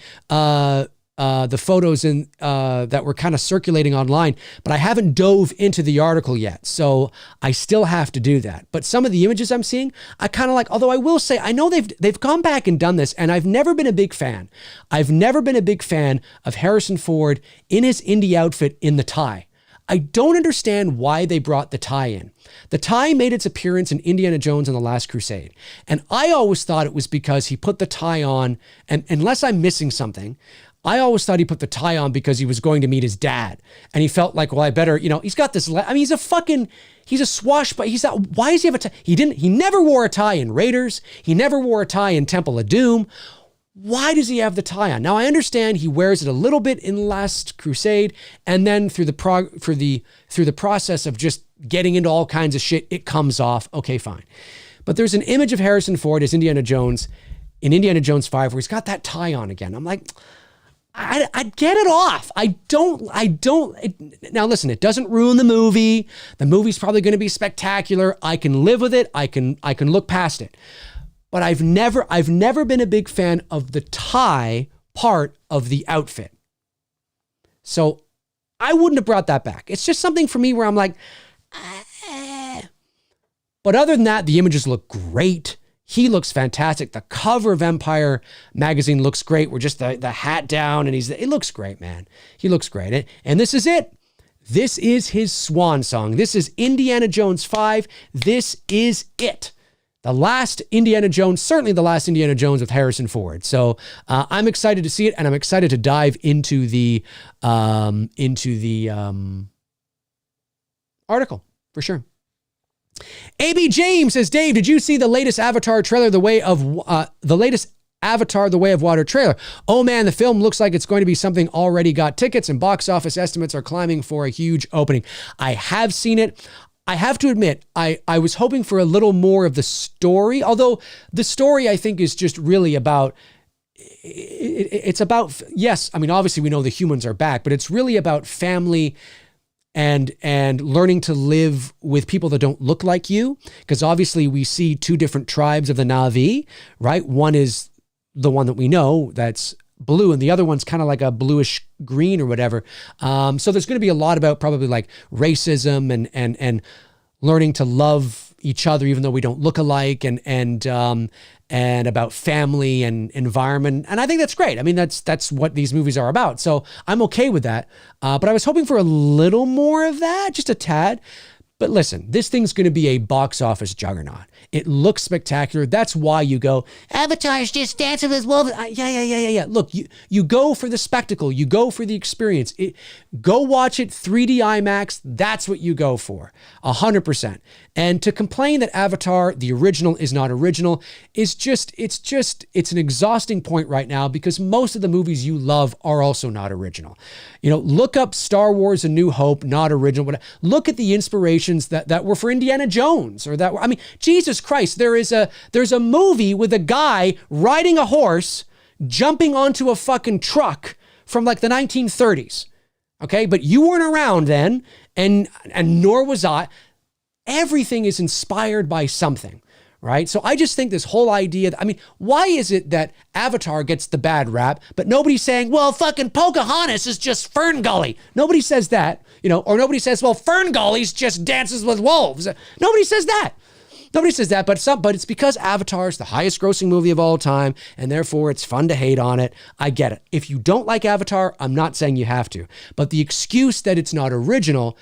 Speaker 1: photos that were kind of circulating online, but I haven't dove into the article yet. So I still have to do that. But some of the images I'm seeing, I kind of like, although I will say, I know they've gone back and done this, and I've never been a big fan. I've never been a big fan of Harrison Ford in his Indy outfit in the tie. I don't understand why they brought the tie in. The tie made its appearance in Indiana Jones and the Last Crusade. And I always thought it was because he put the tie on, and unless I'm missing something, I always thought he put the tie on because he was going to meet his dad. And he felt like, well, I better, he's got this, he's a swashbuckler. Why does he have a tie? He never wore a tie in Raiders. He never wore a tie in Temple of Doom. Why does he have the tie on? Now, I understand he wears it a little bit in Last Crusade, and then through the process of just getting into all kinds of shit, it comes off. Okay, fine. But there's an image of Harrison Ford as Indiana Jones in Indiana Jones 5 where he's got that tie on again. I'm like, I'd get it off. Now listen, it doesn't ruin the movie. The movie's probably going to be spectacular. I can live with it. I can look past it. But I've never been a big fan of the tie part of the outfit. So I wouldn't have brought that back. It's just something for me where I'm like, But other than that, the images look great. He looks fantastic. The cover of Empire magazine looks great. We're just the hat down and it looks great, man. He looks great. And this is it. This is his swan song. This is Indiana Jones 5. This is it. The last Indiana Jones, certainly the last Indiana Jones with Harrison Ford. So I'm excited to see it, and I'm excited to dive into the article for sure. AB James says, Dave, did you see the latest Avatar trailer, the latest Avatar, The Way of Water trailer? Oh man, the film looks like it's going to be something already got tickets, and box office estimates are climbing for a huge opening. I have seen it. I have to admit, I was hoping for a little more of the story, although the story I think is just really about, it's about, yes, I mean, obviously we know the humans are back, but it's really about family and learning to live with people that don't look like you. Because obviously we see two different tribes of the Na'vi, right? One is the one that we know that's blue, and the other one's kind of like a bluish green or whatever. So there's going to be a lot about probably like racism and learning to love each other even though we don't look alike, and about family and environment. And I think that's great. I mean, that's what these movies are about. So I'm okay with that. But I was hoping for a little more of that, just a tad. But listen, this thing's going to be a box office juggernaut. It looks spectacular. That's why you go, Avatar's just Dancing with Wolves. Yeah. Look, you go for the spectacle. You go for the experience. Go watch it 3D IMAX. That's what you go for, 100%. And to complain that Avatar, the original, is not original is it's an exhausting point right now, because most of the movies you love are also not original. You know, look up Star Wars: A New Hope, not original. Look at the inspirations that were for Indiana Jones, or that were, I mean, Jesus Christ, there's a movie with a guy riding a horse, jumping onto a fucking truck from like the 1930s. Okay, but you weren't around then, and nor was I. Everything is inspired by something, right? So I just think this whole idea, I mean, why is it that Avatar gets the bad rap, but nobody's saying, well, fucking Pocahontas is just Fern Gully. Nobody says that, you know, or nobody says, well, Fern Gully's just Dances with Wolves. Nobody says that. Nobody says that, but it's because Avatar is the highest grossing movie of all time, and therefore it's fun to hate on it. I get it. If you don't like Avatar, I'm not saying you have to, but the excuse that it's not original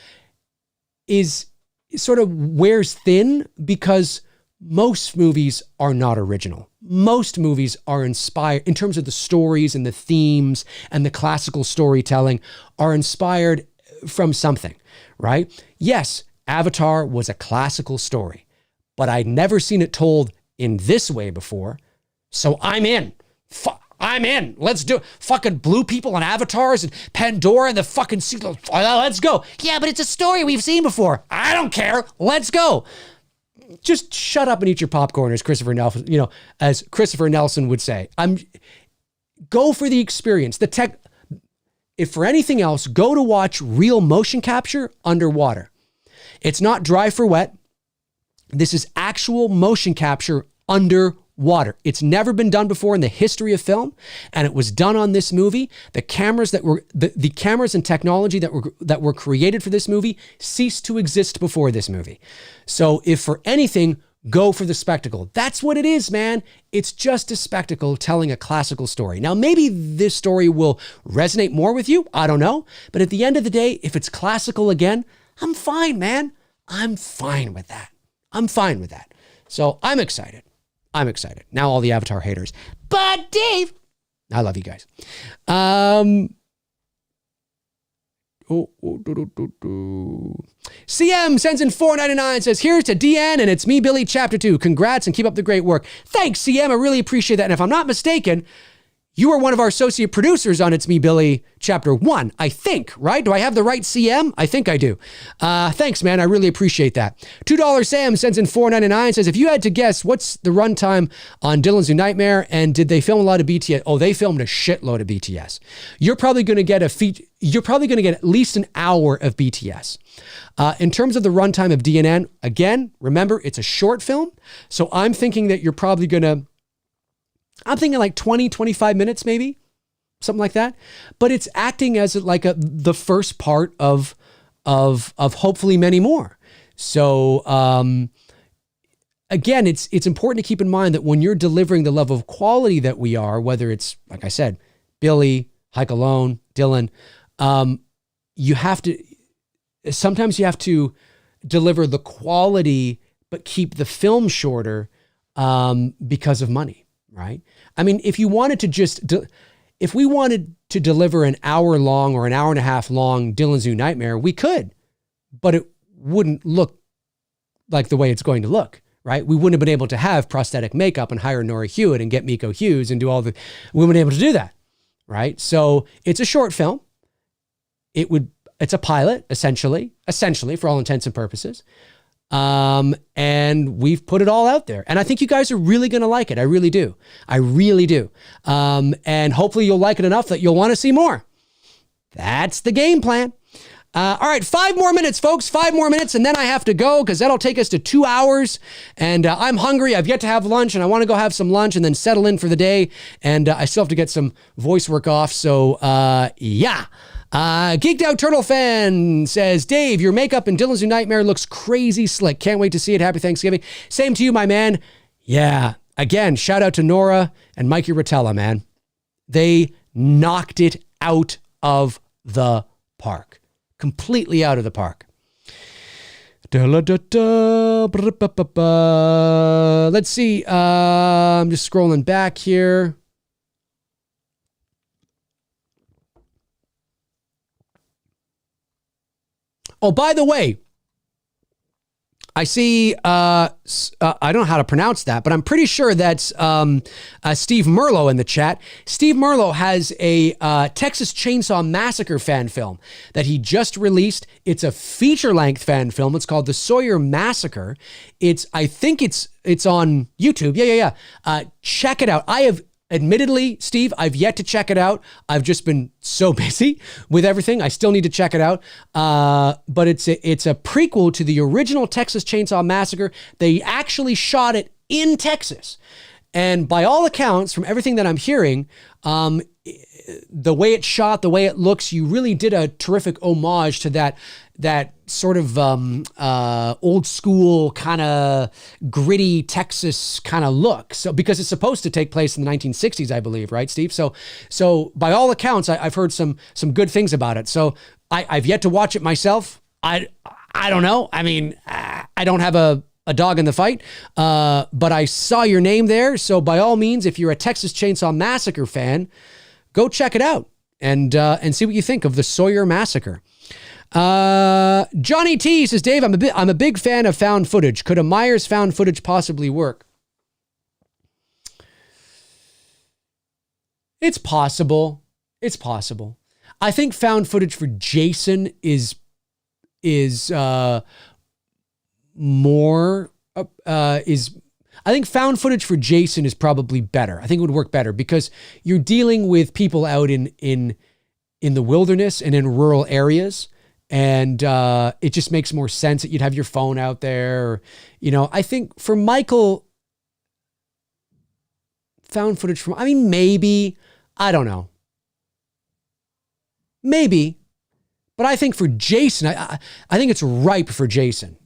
Speaker 1: is sort of wears thin, because most movies are not original. Most movies are inspired, in terms of the stories and the themes and the classical storytelling, are inspired from something, right? Yes, Avatar was a classical story, but I'd never seen it told in this way before. So I'm in. I'm in. Let's do it. Fucking blue people and avatars and Pandora and the fucking sea. Let's go. Yeah, but it's a story we've seen before. I don't care. Let's go. Just shut up and eat your popcorn, as Christopher Nelson would say. Go for the experience. If for anything else, go to watch real motion capture underwater. It's not dry for wet. This is actual motion capture underwater. It's never been done before in the history of film, and it was done on this movie. The cameras the cameras and technology that were created for this movie ceased to exist before this movie. So if for anything, go for the spectacle. That's what it is, man. It's just a spectacle telling a classical story. Now, maybe this story will resonate more with you. I don't know. But at the end of the day, if it's classical again, I'm fine, man. I'm fine with that. So I'm excited. Now all the Avatar haters. But Dave, I love you guys. CM sends in $4.99, says, here's to DN and it's me, Billy, chapter 2. Congrats and keep up the great work. Thanks, CM. I really appreciate that. And if I'm not mistaken, You are one of our associate producers on It's Me, Billy, Chapter 1, I think, right? Do I have the right CM? I think I do. Thanks, man. I really appreciate that. $2 Sam sends in $4.99, says, if you had to guess, what's the runtime on Dylan's New Nightmare, and did they film a lot of BTS? Oh, they filmed a shitload of BTS. You're probably going to get at least an hour of BTS. In terms of the runtime of DNN, again, remember, it's a short film, so I'm thinking that you're probably going to, I'm thinking like 20, 25 minutes, maybe something like that. But it's acting as like the first part of hopefully many more. So, again, it's important to keep in mind that when you're delivering the level of quality that we are, whether it's, like I said, Billy, Hike Alone, Dylan, sometimes you have to deliver the quality, but keep the film shorter, because of money. Right? I mean, if we wanted to deliver an hour long or an hour and a half long Dylan's New Nightmare, we could, but it wouldn't look like the way it's going to look, right? We wouldn't have been able to have prosthetic makeup and hire Nora Hewitt and get Miko Hughes and do we wouldn't have been able to do that, right? So it's a short film. It's a pilot, essentially for all intents and purposes. And we've put it all out there. And I think you guys are really going to like it. I really do. And hopefully you'll like it enough that you'll want to see more. That's the game plan. All right, 5 more minutes, folks. 5 more minutes, and then I have to go because that'll take us to 2 hours. And I'm hungry. I've yet to have lunch, and I want to go have some lunch and then settle in for the day. And I still have to get some voice work off. So, yeah. Geeked Out Turtle Fan says, Dave, your makeup in Dylan's New Nightmare looks crazy slick. Can't wait to see it. Happy Thanksgiving. Same to you, my man. Yeah. Again, shout out to Nora and Mikey Rotella, man. They knocked it out of the park. Completely out of the park. Let's see. I'm just scrolling back here. Oh, by the way, I see, I don't know how to pronounce that, but I'm pretty sure that's Steve Merlo in the chat. Steve Merlo has a Texas Chainsaw Massacre fan film that he just released. It's a feature-length fan film. It's called The Sawyer Massacre. I think it's on YouTube. Yeah. Check it out. Admittedly, Steve, I've yet to check it out. I've just been so busy with everything. I still need to check it out. But it's a prequel to the original Texas Chainsaw Massacre. They actually shot it in Texas. And by all accounts, from everything that I'm hearing, the way it's shot, the way it looks, you really did a terrific homage to that sort of old school kind of gritty Texas kind of look. So because it's supposed to take place in the 1960s, I believe, right, Steve? So by all accounts, I've heard some good things about it. So I've yet to watch it myself. I don't know. I mean, I don't have a dog in the fight, but I saw your name there. So by all means, if you're a Texas Chainsaw Massacre fan, go check it out and see what you think of the Sawyer Massacre. Johnny T says, Dave, I'm a big fan of found footage. Could a Myers found footage possibly work? It's possible. I think found footage for Jason is more. I think found footage for Jason is probably better. I think it would work better because you're dealing with people out in the wilderness and in rural areas. And it just makes more sense that you'd have your phone out there. I think for Michael, found footage maybe, I don't know. Maybe. But I think for Jason, I think it's ripe for Jason.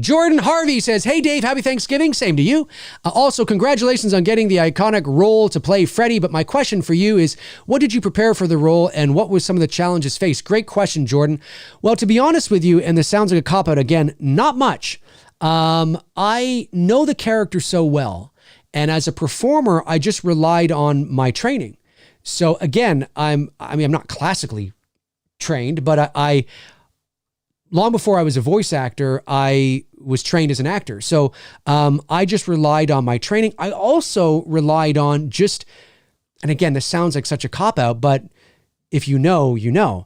Speaker 1: Jordan Harvey says, hey Dave, happy Thanksgiving. Same to you. Also, congratulations on getting the iconic role to play Freddy. But my question for you is, what did you prepare for the role and what was some of the challenges faced? Great question, Jordan. Well, to be honest with you, and this sounds like a cop-out again, not much. I know the character so well. And as a performer, I just relied on my training. So again, I'm not classically trained, but long before I was a voice actor, I was trained as an actor. So I just relied on my training. I also relied on just, and again, this sounds like such a cop-out, but if you know, you know.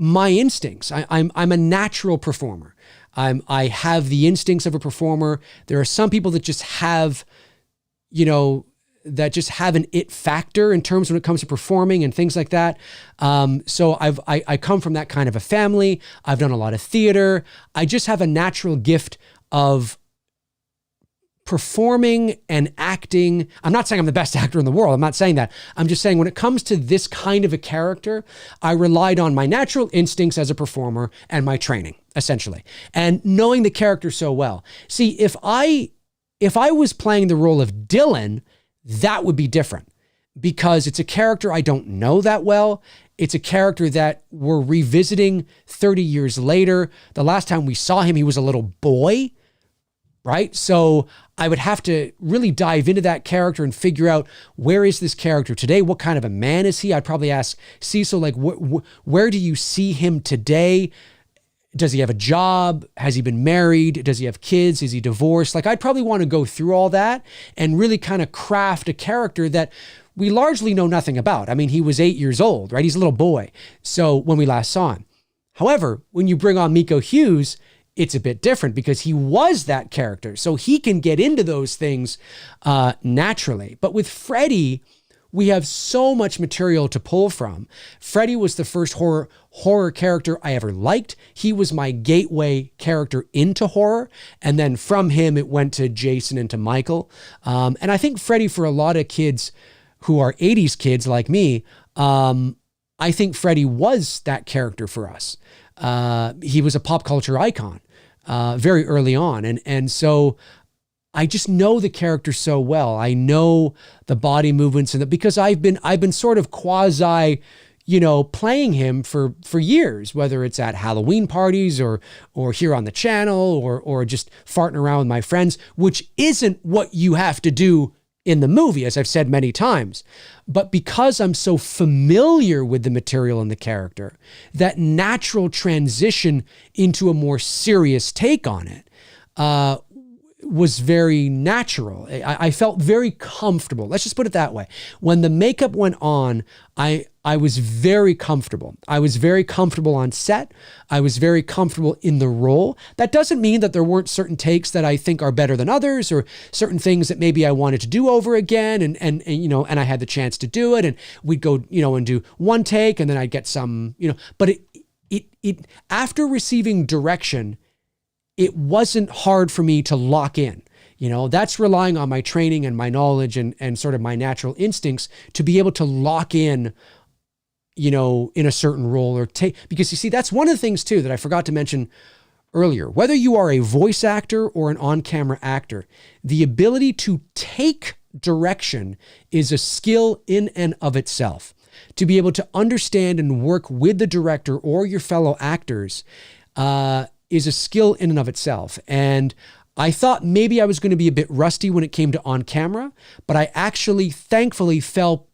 Speaker 1: My instincts. I'm a natural performer. I have the instincts of a performer. There are some people that just have, that just have an it factor in terms when it comes to performing and things like that. So I come from that kind of a family. I've done a lot of theater. I just have a natural gift of performing and acting. I'm not saying I'm the best actor in the world. I'm not saying that. I'm just saying when it comes to this kind of a character, I relied on my natural instincts as a performer and my training, essentially, and knowing the character so well. See, if I was playing the role of Dylan, that would be different because it's a character I don't know that well. It's a character that we're revisiting 30 years later. The last time we saw him, he was a little boy, right? So I would have to really dive into that character and figure out where is this character today? What kind of a man is he? I'd probably ask Cecil, like, where do you see him today? Does he have a job? Has he been married? Does he have kids? Is he divorced? Like, I'd probably want to go through all that and really kind of craft a character that we largely know nothing about. I mean, he was 8 years old, right? He's a little boy. So when we last saw him. However, when you bring on Miko Hughes, it's a bit different because he was that character. So he can get into those things naturally. But with Freddy, we have so much material to pull from. Freddy was the first horror character I ever liked. He was my gateway character into horror. And then from him, it went to Jason and to Michael. And I think Freddy, for a lot of kids who are 80s kids like me, I think Freddy was that character for us. He was a pop culture icon very early on. And so I just know the character so well. I know the body movements and because I've been sort of quasi, playing him for years, whether it's at Halloween parties or here on the channel or just farting around with my friends, which isn't what you have to do in the movie, as I've said many times. But because I'm so familiar with the material and the character, that natural transition into a more serious take on it was very natural. I felt very comfortable. Let's just put it that way. When the makeup went on, I was very comfortable. I was very comfortable on set. I was very comfortable in the role. That doesn't mean that there weren't certain takes that I think are better than others or certain things that maybe I wanted to do over again and I had the chance to do it and we'd go, and do one take and then I'd get some, but it after receiving direction, it wasn't hard for me to lock in. That's relying on my training and my knowledge and sort of my natural instincts to be able to lock in, in a certain role or take, because you see, that's one of the things too that I forgot to mention earlier. Whether you are a voice actor or an on-camera actor, the ability to take direction is a skill in and of itself. To be able to understand and work with the director or your fellow actors, is a skill in and of itself. And I thought maybe I was going to be a bit rusty when it came to on camera, but I actually thankfully felt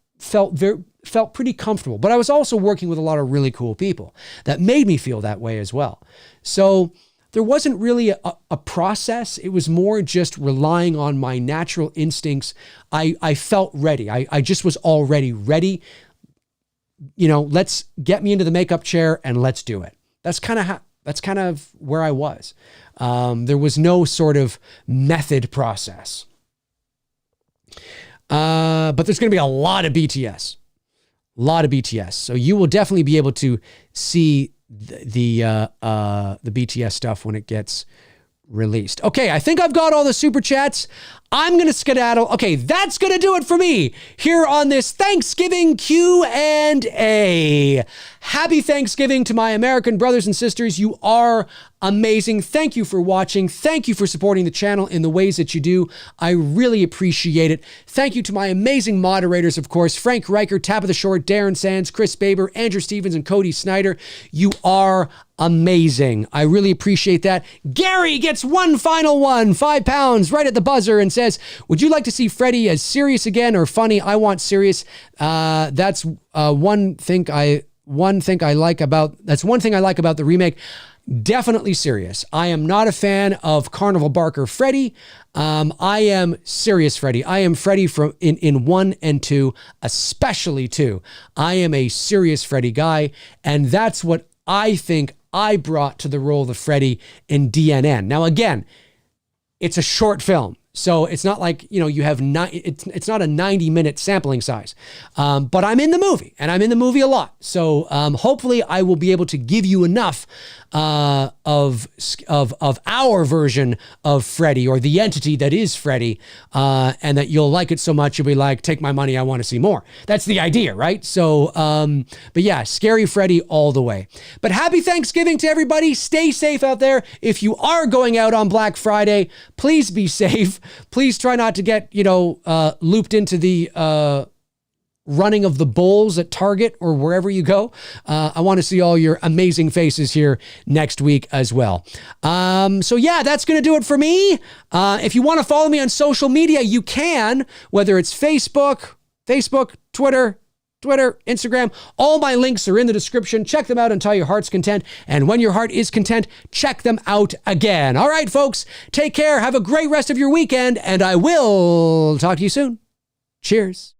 Speaker 1: pretty comfortable. But I was also working with a lot of really cool people that made me feel that way as well. So there wasn't really a process. It was more just relying on my natural instincts. I felt ready. I just was already ready. Let's get me into the makeup chair and let's do it. That's kind of where I was. There was no sort of method process. But there's going to be a lot of BTS. So you will definitely be able to see the BTS stuff when it gets released. Okay, I think I've got all the super chats. I'm going to skedaddle. Okay, that's going to do it for me here on this Thanksgiving Q&A. Happy Thanksgiving to my American brothers and sisters. You are amazing. Thank you for watching. Thank you for supporting the channel in the ways that you do. I really appreciate it. Thank you to my amazing moderators, of course, Frank Riker, Tabitha Short, Darren Sands, Chris Baber, Andrew Stevens, and Cody Snyder. You are amazing. I really appreciate that. Gary gets one final one, £5 right at the buzzer and says, would you like to see Freddy as serious again or funny? I want serious. That's one thing one thing I like about the remake. Definitely serious. I am not a fan of Carnival Barker Freddy. I am serious Freddy. I am Freddy from in 1 and 2, especially 2. I am a serious Freddy guy, and that's what I think I brought to the role of Freddy in DNN. Now, again, it's a short film. So it's not like, you have it's not a 90-minute sampling size. But I'm in the movie, and I'm in the movie a lot. So hopefully I will be able to give you enough of our version of Freddy, or the entity that is Freddy, and that you'll like it so much you'll be like, take my money, I want to see more. That's the idea, right? So, but yeah, Scary Freddy all the way. But happy Thanksgiving to everybody. Stay safe out there. If you are going out on Black Friday, please be safe. Please try not to get, looped into the running of the bulls at Target or wherever you go. I want to see all your amazing faces here next week as well. So yeah, that's going to do it for me. If you want to follow me on social media, you can, whether it's Facebook, Twitter, Instagram. All my links are in the description. Check them out until your heart's content. And when your heart is content, check them out again. All right, folks, take care. Have a great rest of your weekend, and I will talk to you soon. Cheers.